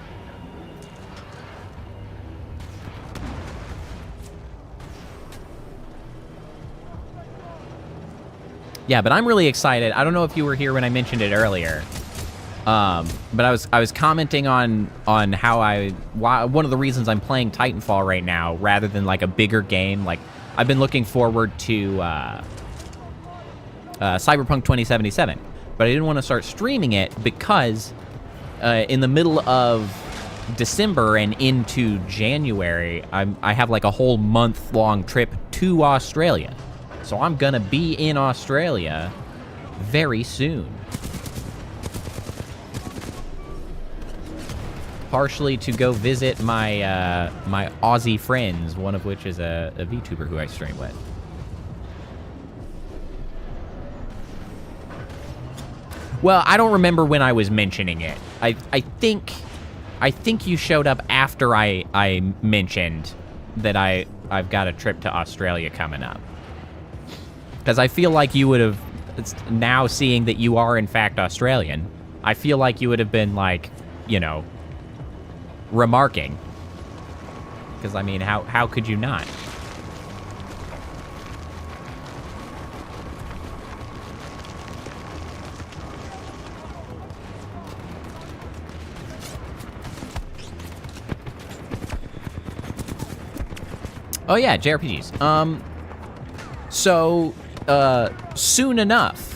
Speaker 1: Yeah, but I'm really excited. I don't know if you were here when I mentioned it earlier. But I was commenting on how one of the reasons I'm playing Titanfall right now rather than like a bigger game. Like, I've been looking forward to Cyberpunk 2077, but I didn't want to start streaming it because in the middle of December and into January, I have like a whole month-long trip to Australia. So I'm gonna be in Australia very soon. Partially to go visit my my Aussie friends, one of which is a VTuber who I stream with. Well, I don't remember when I was mentioning it. I think you showed up after I mentioned that I've got a trip to Australia coming up. Because I feel like you would have, now seeing that you are in fact Australian, I feel like you would have been like, you know, remarking. Because, I mean, how could you not? Oh yeah, JRPGs. So, soon enough,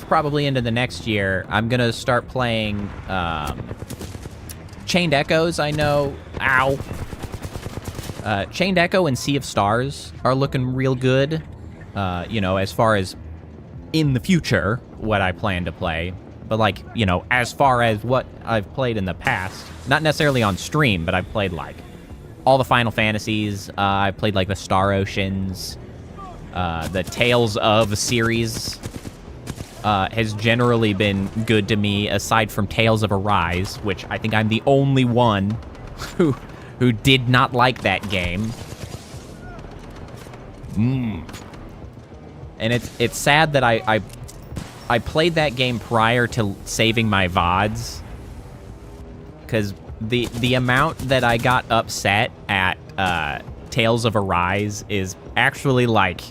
Speaker 1: probably into the next year, I'm gonna start playing, Chained Echoes, I know. Ow. Chained Echo and Sea of Stars are looking real good, you know, as far as in the future, what I plan to play. But, like, you know, as far as what I've played in the past, not necessarily on stream, but I've played, like, all the Final Fantasies. I played, like, the Star Oceans. The Tales of series has generally been good to me, aside from Tales of Arise, which I think I'm the only one who did not like that game. And it's sad that I played that game prior to saving my VODs, because the amount that I got upset at Tales of Arise is actually, like,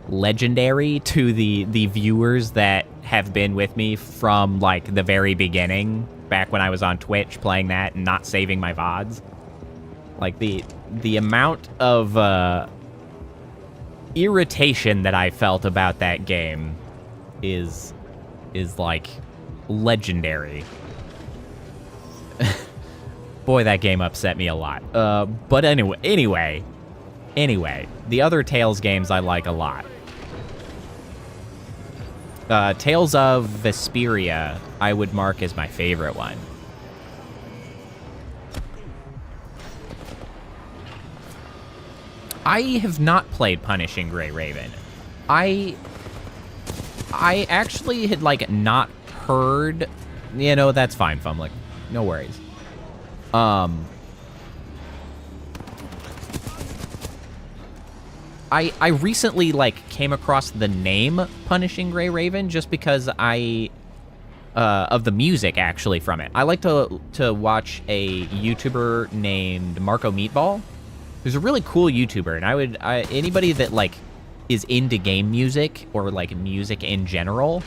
Speaker 1: legendary to the viewers that have been with me from, like, the very beginning, back when I was on Twitch playing that and not saving my VODs. Like, the amount of irritation that I felt about that game is like legendary. Boy, that game upset me a lot. But anyway, the other Tales games I like a lot. Tales of Vesperia, I would mark as my favorite one. I have not played Punishing Gray Raven. I actually had, like, not heard... You know, that's fine, Fumlick. No worries. I recently, like, came across the name Punishing Gray Raven just because of the music, actually, from it. I like to watch a YouTuber named Marco Meatball, who's a really cool YouTuber, and anybody that, like, is into game music or, like, music in general,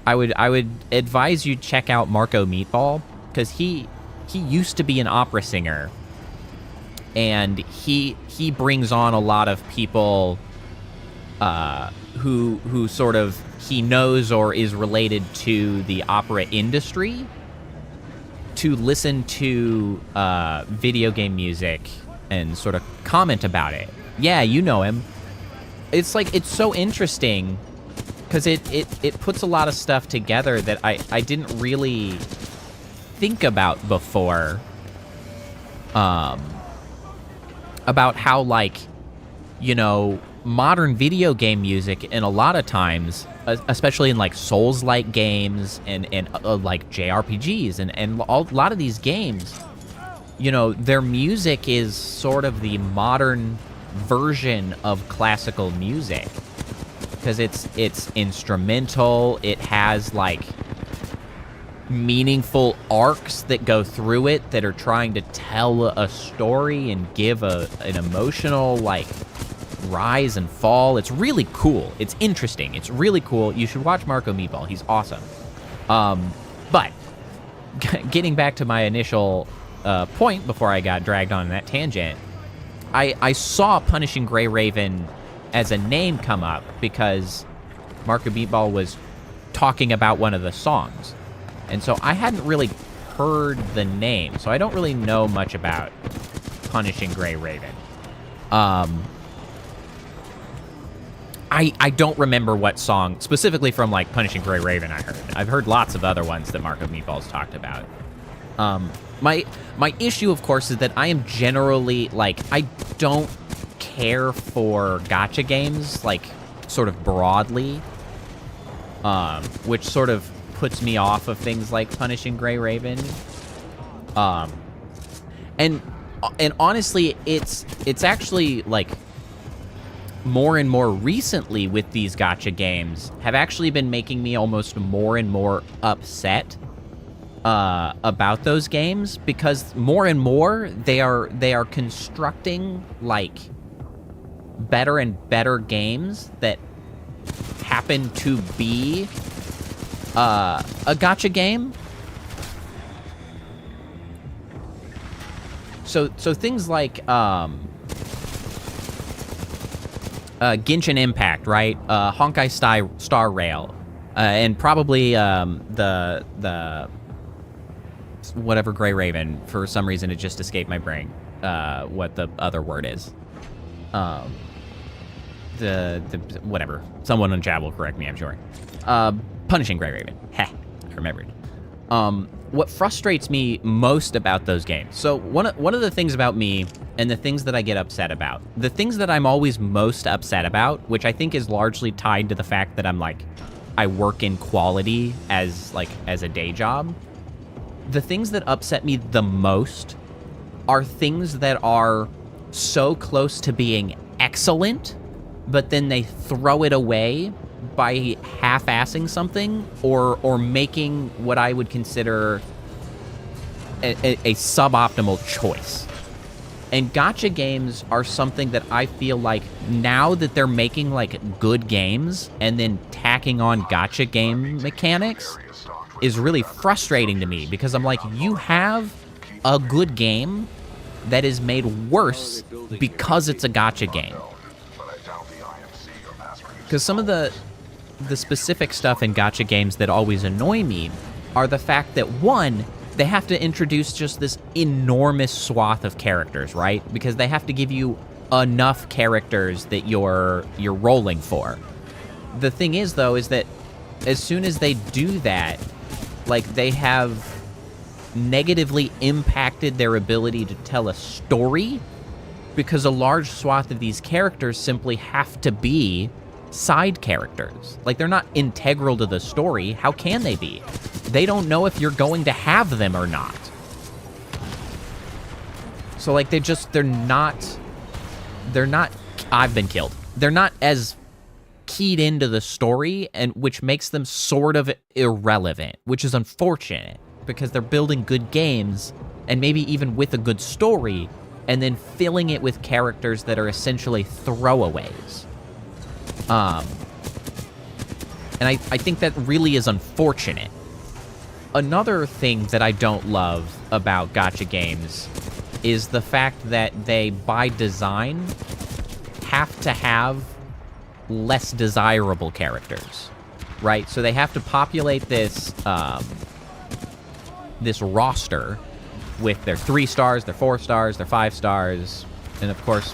Speaker 1: I would advise you check out Marco Meatball, because he used to be an opera singer, and he brings on a lot of people who sort of he knows or is related to the opera industry to listen to video game music and sort of comment about it. Yeah, you know him. It's like, it's so interesting because it puts a lot of stuff together that I didn't really think about before. About how, like, you know, modern video game music, and a lot of times, especially in like Souls-like games and like JRPGs and a lot of these games, you know, their music is sort of the modern version of classical music, because it's instrumental. It has like meaningful arcs that go through it that are trying to tell a story and give an emotional like rise and fall. It's really cool. It's interesting. It's really cool. You should watch Marco Meatball. He's awesome. But getting back to my initial point before I got dragged on that tangent, I saw Punishing Gray Raven as a name come up because Marco Meatball was talking about one of the songs. And so I hadn't really heard the name, so I don't really know much about Punishing Gray Raven. I don't remember what song, specifically from, like, Punishing Gray Raven I heard. I've heard lots of other ones that Marco Meatball's talked about. My issue, of course, is that I am generally, like, I don't care for gacha games, like, sort of broadly, which sort of puts me off of things like Punishing Gray Raven. And honestly, it's actually, like, more and more recently with these gacha games have actually been making me almost more and more upset about those games, because more and more they are constructing like better and better games that happen to be a gacha game. So things like Genshin Impact, right? Honkai Star Rail, and probably the whatever Gray Raven. For some reason, it just escaped my brain. What the other word is? The whatever. Someone in chat will correct me, I'm sure. Punishing Gray Raven. Heh, I remembered. What frustrates me most about those games. So one of the things about me, and the things that I get upset about, the things that I'm always most upset about, which I think is largely tied to the fact that I work in quality as a day job. The things that upset me the most are things that are so close to being excellent, but then they throw it away by half-assing something or making what I would consider a suboptimal choice. And gacha games are something that I feel like now that they're making like good games and then tacking on gacha game mechanics is really frustrating to me, because I'm like, you have a good game that is made worse because it's a gacha game. Because some of the specific stuff in gacha games that always annoy me are the fact that, one, they have to introduce just this enormous swath of characters, right? Because they have to give you enough characters that you're rolling for. The thing is, though, is that as soon as they do that, like, they have negatively impacted their ability to tell a story, because a large swath of these characters simply have to be side characters. Like, they're not integral to the story. How can they be? They don't know if you're going to have them or not. So, like, they're not, I've been killed. They're not as keyed into the story, and which makes them sort of irrelevant, which is unfortunate, because they're building good games, and maybe even with a good story, and then filling it with characters that are essentially throwaways. And I think that really is unfortunate. Another thing that I don't love about gacha games is the fact that they, by design, have to have less desirable characters, right? So they have to populate this, this roster with their 3 stars, their 4 stars, their 5 stars, and of course,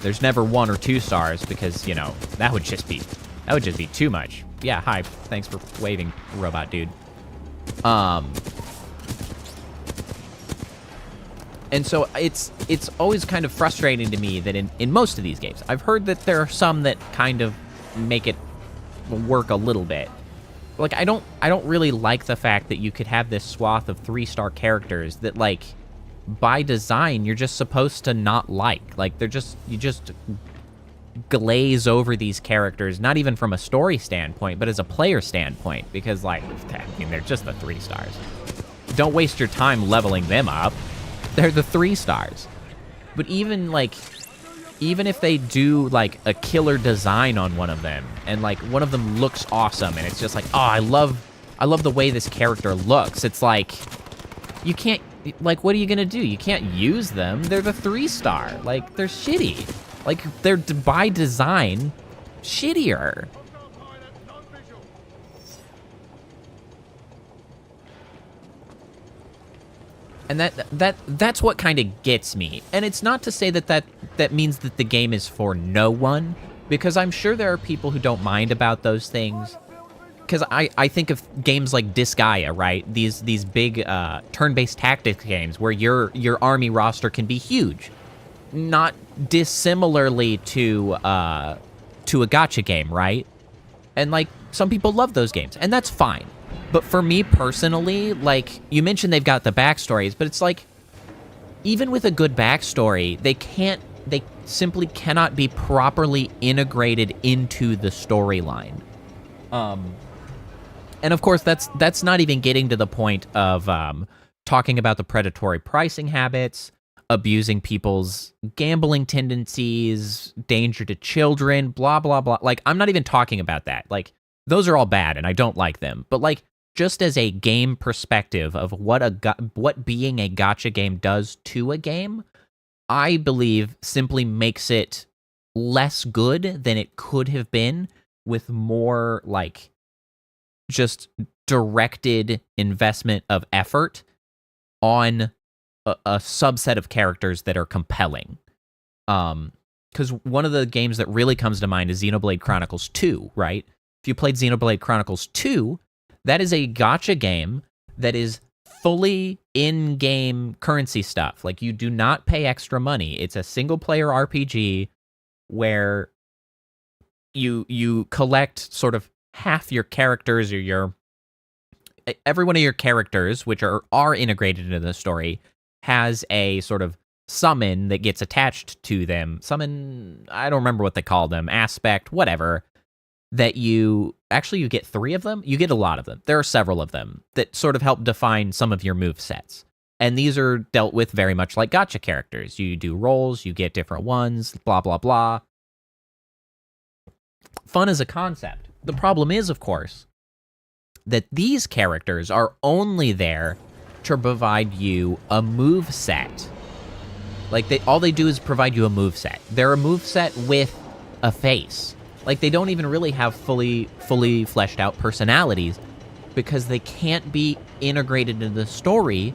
Speaker 1: there's never 1 or 2 stars because, you know, that would just be too much. Yeah, hi, thanks for waving, robot dude. And so it's always kind of frustrating to me that in most of these games, I've heard that there are some that kind of make it work a little bit. Like, I don't really like the fact that you could have this swath of 3-star characters that, like, by design, you're just supposed to not like. Like, you just glaze over these characters, not even from a story standpoint, but as a player standpoint, because, like, I mean, they're just the 3 stars. Don't waste your time leveling them up. They're the 3 stars. But even if they do, like, a killer design on one of them, and, like, one of them looks awesome, and it's just like, oh, I love the way this character looks. It's like, you can't, like, what are you gonna do? You can't use them. They're the 3-star. Like, they're shitty. Like, they're, by design, shittier. And that's what kind of gets me. And it's not to say that means that the game is for no one, because I'm sure there are people who don't mind about those things. Because I think of games like Disgaea, right? These big turn-based tactics games where your army roster can be huge. Not dissimilarly to a gacha game, right? And, like, some people love those games, and that's fine. But for me personally, like, you mentioned they've got the backstories, but it's like, even with a good backstory, they simply cannot be properly integrated into the storyline. And of course, that's not even getting to the point of talking about the predatory pricing habits, abusing people's gambling tendencies, danger to children, blah, blah, blah. Like, I'm not even talking about that. Like, those are all bad, and I don't like them. But, like, just as a game perspective of what being a gacha game does to a game, I believe simply makes it less good than it could have been with more, like, just directed investment of effort on a subset of characters that are compelling. Because one of the games that really comes to mind is Xenoblade Chronicles 2, right? If you played Xenoblade Chronicles 2, that is a gacha game that is fully in-game currency stuff. Like, you do not pay extra money. It's a single-player RPG where you collect sort of half your characters, or every one of your characters, which are integrated into the story, has a sort of summon that gets attached to them. Summon, I don't remember what they call them, aspect, whatever. That you get 3 of them. You get a lot of them. There are several of them that sort of help define some of your move sets. And these are dealt with very much like gacha characters. You do rolls, you get different ones, blah, blah, blah. Fun as a concept. The problem is, of course, that these characters are only there to provide you a move set. Like, all they do is provide you a move set. They're a move set with a face. Like, they don't even really have fully fleshed out personalities because they can't be integrated into the story,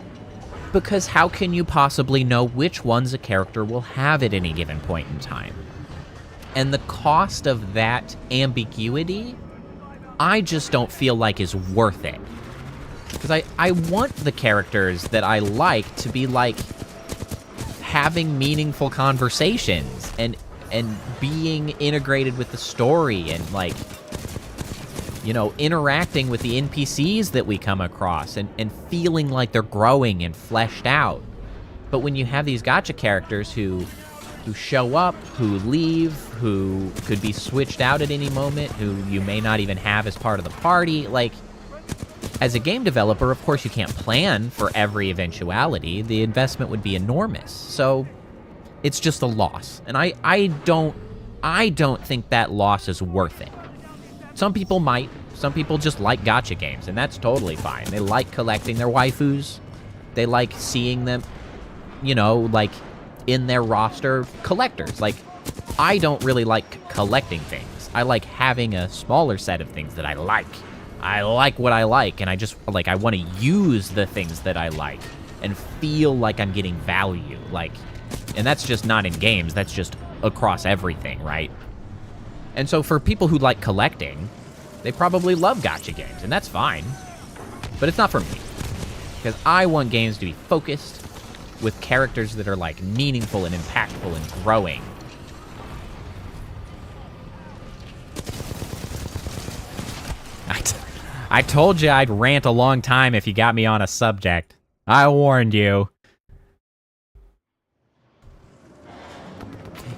Speaker 1: because how can you possibly know which ones a character will have at any given point in time? And the cost of that ambiguity, I just don't feel like is worth it. Because I want the characters that I like to be, like, having meaningful conversations and being integrated with the story and, like, you know, interacting with the NPCs that we come across and feeling like they're growing and fleshed out. But when you have these gacha characters who show up, who leave, who could be switched out at any moment, who you may not even have as part of the party, like, as a game developer, of course you can't plan for every eventuality. The investment would be enormous. So it's just a loss. And I don't think that loss is worth it. some people might. Some people just like gacha games, and that's totally fine. They like collecting their waifus. They like seeing them, you know, like, in their roster collectors. Like, I don't really like collecting things. I like having a smaller set of things that I like. I like what I like, and I just, like, I want to use the things that I like and feel like I'm getting value. Like, and that's just not in games. That's just across everything, right? And so for people who like collecting, they probably love gacha games, and that's fine. But it's not for me. Because I want games to be focused with characters that are, like, meaningful and impactful and growing. I told you I'd rant a long time if you got me on a subject. I warned you.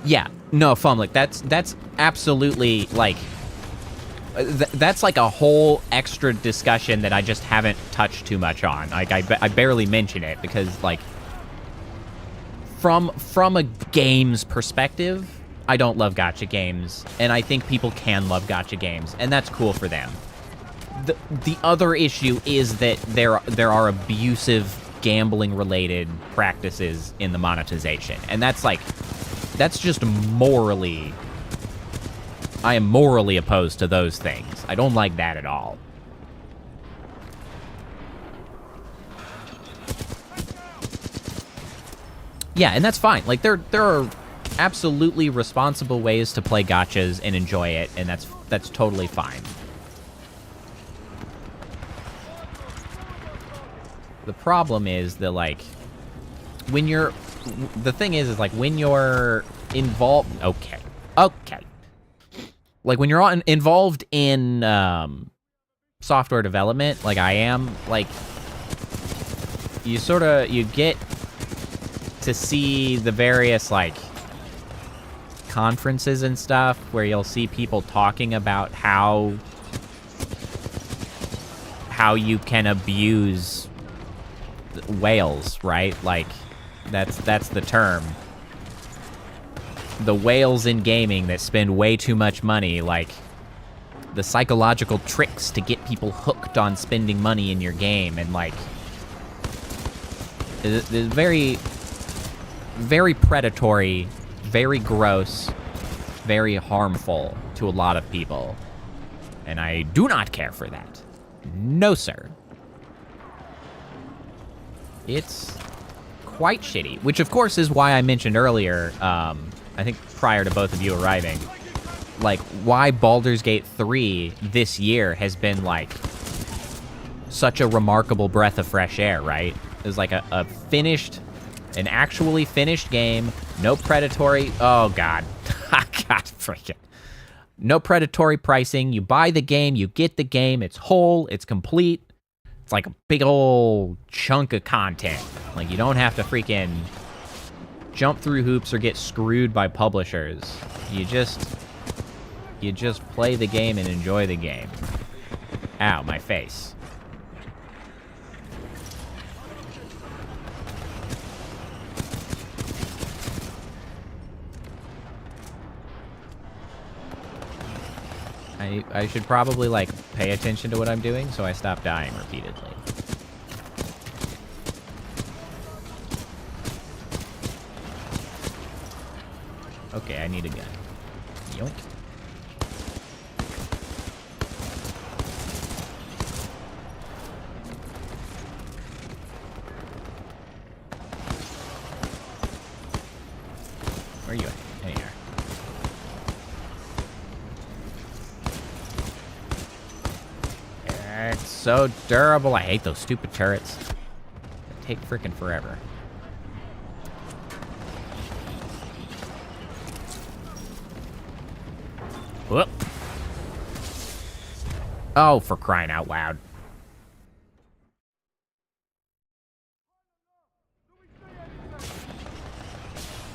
Speaker 1: Yeah, no, Fumlick, that's absolutely, like, that's like a whole extra discussion that I just haven't touched too much on. Like, I barely mention it because, like, from a game's perspective, I don't love gacha games, and I think people can love gacha games, and that's cool for them. The other issue is that there are abusive gambling-related practices in the monetization, and that's just morally... I am morally opposed to those things. I don't like that at all. Yeah, and that's fine. Like, there are absolutely responsible ways to play gachas and enjoy it, and that's totally fine. The problem is that, like, when you're... The thing is like, when you're involved... Okay. Like, when you're involved in software development, like I am, like, you get to see the various, like, conferences and stuff where you'll see people talking about how you can abuse whales, right? Like, that's the term. The whales in gaming that spend way too much money, like the psychological tricks to get people hooked on spending money in your game, and like it's very, very predatory, very gross, very harmful to a lot of people. And I do not care for that. No, sir. It's quite shitty, which of course is why I mentioned earlier, I think prior to both of you arriving, like, why Baldur's Gate 3 this year has been, like, such a remarkable breath of fresh air, right? It was like an actually finished game, no predatory, oh god, god freaking, no predatory pricing, you buy the game, you get the game, it's whole, it's complete, it's like a big old chunk of content, like, you don't have to freaking jump through hoops or get screwed by publishers. You just play the game and enjoy the game. Ow, my face. I should probably, like, pay attention to what I'm doing so I stop dying repeatedly. Okay, I need a gun. Yoink. Where are you at? There you are. It's so durable. I hate those stupid turrets. They take freaking forever. Whoop. Oh, for crying out loud.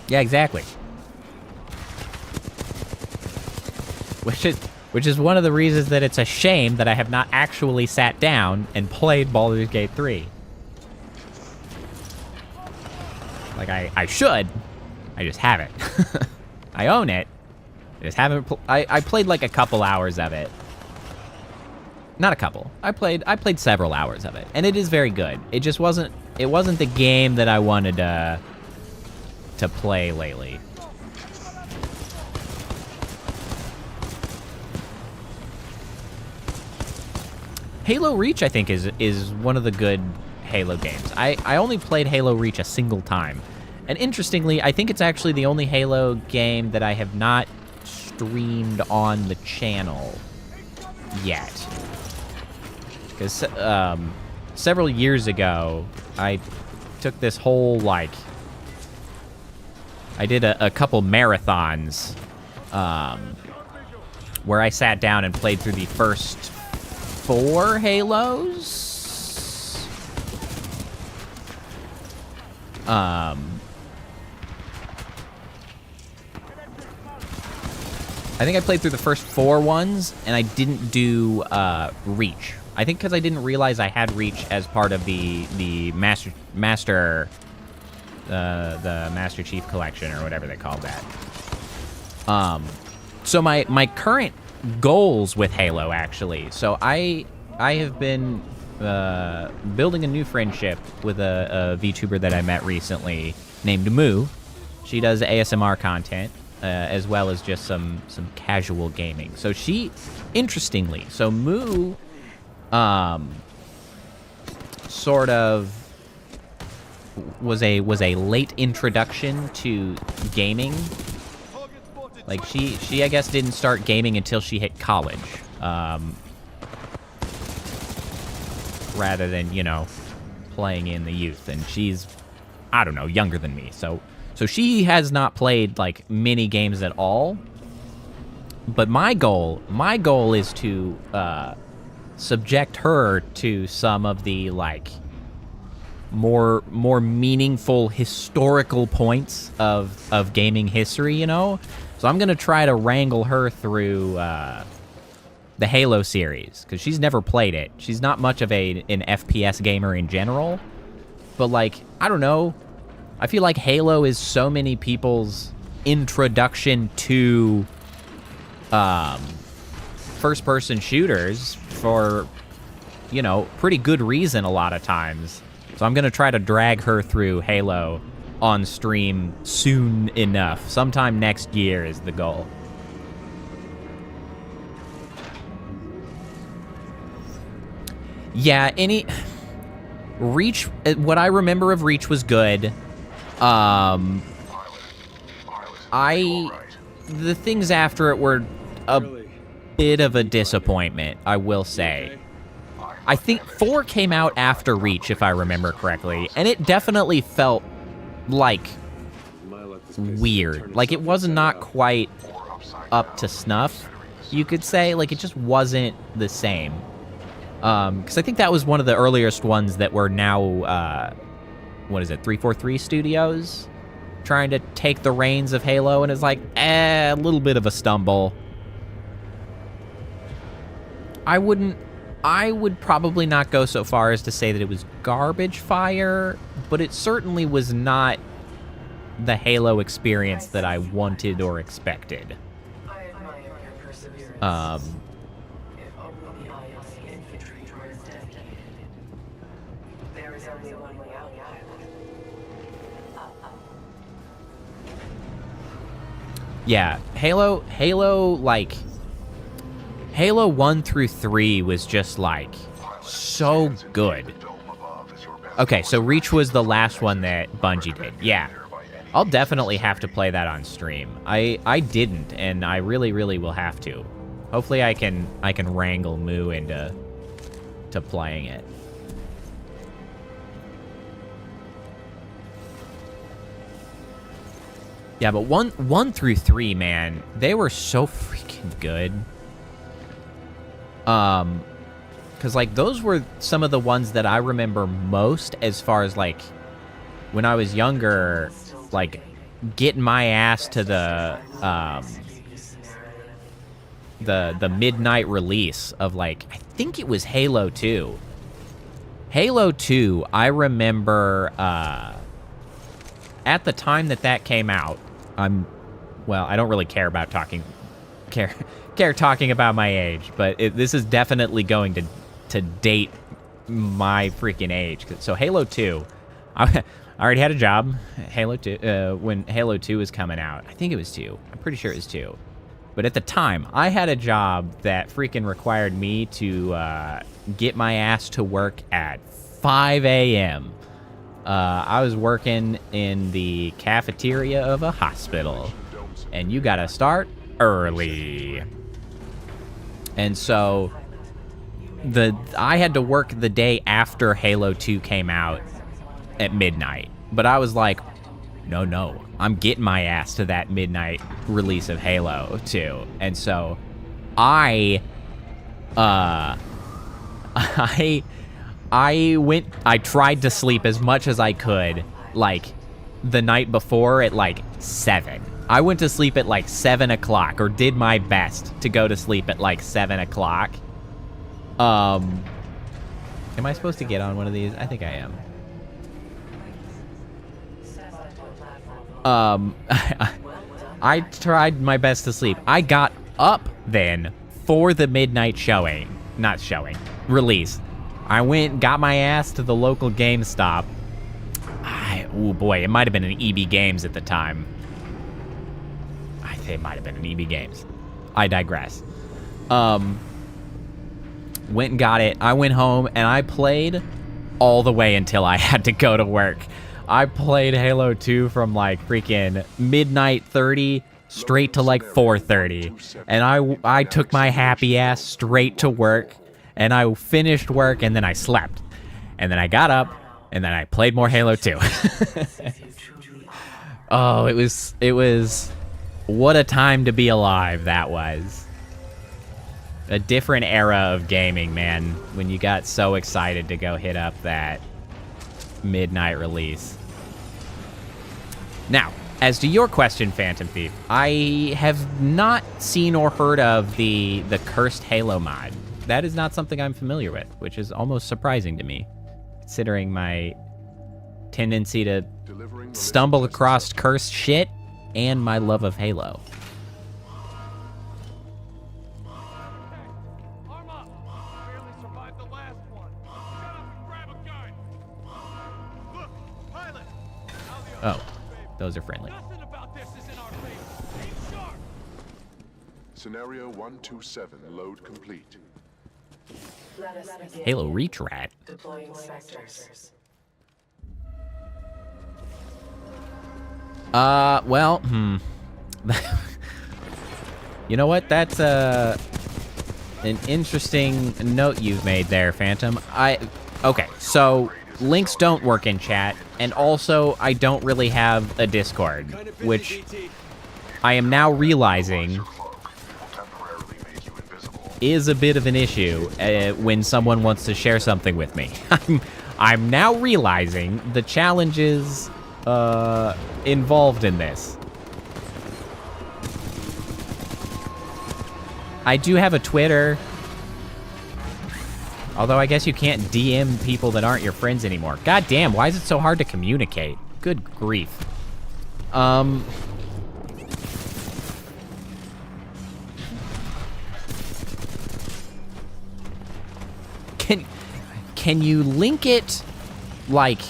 Speaker 1: Yeah, exactly. Which is one of the reasons that it's a shame that I have not actually sat down and played Baldur's Gate 3. Like, I should. I just haven't. I own it. I just haven't... I played like a couple hours of it. Not a couple. I played several hours of it, and it is very good. It just wasn't the game that I wanted to play lately. Halo Reach, I think, is one of the good Halo games. I only played Halo Reach a single time. And interestingly, I think it's actually the only Halo game that I have not streamed on the channel yet. Because several years ago, I took this whole, like... I did a couple marathons where I sat down and played through the first 4 Halos? I think I played through the first 4 ones, and I didn't do Reach. I think because I didn't realize I had Reach as part of the Master Chief Collection, or whatever they call that. So my current goals with Halo, actually. So I have been building a new friendship with a VTuber that I met recently named Moo. She does ASMR content, as well as just some casual gaming. So interestingly, so Moo, sort of was a late introduction to gaming. Like she I guess didn't start gaming until she hit college, rather than, you know, playing in the youth. And she's, I don't know, younger than me. So she has not played, like, many games at all. But my goal is to subject her to some of the, like, more meaningful historical points of gaming history, you know? So I'm going to try to wrangle her through the Halo series, because she's never played it. She's not much of an FPS gamer in general. But, like, I don't know. I feel like Halo is so many people's introduction to first-person shooters for, you know, pretty good reason a lot of times. So I'm going to try to drag her through Halo on stream soon enough. Sometime next year is the goal. Yeah, Reach, what I remember of Reach was good. The things after it were a bit of a disappointment, I will say. I think 4 came out after Reach, if I remember correctly, and it definitely felt, like, weird. Like, it was not quite up to snuff, you could say. Like, it just wasn't the same. Because I think that was one of the earliest ones that were now, what is it, 343 Studios? Trying to take the reins of Halo, and it's like, a little bit of a stumble. I would probably not go so far as to say that it was garbage fire, but it certainly was not the Halo experience that I wanted or expected. Yeah, Halo, like, Halo 1 through 3 was just, like, so good. Okay, so Reach was the last one that Bungie did. Yeah, I'll definitely have to play that on stream. I didn't, and I really, really will have to. Hopefully I can wrangle Moo into playing it. Yeah, but 1 through 3, man, they were so freaking good. Because, like, those were some of the ones that I remember most as far as, like, when I was younger, like, getting my ass to the midnight release of, like, I think it was Halo 2. Halo 2, I remember, at the time that came out, I don't really care about care talking about my age, but this is definitely going to date my freaking age. So Halo 2, I already had a job. Halo 2, when Halo 2 was coming out, I think it was 2. I'm pretty sure it was 2. But at the time, I had a job that freaking required me to get my ass to work at 5 a.m. I was working in the cafeteria of a hospital, and you gotta start early. And so I had to work the day after Halo 2 came out at midnight. But I was like, no, I'm getting my ass to that midnight release of Halo 2. And so I tried to sleep as much as I could, like, the night before at, like, 7. I went to sleep at, like, 7 o'clock, or did my best to go to sleep at, like, 7 o'clock. Am I supposed to get on one of these? I think I am. I tried my best to sleep. I got up then for the midnight release. I went, got my ass to the local GameStop. Oh boy, it might have been an EB Games at the time. I think it might have been an EB Games. I digress. Went and got it. I went home and I played all the way until I had to go to work. I played Halo 2 from like freaking midnight 30 straight to like 4:30. And I took my happy ass straight to work, and I finished work, and then I slept. And then I got up, and then I played more Halo 2. Oh, it was what a time to be alive that was. A different era of gaming, man, when you got so excited to go hit up that midnight release. Now, as to your question, Phantom Thief, I have not seen or heard of the cursed Halo mod. That is not something I'm familiar with, which is almost surprising to me, considering my tendency to stumble across cursed shit and my love of Halo. Oh, those are friendly.
Speaker 5: Scenario 127, load complete.
Speaker 1: Halo Reach Rat.
Speaker 8: Deploying sectors.
Speaker 1: Well, you know what? That's an interesting note you've made there, Phantom. Okay, so links don't work in chat, and also I don't really have a Discord, which I am now realizing is a bit of an issue when someone wants to share something with me. I'm now realizing the challenges involved in this. I do have a Twitter, although I guess you can't DM people that aren't your friends anymore. God damn, why is it so hard to communicate? Good grief. Can you link it, like,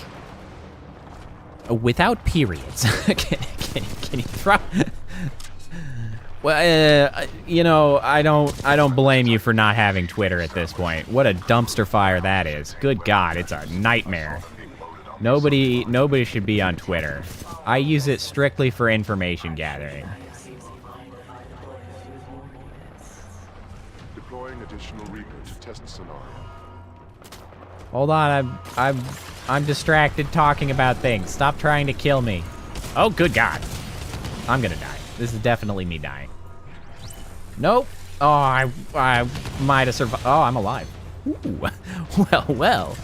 Speaker 1: without periods? can you throw... Well, you know, I don't blame you for not having Twitter at this point. What a dumpster fire that is. Good God, it's a nightmare. Nobody should be on Twitter. I use it strictly for information gathering.
Speaker 5: Deploying additional Reaper to test scenario.
Speaker 1: Hold on, I'm distracted talking about things. Stop trying to kill me. Oh, good God. I'm gonna die. This is definitely me dying. Nope. Oh, I might have survived. Oh, I'm alive. Ooh. Well.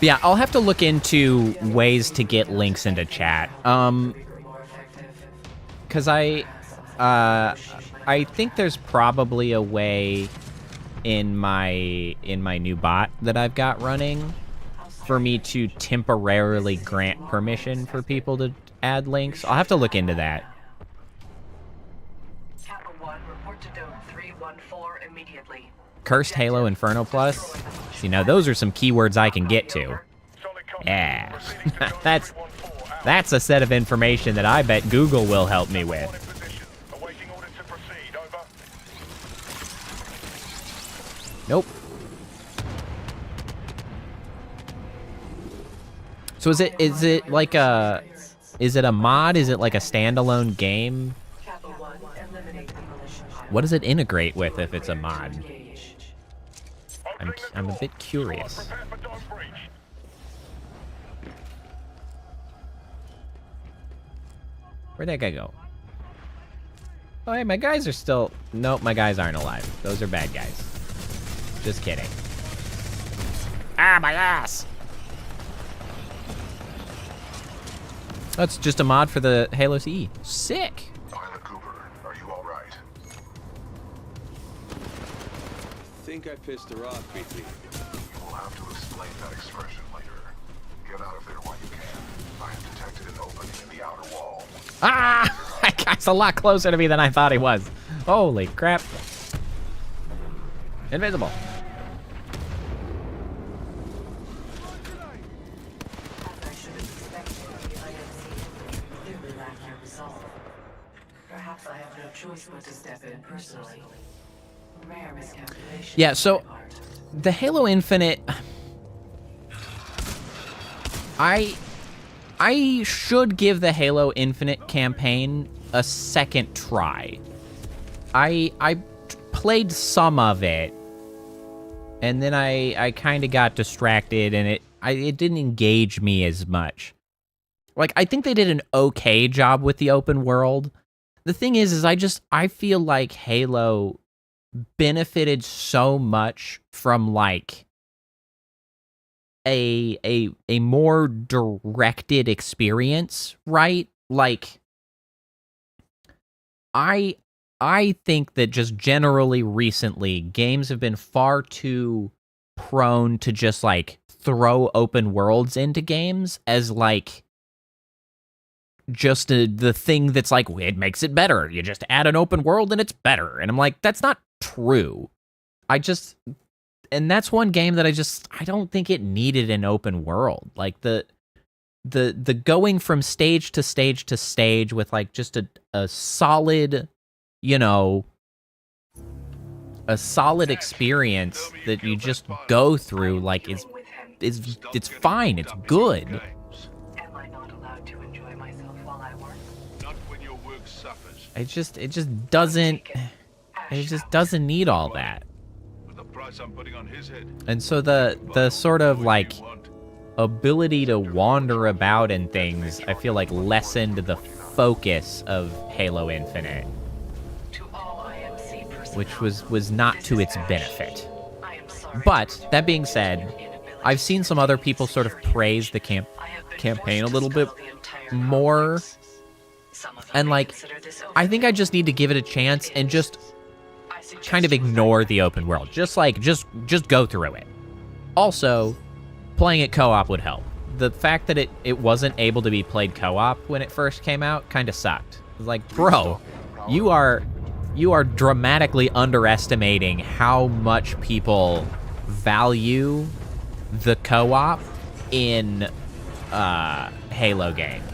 Speaker 1: Yeah, I'll have to look into ways to get links into chat. because I think there's probably a way in my new bot that I've got running for me to temporarily grant permission for people to add links. I'll have to look into that.
Speaker 8: Kappa 1, report to Dome 314 immediately.
Speaker 1: Cursed Halo Inferno Plus. See, now those are some keywords I can get to. Yeah. That's a set of information that I bet Google will help me with. Nope. So is it like a, is it a mod? Is it like a standalone game? What does it integrate with if it's a mod? I'm a bit curious. Where'd that guy go? Oh, hey, my guys are still... Nope, my guys aren't alive. Those are bad guys. Just kidding. Ah, my ass! That's just a mod for the Halo CE. Sick!
Speaker 7: Pilot Cooper, are you all right?
Speaker 4: Think I pissed her off, BT.
Speaker 7: You will have to explain that expression later. Get out of there while you can. I have detected an opening in the outer wall.
Speaker 1: Ah! That guy's a lot closer to me than I thought he was. Holy crap. Invisible.
Speaker 8: Perhaps I have no choice but to step in personally. Rare miscalculation.
Speaker 1: Yeah, so the Halo Infinite, I should give the Halo Infinite campaign a second try. I played some of it, and then I kind of got distracted, and it didn't engage me as much. Like, I think they did an okay job with the open world. The thing is I feel like Halo benefited so much from, like, a more directed experience, right? Like, I think that just generally recently, games have been far too prone to just, like, throw open worlds into games as, like, just the thing that's like, it makes it better. You just add an open world and it's better. And I'm like, that's not true. And that's one game that I don't think it needed an open world. Like, the going from stage to stage to stage with, like, just a solid, you know, a solid experience that you just go through, like, it's fine, it's good.
Speaker 8: Am I not allowed to enjoy myself while I work?
Speaker 6: Not when your work suffers.
Speaker 1: It just doesn't need all that.
Speaker 6: With the price I'm putting on his head.
Speaker 1: And so the sort of, like, ability to wander about and things, I feel like lessened the focus of Halo Infinite,
Speaker 8: To all IMC personnel,
Speaker 1: which was not
Speaker 8: this
Speaker 1: to
Speaker 8: is
Speaker 1: its
Speaker 8: Ash.
Speaker 1: benefit.
Speaker 8: I am sorry
Speaker 1: But
Speaker 8: to
Speaker 1: that being
Speaker 8: report
Speaker 1: said,
Speaker 8: your inability
Speaker 1: I've seen some other people sort of
Speaker 8: secure
Speaker 1: praise the
Speaker 8: I have been
Speaker 1: campaign a
Speaker 8: forced to
Speaker 1: little bit
Speaker 8: spell the entire
Speaker 1: more,
Speaker 8: complex. Some of them
Speaker 1: and,
Speaker 8: may
Speaker 1: like,
Speaker 8: consider this
Speaker 1: I think I
Speaker 8: overkill.
Speaker 1: just need to give it a chance and just
Speaker 8: I suggest
Speaker 1: kind of
Speaker 8: you
Speaker 1: ignore the open world. Just go through it. Also, playing it co-op would help. The fact that it wasn't able to be played co-op when it first came out kind of sucked. It's like, bro, you are dramatically underestimating how much people value the co-op in Halo games.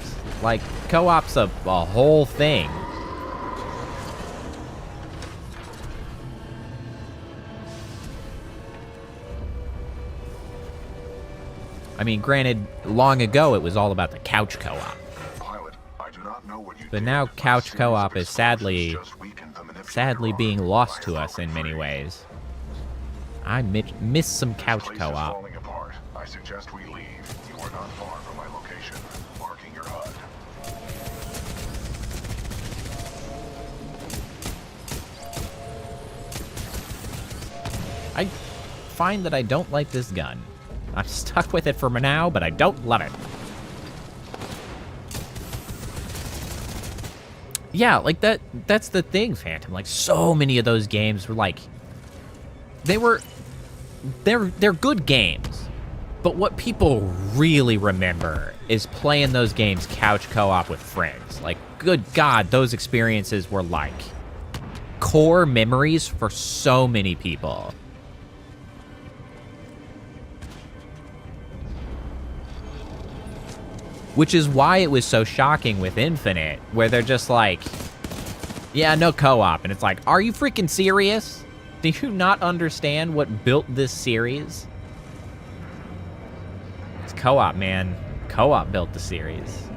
Speaker 1: Like, co-op's a whole thing. I mean, granted, long ago it was all about the couch co-op.
Speaker 7: Pilot, I do not know what you
Speaker 1: But
Speaker 7: did,
Speaker 1: now
Speaker 7: a
Speaker 1: couch
Speaker 7: series of
Speaker 1: co-op is
Speaker 7: explosions
Speaker 1: sadly
Speaker 7: just weakened the manipulator
Speaker 1: sadly being
Speaker 7: armor.
Speaker 1: lost
Speaker 7: I
Speaker 1: to
Speaker 7: am
Speaker 1: us in many
Speaker 7: free.
Speaker 1: ways. I miss some couch
Speaker 7: Place is
Speaker 1: co-op.
Speaker 7: falling apart. I suggest we leave. You are not far from my location. Marking your HUD.
Speaker 1: I find that I don't like this gun. I'm stuck with it for now, but I don't love it. Yeah, like that's the thing, Phantom. Like, so many of those games were like, they're good games, but what people really remember is playing those games couch co-op with friends. Like, good God, those experiences were like core memories for so many people. Which is why it was so shocking with Infinite, where they're just like, yeah, no co-op. And it's like, are you freaking serious? Do you not understand what built this series? It's co-op, man. Co-op built the series.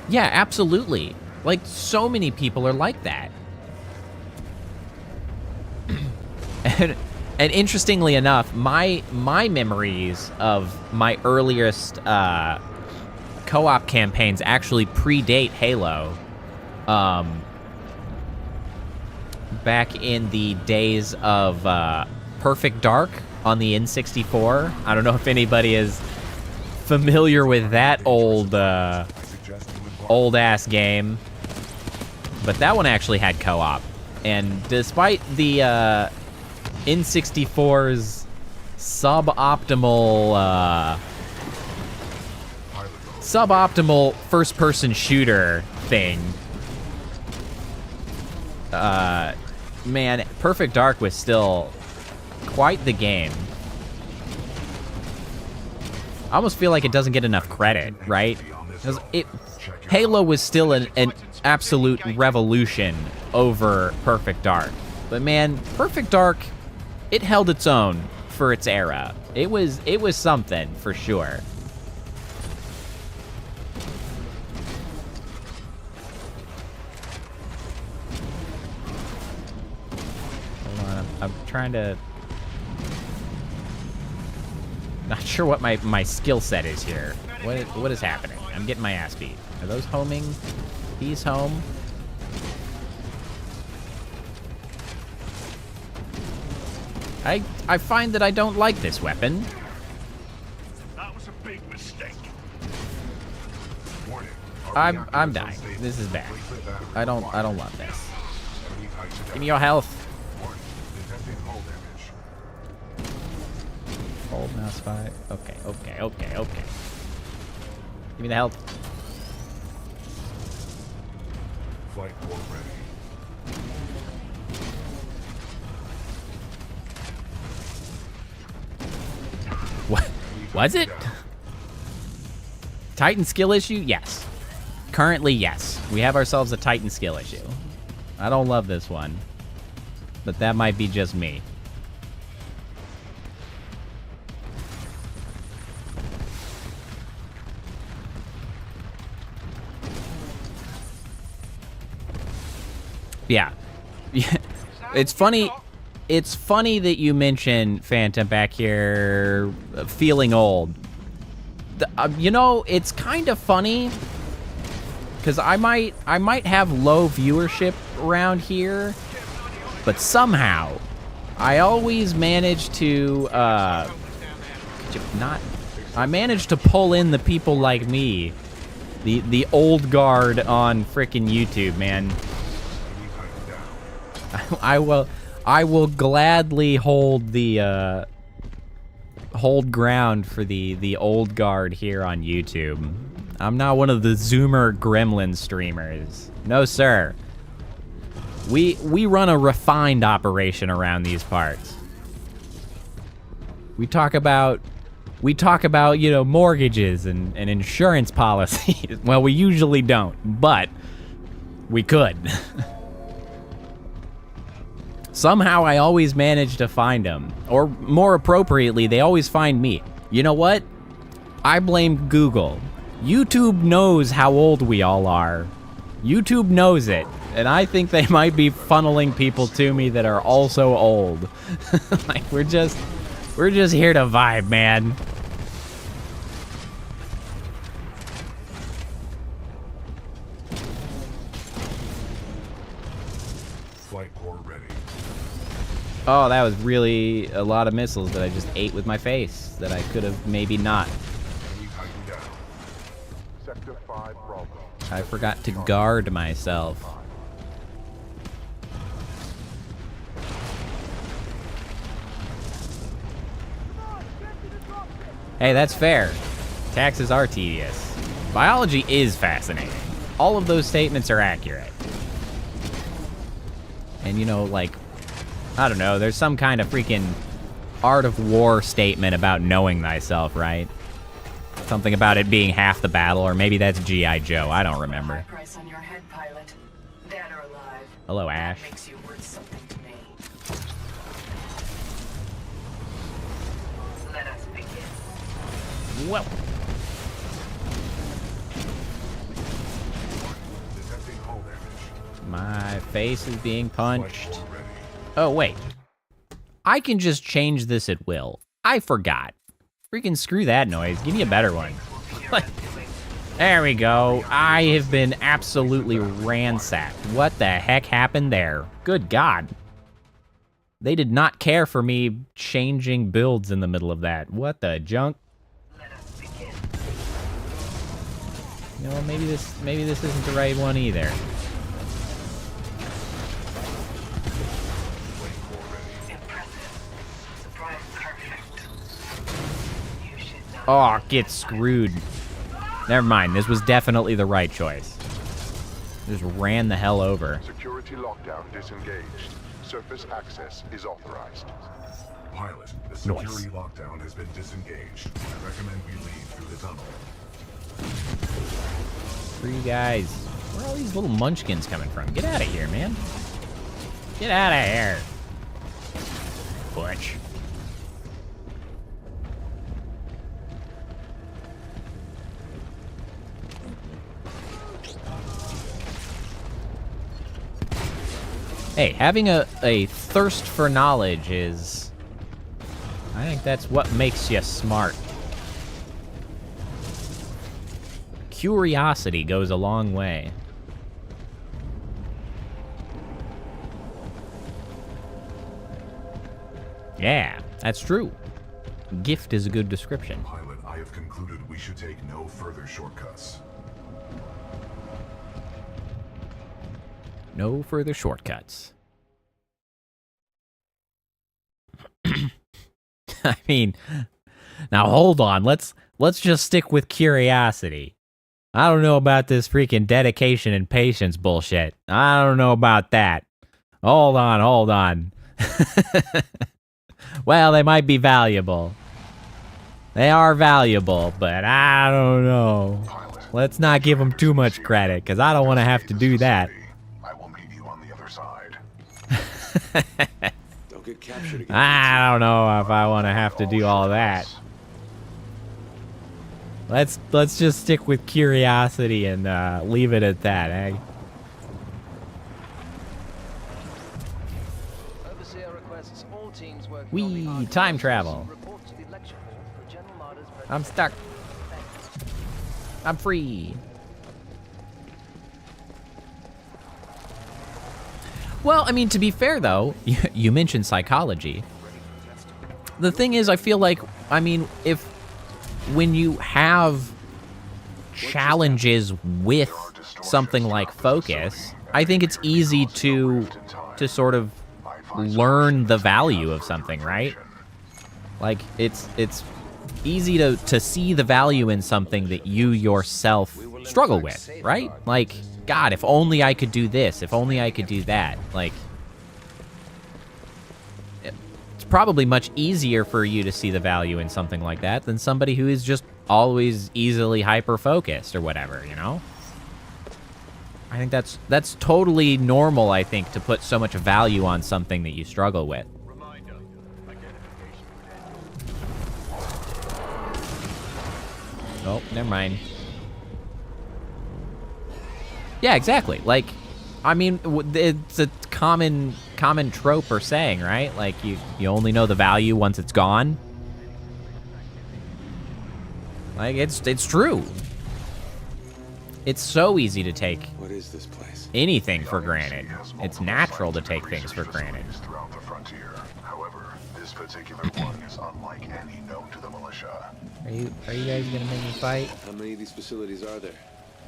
Speaker 1: Yeah, absolutely. Like, so many people are like that. And interestingly enough, my memories of my earliest co-op campaigns actually predate Halo. Back in the days of Perfect Dark on the N64. I don't know if anybody is familiar with that old ass game, but that one actually had co-op. And despite the N64's suboptimal first-person shooter thing, man, Perfect Dark was still quite the game. I almost feel like it doesn't get enough credit, right? Because Halo was still an absolute revolution over Perfect Dark. But man, Perfect Dark, it held its own for its era. It was something for sure. Hold on, I'm trying to... Not sure what my skill set is here. What is happening? I'm getting my ass beat. Are those homing? He's home. I find that I don't like this weapon.
Speaker 6: That was a big mistake.
Speaker 1: I'm dying. This is bad. I don't love this. Give me your health. Hold mouse 5. Okay. Give me the health.
Speaker 7: Flight core ready.
Speaker 1: What? Was it? Titan skill issue? Yes. Currently, yes. We have ourselves a Titan skill issue. I don't love this one, but that might be just me. Yeah. It's funny. It's funny that you mention Phantom back here feeling old. You know, it's kind of funny because I might have low viewership around here, but somehow I always manage to I managed to pull in the people like me, the old guard on frickin' YouTube, man. I will gladly hold the hold ground for the old guard here on YouTube. I'm not one of the Zoomer Gremlin streamers. No, sir. We run a refined operation around these parts. We talk about, you know, mortgages and insurance policies. Well, we usually don't, but we could. Somehow I always manage to find them. Or more appropriately, they always find me. You know what? I blame Google. YouTube knows how old we all are. YouTube knows it. And I think they might be funneling people to me that are also old. Like, we're just here to vibe, man.
Speaker 7: Flight core ready.
Speaker 1: Oh, that was really a lot of missiles that I just ate with my face that I could have maybe not. I forgot to guard myself. Hey, that's fair. Taxes are tedious. Biology is fascinating. All of those statements are accurate. And you know, like, I don't know, there's some kind of freaking art of war statement about knowing thyself, right? Something about it being half the battle, or maybe that's G.I. Joe, I don't remember.
Speaker 9: Price on your head, pilot. Dead or alive.
Speaker 1: Hello, Ash.
Speaker 9: That makes you worth something to me. Let us begin.
Speaker 1: Whoa. My face is being punched. Oh, wait. I can just change this at will. I forgot. Freaking screw that noise. Give me a better one. There we go. I have been absolutely ransacked. What the heck happened there? Good God. They did not care for me changing builds in the middle of that. What the junk? You know, maybe this isn't the right one either. Oh, get screwed. Never mind, this was definitely the right choice. Just ran the hell over.
Speaker 3: Security lockdown disengaged. Surface access is authorized.
Speaker 7: Pilot, the security lockdown has been disengaged. I recommend we leave through the tunnel.
Speaker 1: Free guys. Where are all these little munchkins coming from? Get out of here, man. Get out of here. Butch. Hey, having a thirst for knowledge is... I think that's what makes you smart. Curiosity goes a long way. Yeah, that's true. Gift is a good description.
Speaker 7: Pilot, I have concluded we should take no further shortcuts.
Speaker 1: No further shortcuts. I mean, now hold on. Let's just stick with curiosity. I don't know about this freaking dedication and patience bullshit. I don't know about that. Hold on. Well, they might be valuable. They are valuable, but I don't know. Let's not give them too much credit, because I don't want to have to do that.
Speaker 7: I will meet you on the other side.
Speaker 4: Don't get captured again.
Speaker 1: I don't know if I want to have to do all that. Let's just stick with curiosity and leave it at that, eh? Wee, time travel. I'm stuck. I'm free. Well, I mean, to be fair, though, you mentioned psychology. The thing is, I feel like, I mean, when you have challenges with something like focus, I think it's easy to sort of learn the value of something, right? Like, it's easy to see the value in something that you yourself struggle with, right? Like, God, if only I could do this, if only I could do that. Like, it's probably much easier for you to see the value in something like that than somebody who is just always easily hyper-focused or whatever, you know? I think that's totally normal, I think, to put so much value on something that you struggle with. Oh, never mind. Yeah, exactly. Like, I mean, it's a common trope or saying, right? Like, you only know the value once it's gone. Like, it's true. It's so easy to take
Speaker 4: What is this place?
Speaker 1: anything for granted. It's natural to take things for granted.
Speaker 7: Throughout the frontier. However, this particular one is unlike any known to the militia.
Speaker 1: Are you guys gonna make me fight?
Speaker 4: How many of these facilities are there?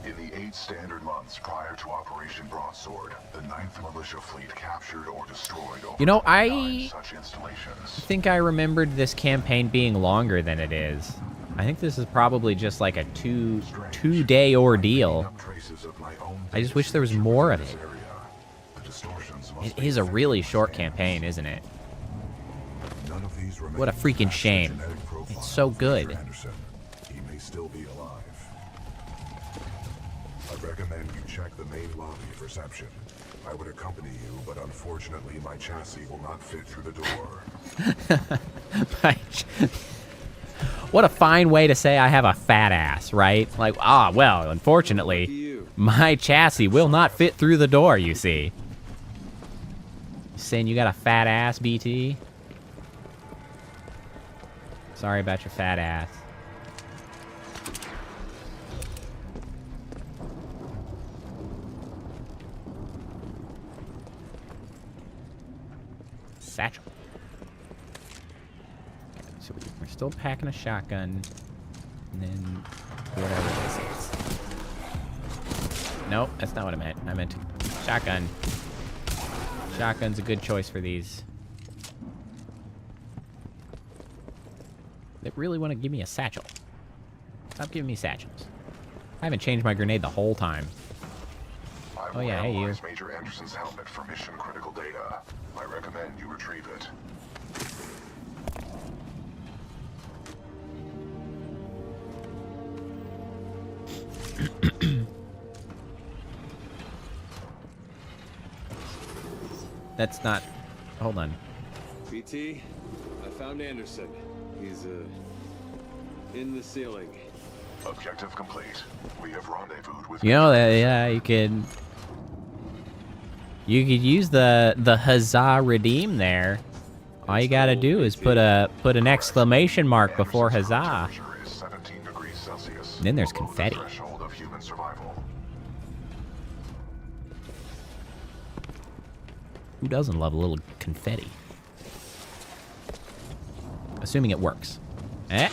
Speaker 7: In the 8 standard months prior to Operation Broadsword, the 9th Militia Fleet captured or destroyed over
Speaker 1: You know,
Speaker 7: 29 such installations.
Speaker 1: I think I remembered this campaign being longer than it is. I think this is probably just like a two-day ordeal. I just wish there was more of it. It is a really short campaign, isn't it? What a freaking shame. It's so good.
Speaker 7: He may still be alive. I recommend you check the main lobby of reception. I would accompany you, but unfortunately my chassis will not fit through the door.
Speaker 1: What a fine way to say I have a fat ass, right? Like, well, unfortunately, my chassis will not fit through the door, you see. Saying you got a fat ass, BT? Sorry about your fat ass. Satchel. So we're still packing a shotgun. And then whatever this is. Nope, that's not what I meant. I meant shotgun. Shotgun's a good choice for these. They really want to give me a satchel. Stop giving me satchels. I haven't changed my grenade the whole time. Oh yeah, hey you.
Speaker 7: Major Anderson's helmet for mission critical data. I recommend you retrieve it.
Speaker 1: That's not... Hold on.
Speaker 4: BT, I found Anderson. He's, in the ceiling.
Speaker 7: Objective complete. We have rendezvoused with...
Speaker 1: You know that, yeah, you could use the huzzah redeem there. All you gotta do is put an exclamation mark before huzzah. And then there's confetti. Who doesn't love a little confetti? Assuming it works. Eh?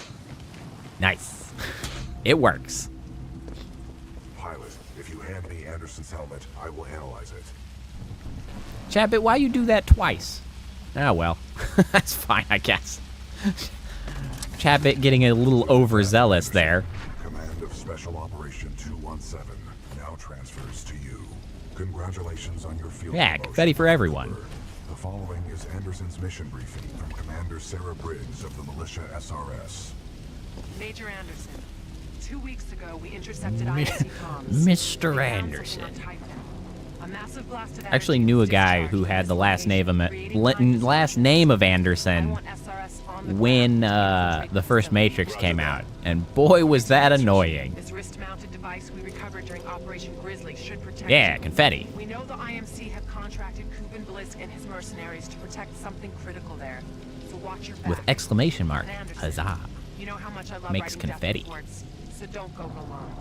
Speaker 1: Nice. It works.
Speaker 7: Pilot, if you hand me Anderson's helmet, I will analyze it.
Speaker 1: Chabit, why you do that twice? Ah, well. That's fine, I guess. Chabit getting a little overzealous there.
Speaker 7: Command of Special Operation 217 now transfers to you. Congratulations on your field
Speaker 1: Yeah, confetti for everyone.
Speaker 7: The following is Anderson's mission briefing from Commander Sarah Briggs of the Militia SRS.
Speaker 10: Major Anderson, 2 weeks ago we intercepted IMC comms.
Speaker 1: Mr. Anderson. I actually knew a guy who had the last name of Anderson when the first Matrix came out, and boy was that annoying.
Speaker 10: This wrist-mounted device we recovered during Operation Grizzly should protect.
Speaker 1: Yeah, confetti.
Speaker 10: We know the IMC have contracted Kuben Blisk and his mercenaries to protect something critical there. So watch your back.
Speaker 1: With exclamation mark, huzzah.
Speaker 10: You know how much I love
Speaker 1: Makes
Speaker 10: writing
Speaker 1: confetti.
Speaker 10: death reports, so don't go alone.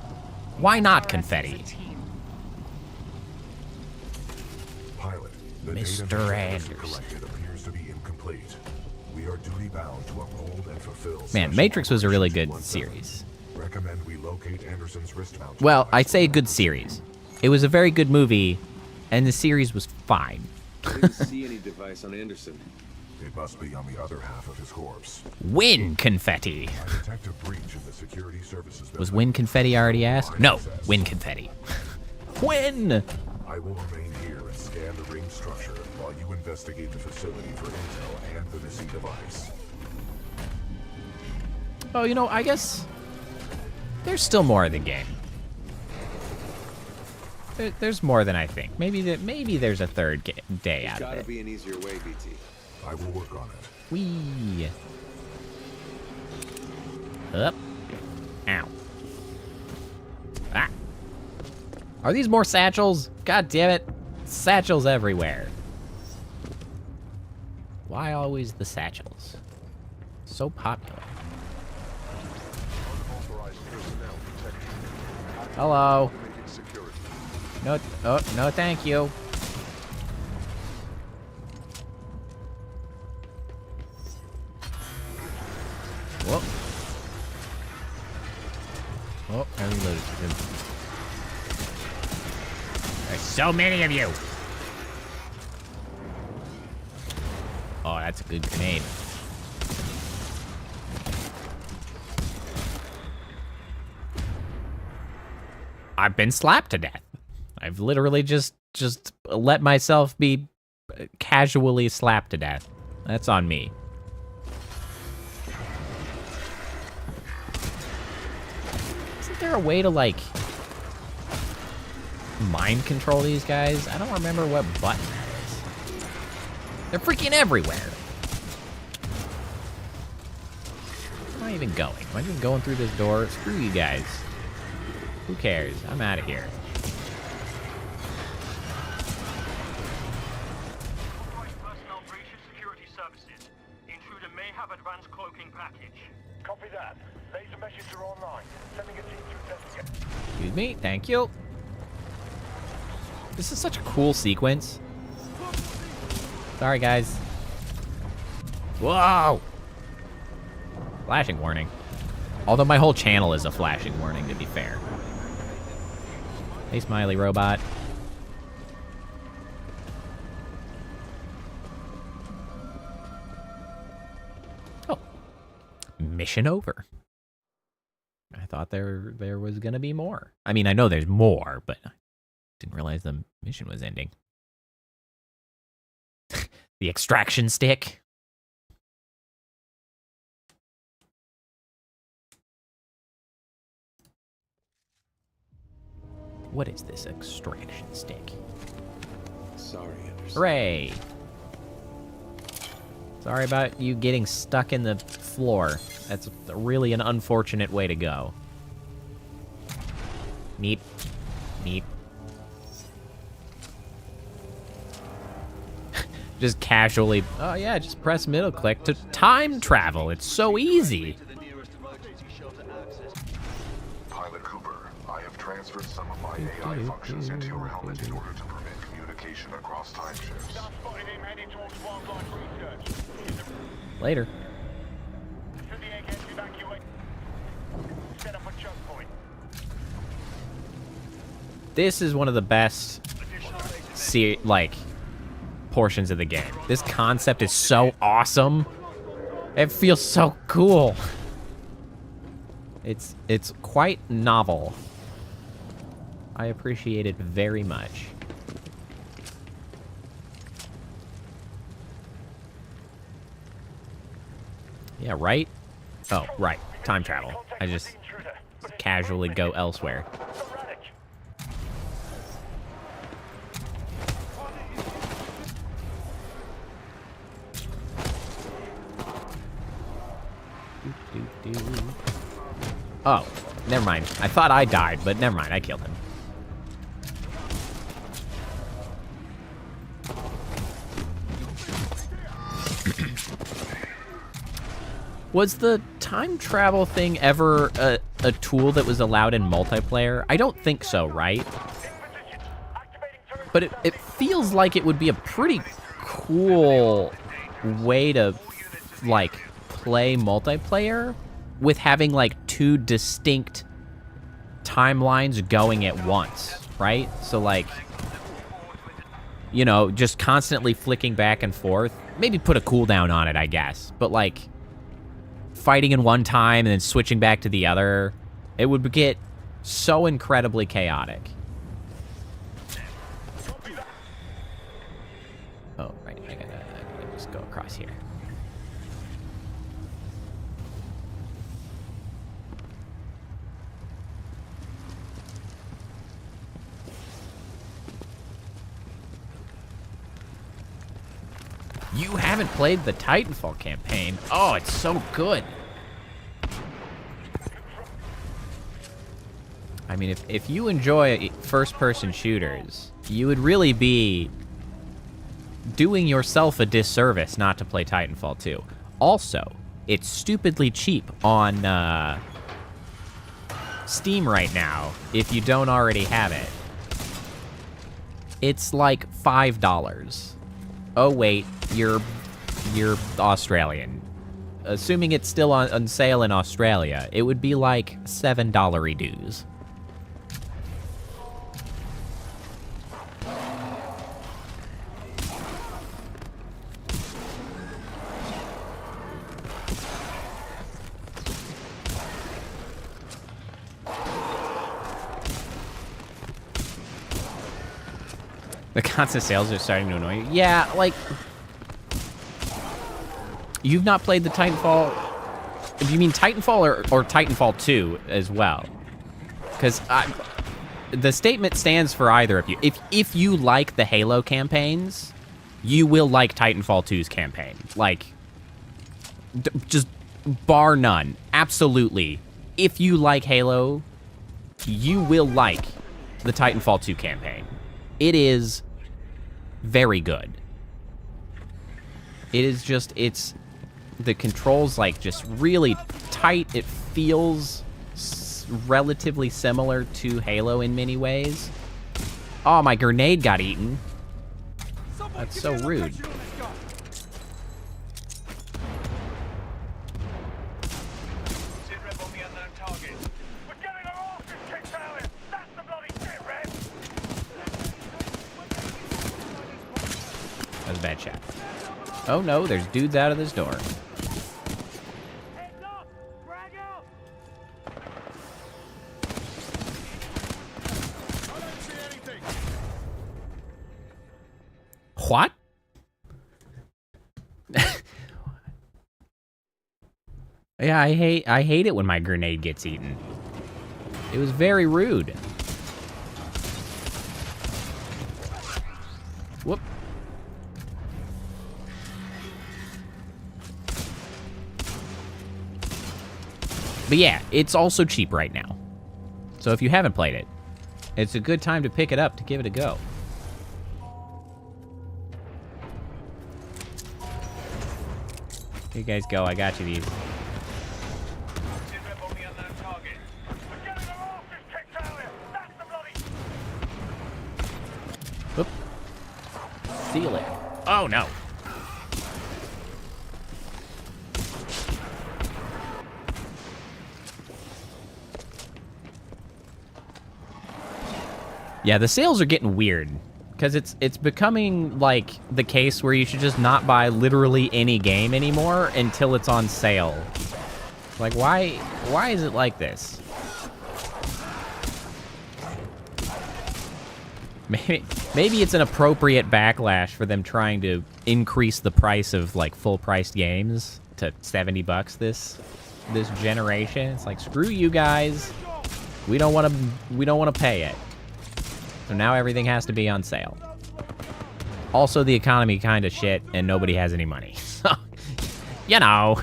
Speaker 1: Why not
Speaker 10: SRS
Speaker 1: confetti?
Speaker 10: is a team.
Speaker 7: Pilot, the
Speaker 1: Mr.
Speaker 7: data
Speaker 1: Anderson.
Speaker 7: collected appears to be incomplete. We are duty bound to uphold and fulfill.
Speaker 1: Man,
Speaker 7: Special
Speaker 1: Matrix was a really good
Speaker 7: Operation
Speaker 1: series.
Speaker 7: Recommend we locate Anderson's wrist mount.
Speaker 1: Well, I say good series. It was a very good movie, and the series was fine.
Speaker 4: I didn't see any device on Anderson.
Speaker 7: It must be on the other half of his corpse.
Speaker 1: Win confetti.
Speaker 7: I detect a breach in the security services.
Speaker 1: Was win confetti already asked? No, win confetti. Win!
Speaker 7: I will remain here and scan the ring structure while you investigate the facility for intel and the missing device.
Speaker 1: Oh, you know, I guess there's still more in the game. There's more than I think. Maybe there's a third day out of
Speaker 4: Gotta
Speaker 1: it.
Speaker 4: be an easier way, BT.
Speaker 7: I will work on it.
Speaker 1: Whee! Up. Ow. Ah. Are these more satchels? God damn it. Satchels everywhere. Why always the satchels? So popular. Hello. No, oh, no thank you. Whoa. Oh, I reloaded. There's so many of you. Oh, that's a good grenade. I've been slapped to death. I've literally just let myself be casually slapped to death. That's on me. Isn't there a way to, like, mind control these guys? I don't remember what button that is. They're freaking everywhere. Where am I even going? Am I just going through this door? Screw you guys. Who cares? I'm out of here.
Speaker 6: Personnel breaches security services. Intruder may have advanced cloaking package. Copy that. Laser messenger online. Sending a team to investigate.
Speaker 1: Excuse me. Thank you. This is such a cool sequence. Sorry, guys. Whoa! Flashing warning. Although my whole channel is a flashing warning, to be fair. Hey, Smiley Robot. Oh. Mission over. I thought there was gonna be more. I mean, I know there's more, but I didn't realize the mission was ending. The extraction stick. What is this extraction stick?
Speaker 4: Sorry, Anderson.
Speaker 1: Hooray! Sorry about you getting stuck in the floor. That's really an unfortunate way to go. Neat. Neat. Just casually... Oh yeah, just press middle click to time travel. It's so easy.
Speaker 7: Pilot Cooper, I have transferred some of my AI functions into your helmet in order to permit communication across time shifts.
Speaker 1: Later. This is one of the best, portions of the game. This concept is so awesome. It feels so cool. It's quite novel. I appreciate it very much. Yeah, right? Oh, right. Time travel. I just casually go elsewhere. Oh, never mind. I thought I died, but never mind. I killed him. Was the time travel thing ever a tool that was allowed in multiplayer? I don't think so, right? But it feels like it would be a pretty cool way to, like, play multiplayer with having, like, two distinct timelines going at once, right? So, like, you know, just constantly flicking back and forth. Maybe put a cooldown on it, I guess. But, like, fighting in one time and then switching back to the other, it would get so incredibly chaotic. Oh, right. I gotta just go across here. You haven't played the Titanfall campaign? Oh, it's so good. I mean, if you enjoy first-person shooters, you would really be doing yourself a disservice not to play Titanfall 2. Also, it's stupidly cheap on Steam right now, if you don't already have it. It's like $5. Oh, wait, you're Australian. Assuming it's still on sale in Australia, it would be like $7 dues. The constant sales are starting to annoy you. Yeah, like... You've not played the Titanfall... If you mean Titanfall or Titanfall 2 as well. Because the statement stands for either of you. If you like the Halo campaigns, you will like Titanfall 2's campaign. Like, just bar none. Absolutely. If you like Halo, you will like the Titanfall 2 campaign. It is very good. It is just, the controls, like, just really tight. It feels relatively similar to Halo in many ways. Oh, my grenade got eaten. That's so rude. That was a bad shot. Oh no, there's dudes out of this door. What? Yeah, I hate it when my grenade gets eaten. It was very rude. Whoop. But yeah, it's also cheap right now. So if you haven't played it, it's a good time to pick it up to give it a go. Here you guys go, I got you these. Whoop. Seal it. Oh no. Yeah, the sales are getting weird. Because it's becoming, like, the case where you should just not buy literally any game anymore until it's on sale. Like, why is it like this? Maybe it's an appropriate backlash for them trying to increase the price of, like, full-priced games to $70 this generation. It's like, screw you guys. We don't want to pay it. So now everything has to be on sale. Also, the economy kind of shit, and nobody has any money. So, you know,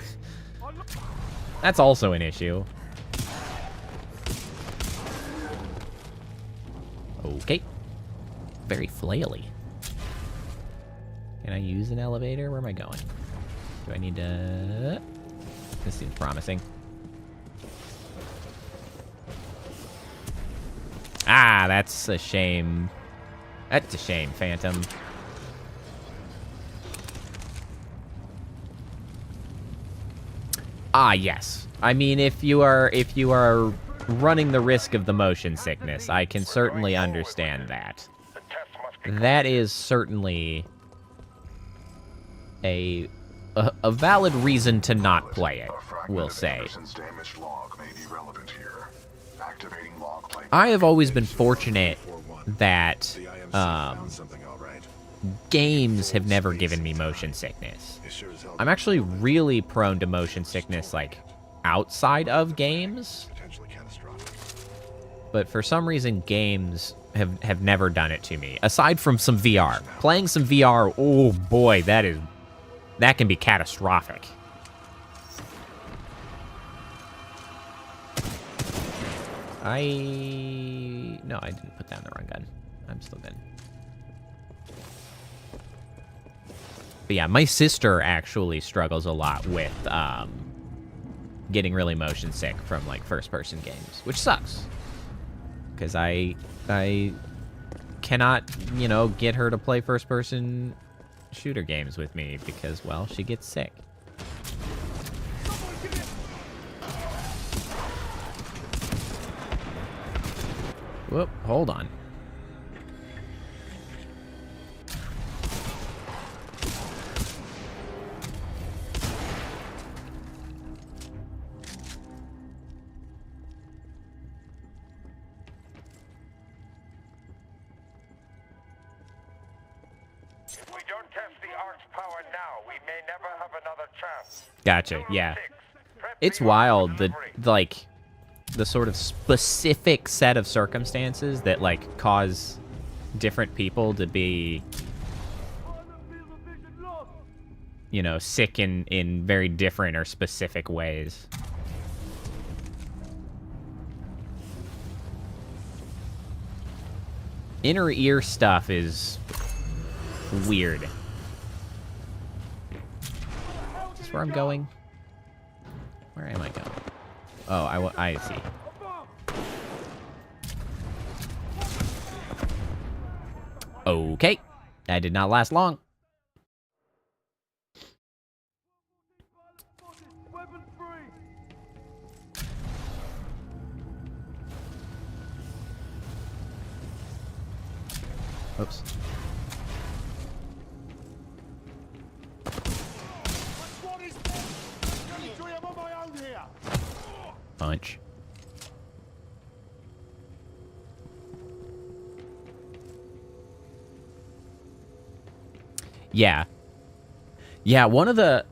Speaker 1: that's also an issue. Okay. Very flaily. Can I use an elevator? Where am I going? Do I need to... This seems promising. Ah, that's a shame. That's a shame, Phantom. Ah, yes. I mean, if you are running the risk of the motion sickness, I can certainly understand that. That is certainly a valid reason to not play it, we'll say. I have always been fortunate that games have never given me motion sickness. I'm actually really prone to motion sickness, like, outside of games. But for some reason, games have never done it to me. Aside from some VR. Playing some VR, oh boy, that can be catastrophic. No, I didn't put down the wrong gun. I'm still good. But yeah, my sister actually struggles a lot with getting really motion sick from, like, first-person games, which sucks. Because I cannot, you know, get her to play first-person shooter games with me because, well, she gets sick. Whoop, hold on.
Speaker 6: don't test the Ark's power now, we may never have another chance.
Speaker 1: Gotcha, yeah. It's wild, like, the sort of specific set of circumstances that, like, cause different people to be, you know, sick in very different or specific ways. Inner ear stuff is weird. Is this where I'm going? Where am I going? Oh, I see. Okay. That did not last long. Oops. Punch. Yeah. Yeah, one of the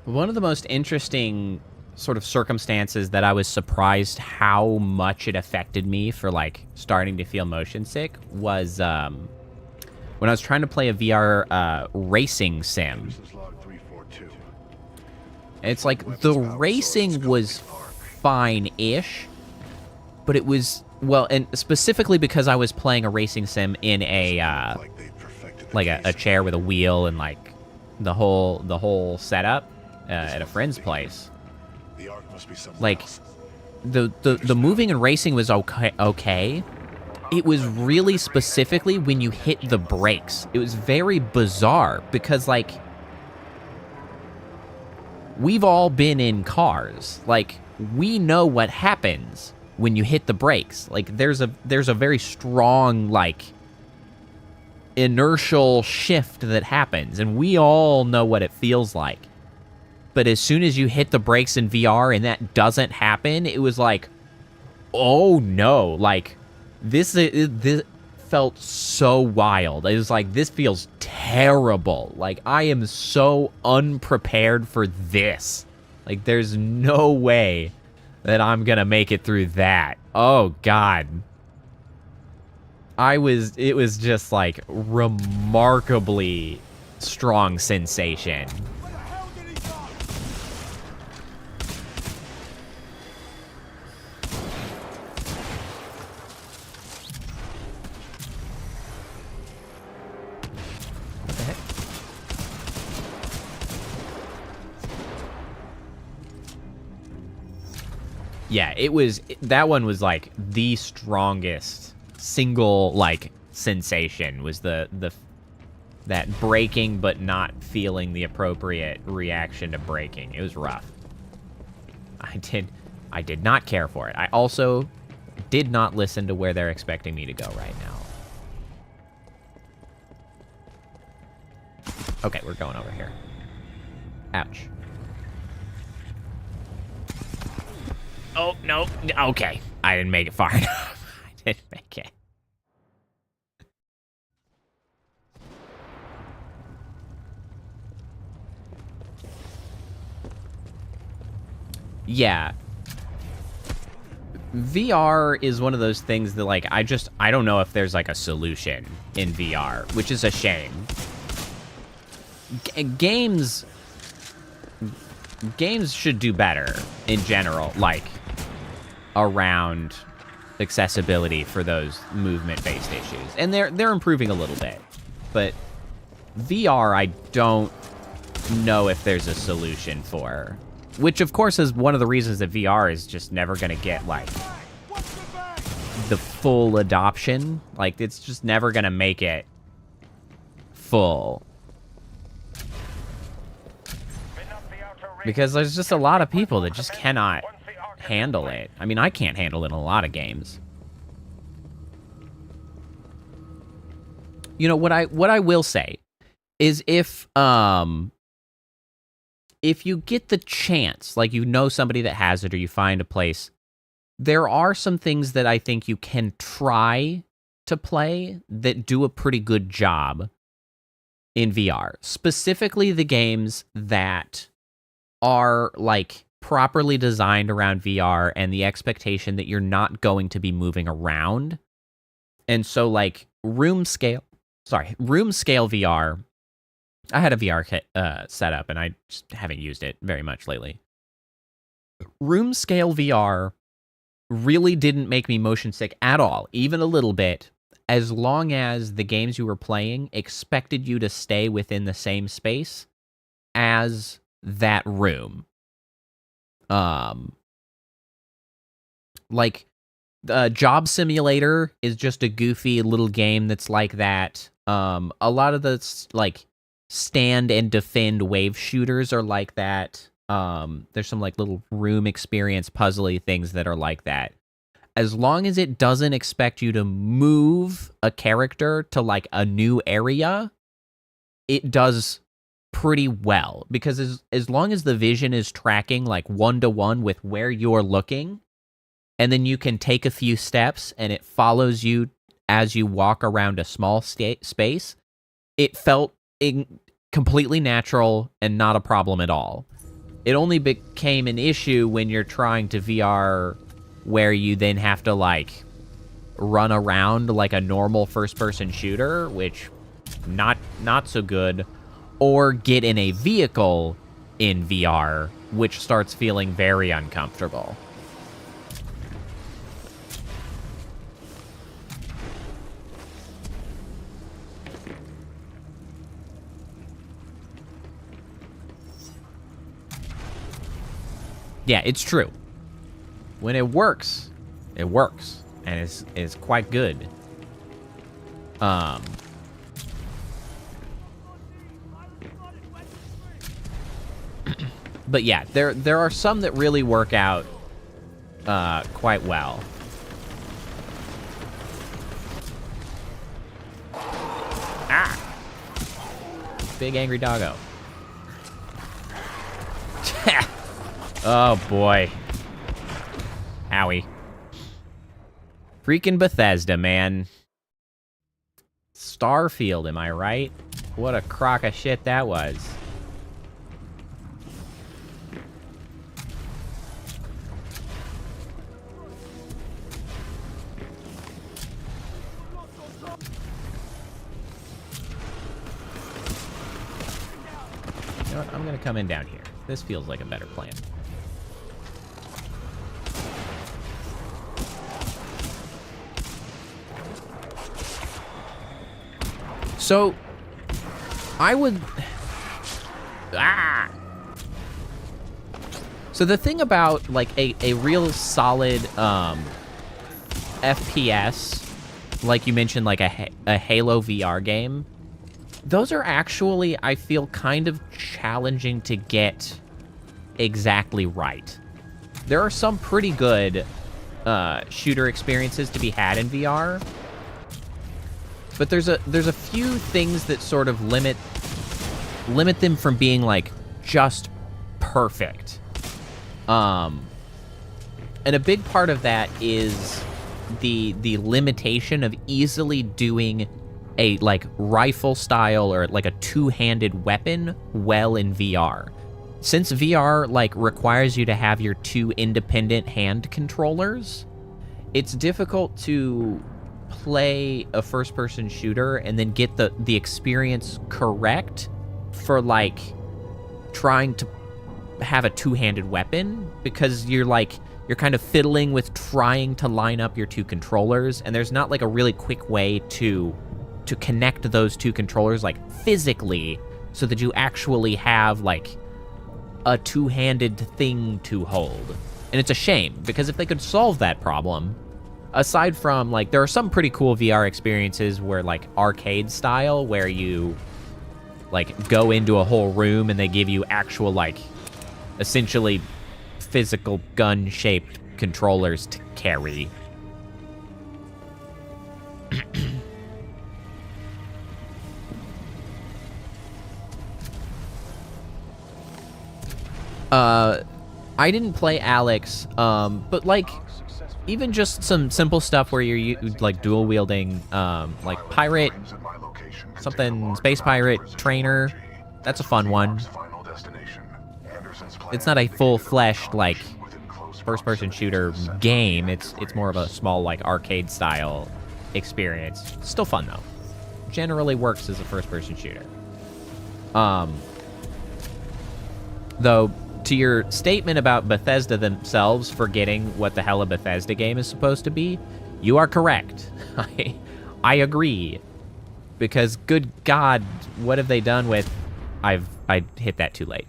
Speaker 1: most interesting sort of circumstances that I was surprised how much it affected me for, like, starting to feel motion sick was when I was trying to play a VR racing sim. It's like the racing was fine-ish, but it was, well, and specifically because I was playing a racing sim in a like a chair with a wheel and like the whole setup at a friend's place. Like the moving and racing was okay. It was really specifically when you hit the brakes. It was very bizarre because, like, we've all been in cars. Like, we know what happens when you hit the brakes. Like, there's a very strong, like, inertial shift that happens, and we all know what it feels like. But as soon as you hit the brakes in VR and that doesn't happen, it was like, oh no, like, this felt so wild. It was like, this feels terrible. Like, I am so unprepared for this. Like, there's no way that I'm gonna make it through that. Oh, God. It was just, like, remarkably strong sensation. Yeah, that one was, like, the strongest single, like, sensation was that braking but not feeling the appropriate reaction to braking. It was rough. I did not care for it. I also did not listen to where they're expecting me to go right now. Okay, we're going over here. Ouch. Oh, no. Okay. I didn't make it far enough. I didn't make it. Yeah. VR is one of those things that, like, I don't know if there's, like, a solution in VR, which is a shame. Games should do better in general, like, around accessibility for those movement-based issues. And they're improving a little bit. But VR, I don't know if there's a solution for. Which, of course, is one of the reasons that VR is just never going to get, like, the full adoption. Like, it's just never going to make it full. Because there's just a lot of people that just cannot handle it. I mean, I can't handle it in a lot of games. You know, what I will say is if you get the chance, like, you know somebody that has it or you find a place, there are some things that I think you can try to play that do a pretty good job in VR, specifically the games that are like properly designed around VR and the expectation that you're not going to be moving around. And so like room scale VR, I had a VR kit set up and I just haven't used it very much lately. Room scale VR really didn't make me motion sick at all, even a little bit, as long as the games you were playing expected you to stay within the same space as that room. Like, Job Simulator is just a goofy little game that's like that. A lot of the, like, stand and defend wave shooters are like that. There's some, like, little room experience puzzly things that are like that. As long as it doesn't expect you to move a character to, like, a new area, it does pretty well. Because as long as the vision is tracking, like, 1-to-1 with where you're looking, and then you can take a few steps and it follows you as you walk around a small space, it felt completely natural and not a problem at all. It only became an issue when you're trying to VR where you then have to, like, run around like a normal first-person shooter, which not so good, or get in a vehicle in VR, which starts feeling very uncomfortable. Yeah, it's true. When it works, and it's quite good. But yeah, there are some that really work out quite well. Ah! Big angry doggo. Oh boy. Howie. Freaking Bethesda, man. Starfield, am I right? What a crock of shit that was. You know what? I'm gonna come in down here. This feels like a better plan. So, I would... So the thing about, like, a real solid FPS, like you mentioned, like a Halo VR game, those are actually, I feel, kind of challenging to get exactly right. There are some pretty good shooter experiences to be had in VR, but there's a few things that sort of limit them from being, like, just perfect. And a big part of that is the limitation of easily doing a, like, rifle style or, like, a two-handed weapon well in VR. Since VR, like, requires you to have your two independent hand controllers, it's difficult to play a first-person shooter and then get the experience correct for, like, trying to have a two-handed weapon, because you're kind of fiddling with trying to line up your two controllers, and there's not, like, a really quick way to connect those two controllers, like, physically, so that you actually have, like, a two-handed thing to hold. And it's a shame, because if they could solve that problem, aside from, like, there are some pretty cool VR experiences where, like, arcade style, where you, like, go into a whole room and they give you actual, like, essentially physical gun-shaped controllers to carry. I didn't play Alex, but, like, even just some simple stuff where you're like dual wielding, like pirate, something space pirate trainer. That's a fun one. It's not a full-fleshed like first-person shooter game. It's more of a small like arcade style experience. Still fun though. Generally works as a first-person shooter. Though, to your statement about Bethesda themselves forgetting what the hell a Bethesda game is supposed to be, you are correct. I agree. Because, good God, what have they done with... I hit that too late.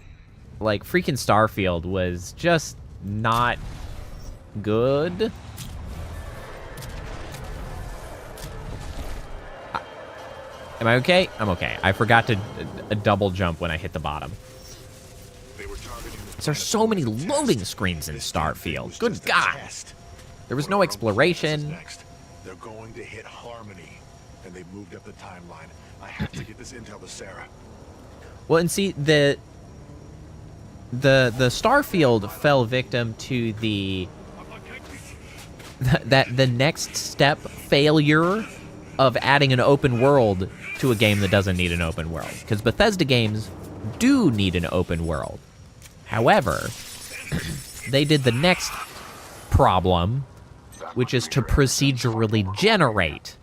Speaker 1: Like, freaking Starfield was just not good. Am I okay? I'm okay. I forgot to double jump when I hit the bottom. There's so many loading screens in Starfield. Good God. There was no exploration.
Speaker 3: They're going to hit Harmony, and they've moved up the timeline. I have to get this intel to Sarah.
Speaker 1: Well, and see, the Starfield fell victim to the next step failure of adding an open world to a game that doesn't need an open world. Because Bethesda games do need an open world. However, they did the next problem, which is to procedurally generate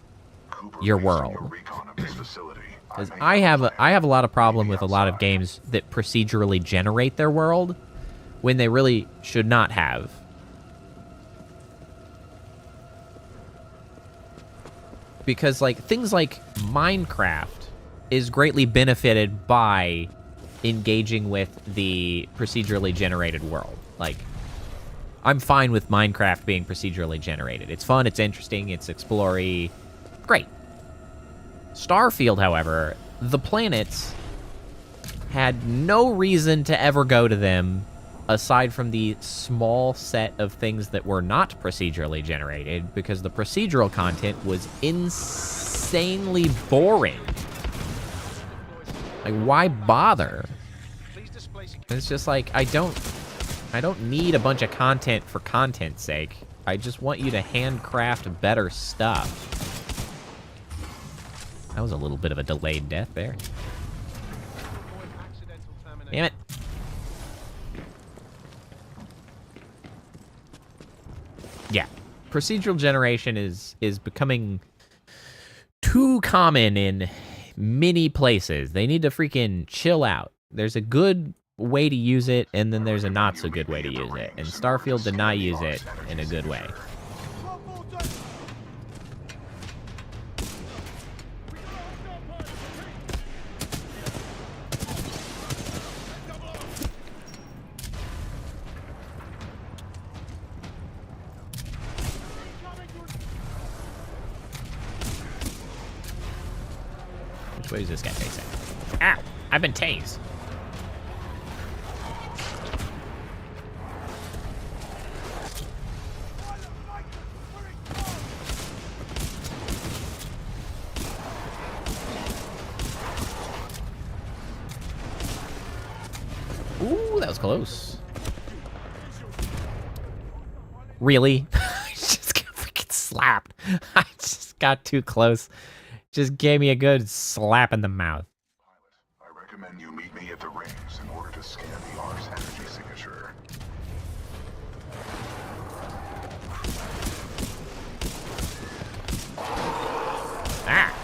Speaker 1: your world. Because I have a lot of problem with a lot of games that procedurally generate their world when they really should not have. Because like things like Minecraft is greatly benefited by engaging with the procedurally generated world. Like, I'm fine with Minecraft being procedurally generated. It's fun, it's interesting, it's explory. Great. Starfield, however, the planets had no reason to ever go to them aside from the small set of things that were not procedurally generated, because the procedural content was insanely boring. Like, why bother? It's just like, I don't need a bunch of content for content's sake. I just want you to handcraft better stuff. That was a little bit of a delayed death there. Damn it. Yeah. Procedural generation is becoming too common in many places. They need to freaking chill out. There's a good way to use it, and then there's a not so good way to use it. And Starfield did not use it in a good way. Which way is this guy facing? Ow! I've been tased. Ooh, that was close. Really? I just got freaking slapped. I just got too close. Just gave me a good slap in the mouth.
Speaker 7: I recommend you meet me at the rings in order to scan the Ark's energy signature.
Speaker 1: Ah!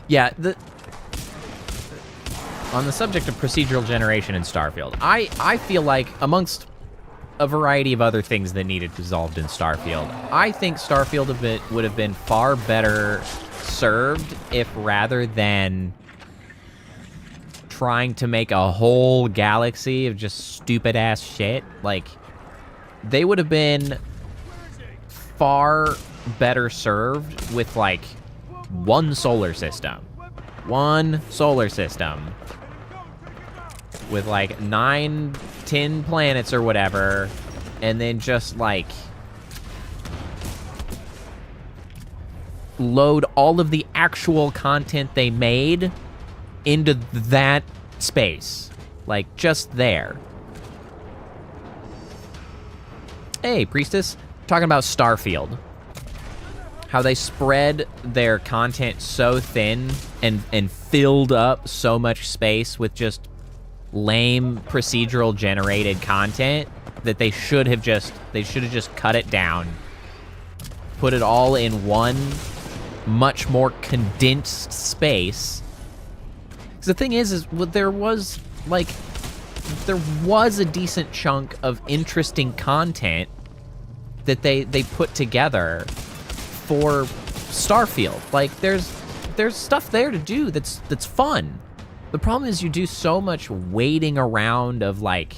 Speaker 1: Yeah, on the subject of procedural generation in Starfield, I feel like, amongst a variety of other things that needed resolved in Starfield, I think Starfield would have been far better served if, rather than trying to make a whole galaxy of just stupid-ass shit, like, they would have been far better served with, like, one solar system with like 9, 10 planets or whatever, and then just like load all of the actual content they made into that space. Like, just there. Hey, Priestess. Talking about Starfield. How they spread their content so thin and filled up so much space with just lame procedural generated content that they should have just cut it down. Put it all in one much more condensed space. Because the thing is there was a decent chunk of interesting content that they put together for Starfield. Like, there's stuff there to do that's fun. The problem is you do so much waiting around of, like,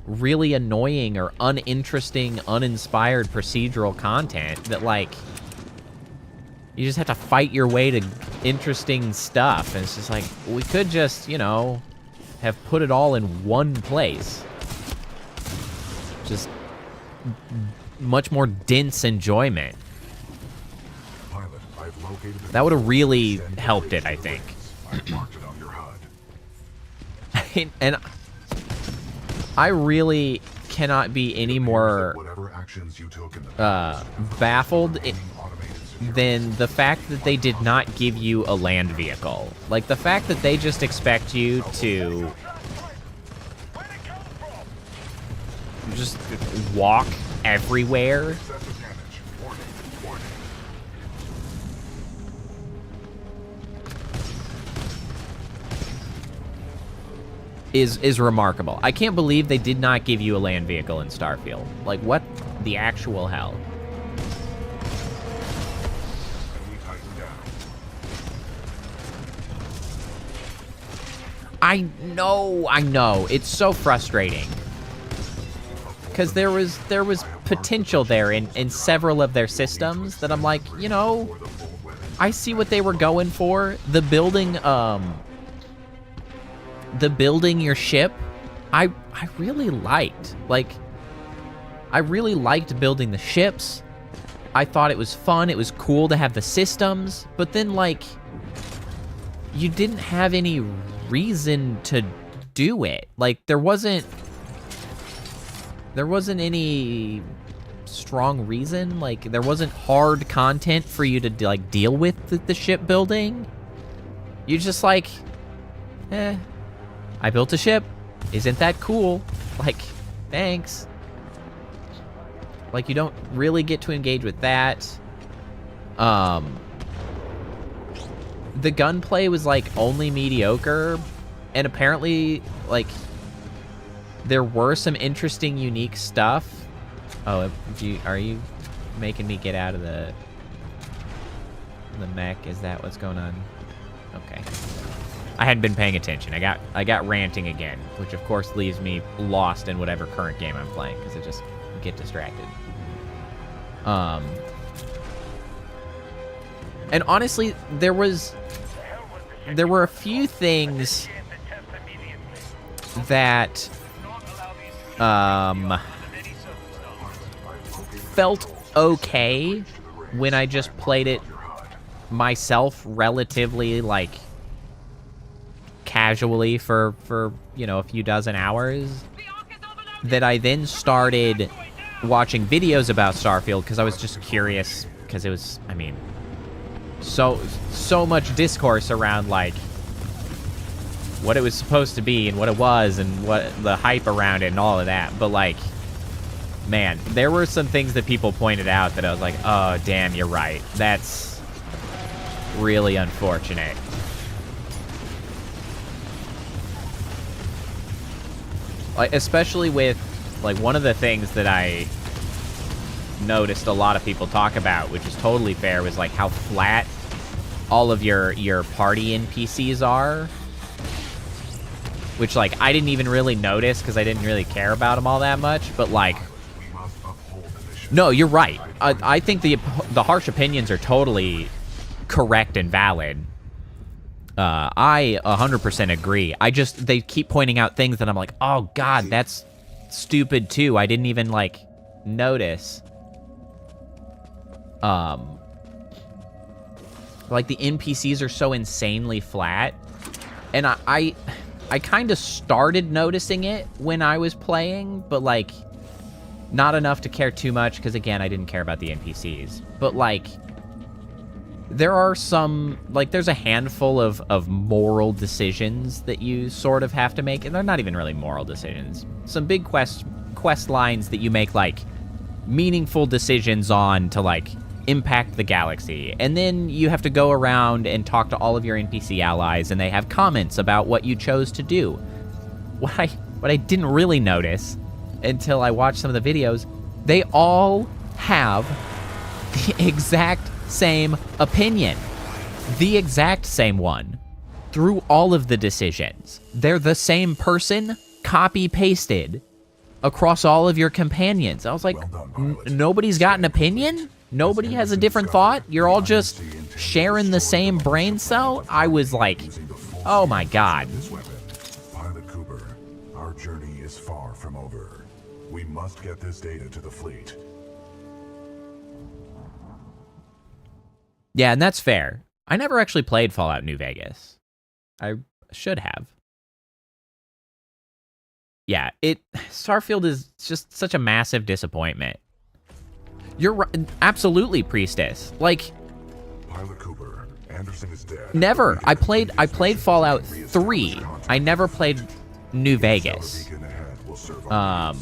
Speaker 1: really annoying or uninteresting, uninspired procedural content that, like, you just have to fight your way to interesting stuff. And it's just like, we could just, you know, have put it all in one place. Just much more dense enjoyment.
Speaker 7: Pilot, I've located
Speaker 1: That would have really helped it, I think.
Speaker 7: I've marked it on your HUD.
Speaker 1: And I really cannot be any more
Speaker 7: Whatever actions you took in the
Speaker 1: baffled than the fact that they did not give you a land vehicle. Like, the fact that they just expect you to just walk everywhere. Is remarkable. I can't believe they did not give you a land vehicle in Starfield. Like, what the actual hell? I know. It's so frustrating. Because there was potential there in several of their systems that I'm like, you know, I see what they were going for. The building your ship, I really liked. Like, I really liked building the ships. I thought it was fun. It was cool to have the systems. But then, like, you didn't have any reason to do it. Like, there wasn't any strong reason. Like, there wasn't hard content for you to, like, deal with the ship building. You just, like, I built a ship. Isn't that cool? Like, thanks. Like, you don't really get to engage with that. The gunplay was, like, only mediocre. And apparently, like, there were some interesting, unique stuff. Oh, are you making me get out of the mech? Is that what's going on? Okay. I hadn't been paying attention. I got ranting again, which of course leaves me lost in whatever current game I'm playing because I just get distracted. And honestly, there were a few things that felt okay when I just played it myself relatively, like, casually for you know, a few dozen hours, that I then started watching videos about Starfield because I was just curious, because it was, I mean, so much discourse around, like, what it was supposed to be and what it was and what the hype around it and all of that. But, like, man, there were some things that people pointed out that I was like, oh, damn, you're right. That's really unfortunate. Like, especially with, like, one of the things that I noticed a lot of people talk about, which is totally fair, was, like, how flat all of your party NPCs are. Which, like, I didn't even really notice because I didn't really care about them all that much. But, like, no, you're right. I think the harsh opinions are totally correct and valid. I 100% agree. They keep pointing out things that I'm like, oh god, that's stupid too. I didn't even, like, notice. Like, the NPCs are so insanely flat. And I kind of started noticing it when I was playing, but, like, not enough to care too much, because, again, I didn't care about the NPCs. But, like, there are some, like, there's a handful of moral decisions that you sort of have to make, and they're not even really moral decisions. Some big quest lines that you make, like, meaningful decisions on to, like, impact the galaxy. And then you have to go around and talk to all of your NPC allies, and they have comments about what you chose to do. What I didn't really notice until I watched some of the videos, they all have the exact same opinion. The exact same one. Through all of the decisions. They're the same person, copy-pasted across all of your companions. I was like, nobody's got an opinion? Nobody has a different thought? You're all just sharing the same brain cell? I was like, oh my god.
Speaker 7: Pilot Cooper, our journey is far from over. We must get this data to the fleet.
Speaker 1: Yeah, and that's fair. I never actually played Fallout New Vegas. I should have. Yeah, Starfield is just such a massive disappointment. You're right, absolutely, Priestess. Like,
Speaker 7: Pilot Cooper, Anderson is dead.
Speaker 1: Never. I played Fallout 3. I never played New Vegas. I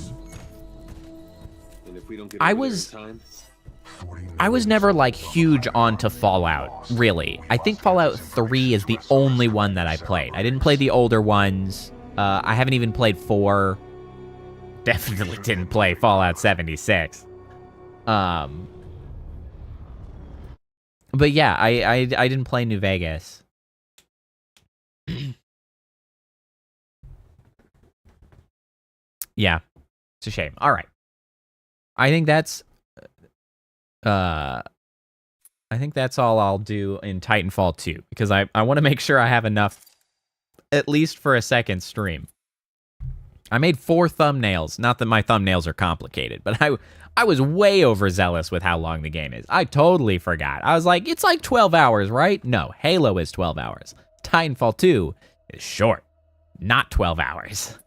Speaker 1: was never, like, huge onto Fallout, really. I think Fallout 3 is the only one that I played. I didn't play the older ones. I haven't even played 4. Definitely didn't play Fallout 76. But yeah, I didn't play New Vegas. Yeah, it's a shame. All right. I think that's all I'll do in Titanfall 2, because I want to make sure I have enough, at least for a second stream. I made 4 thumbnails. Not that my thumbnails are complicated, but I was way overzealous with how long the game is. I totally forgot. I was like, it's like 12 hours, right? No, Halo is 12 hours. Titanfall 2 is short. Not 12 hours.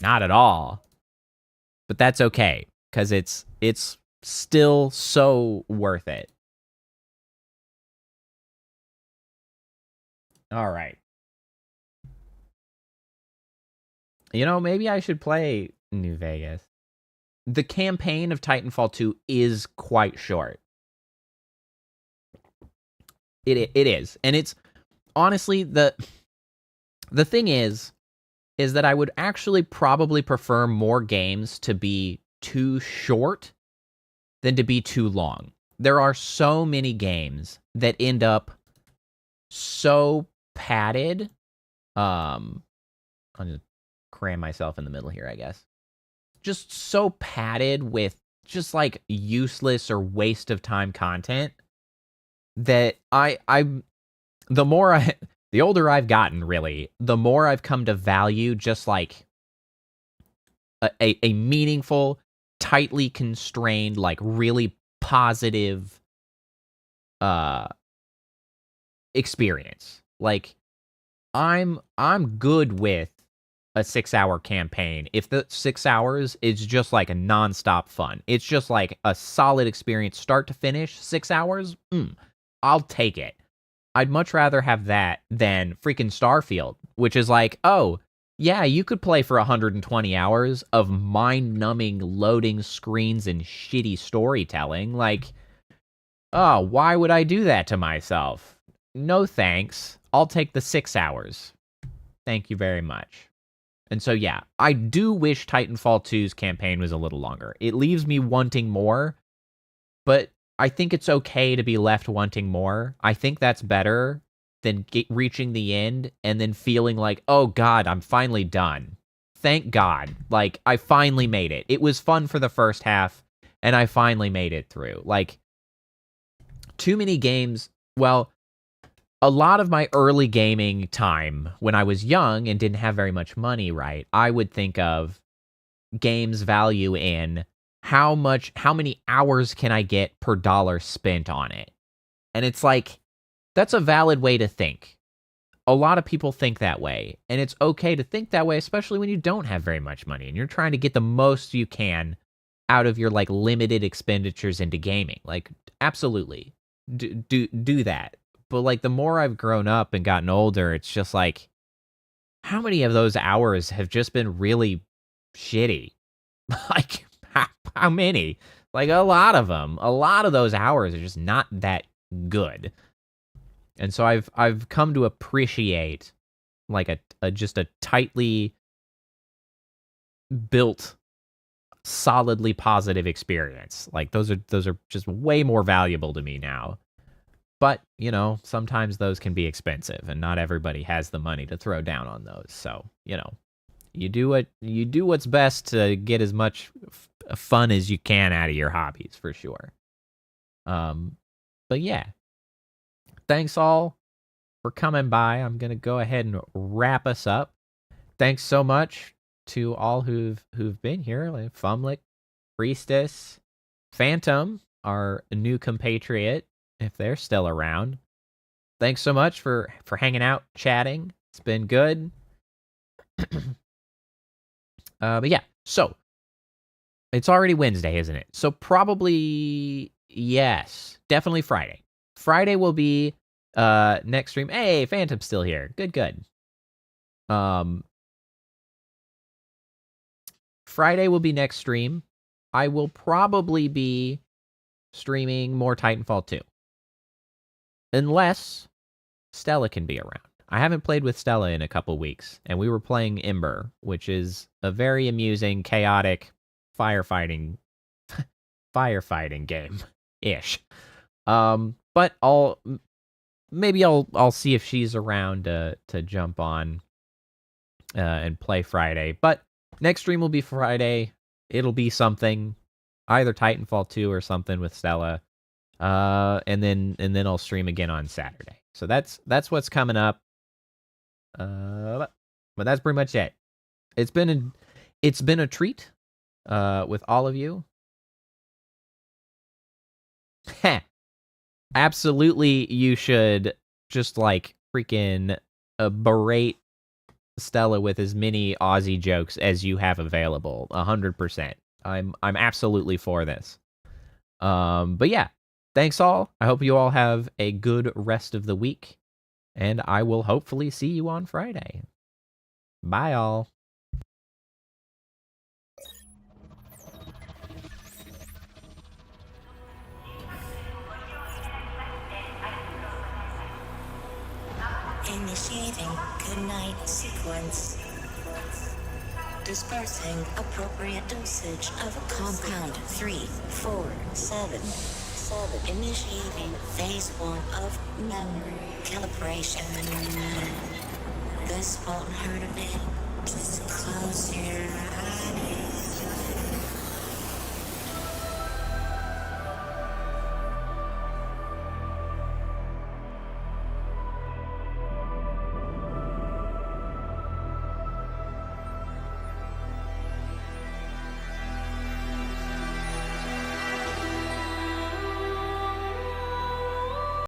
Speaker 1: Not at all. But that's okay, because it's still so worth it. All right. You know, maybe I should play New Vegas. The campaign of Titanfall 2 is quite short. It is. And it's honestly the thing is that I would actually probably prefer more games to be too short than to be too long. There are so many games that end up so padded. I'll just cram myself in the middle here, I guess. Just so padded with just like useless or waste of time content that the older I've gotten, really, the more I've come to value just like a meaningful, tightly constrained, like really positive experience. Like, I'm good with a 6-hour campaign if the 6 hours is just like a nonstop fun. It's just like a solid experience start to finish. 6 hours, I'll take it. I'd much rather have that than freaking Starfield, which is like, oh yeah, you could play for 120 hours of mind-numbing loading screens and shitty storytelling. Like, oh, why would I do that to myself? No thanks. I'll take the 6 hours. Thank you very much. And so, yeah, I do wish Titanfall 2's campaign was a little longer. It leaves me wanting more, but I think it's okay to be left wanting more. I think that's better than reaching the end and then feeling like, oh god, I'm finally done. Thank God. Like, I finally made it. It was fun for the first half, and I finally made it through. Like, too many games, well, a lot of my early gaming time when I was young and didn't have very much money, right, I would think of games' value in how many hours can I get per dollar spent on it? And it's like, That's a valid way to think. A lot of people think that way, and it's okay to think that way, especially when you don't have very much money and you're trying to get the most you can out of your like limited expenditures into gaming. Like, absolutely, do that. But like, the more I've grown up and gotten older, it's just like, how many of those hours have just been really shitty? Like, how many? Like, a lot of them. A lot of those hours are just not that good. And so I've come to appreciate like a just a tightly built, solidly positive experience. Like, those are just way more valuable to me now. But, you know, sometimes those can be expensive, and not everybody has the money to throw down on those. So, you know, you do what's best to get as much fun as you can out of your hobbies, for sure. But yeah, thanks all for coming by. I'm gonna go ahead and wrap us up. Thanks so much to all who've been here, like Fumlick, Priestess, Phantom, our new compatriot, if they're still around. Thanks so much for hanging out, chatting. It's been good. But yeah, so it's already Wednesday, isn't it? So probably, yes, definitely Friday. Friday will be next stream. Hey, Phantom's still here. Good. Friday will be next stream. I will probably be streaming more Titanfall 2. Unless Stella can be around. I haven't played with Stella in a couple weeks, and we were playing Ember, which is a very amusing, chaotic firefighting game-ish. But I'll see if she's around to jump on and play Friday. But next stream will be Friday. It'll be something, either Titanfall 2 or something with Stella. And then I'll stream again on Saturday. So that's what's coming up. But that's pretty much it. It's been a treat with all of you. Absolutely, you should just like freaking berate Stella with as many Aussie jokes as you have available. 100%. I'm absolutely for this. But yeah, thanks all. I hope you all have a good rest of the week, and I will hopefully see you on Friday. Bye all.
Speaker 11: Initiating goodnight sequence. Dispersing appropriate dosage of compound 347. Initiating phase 1 of memory calibration. This won't hurt a bit. Just close your eyes.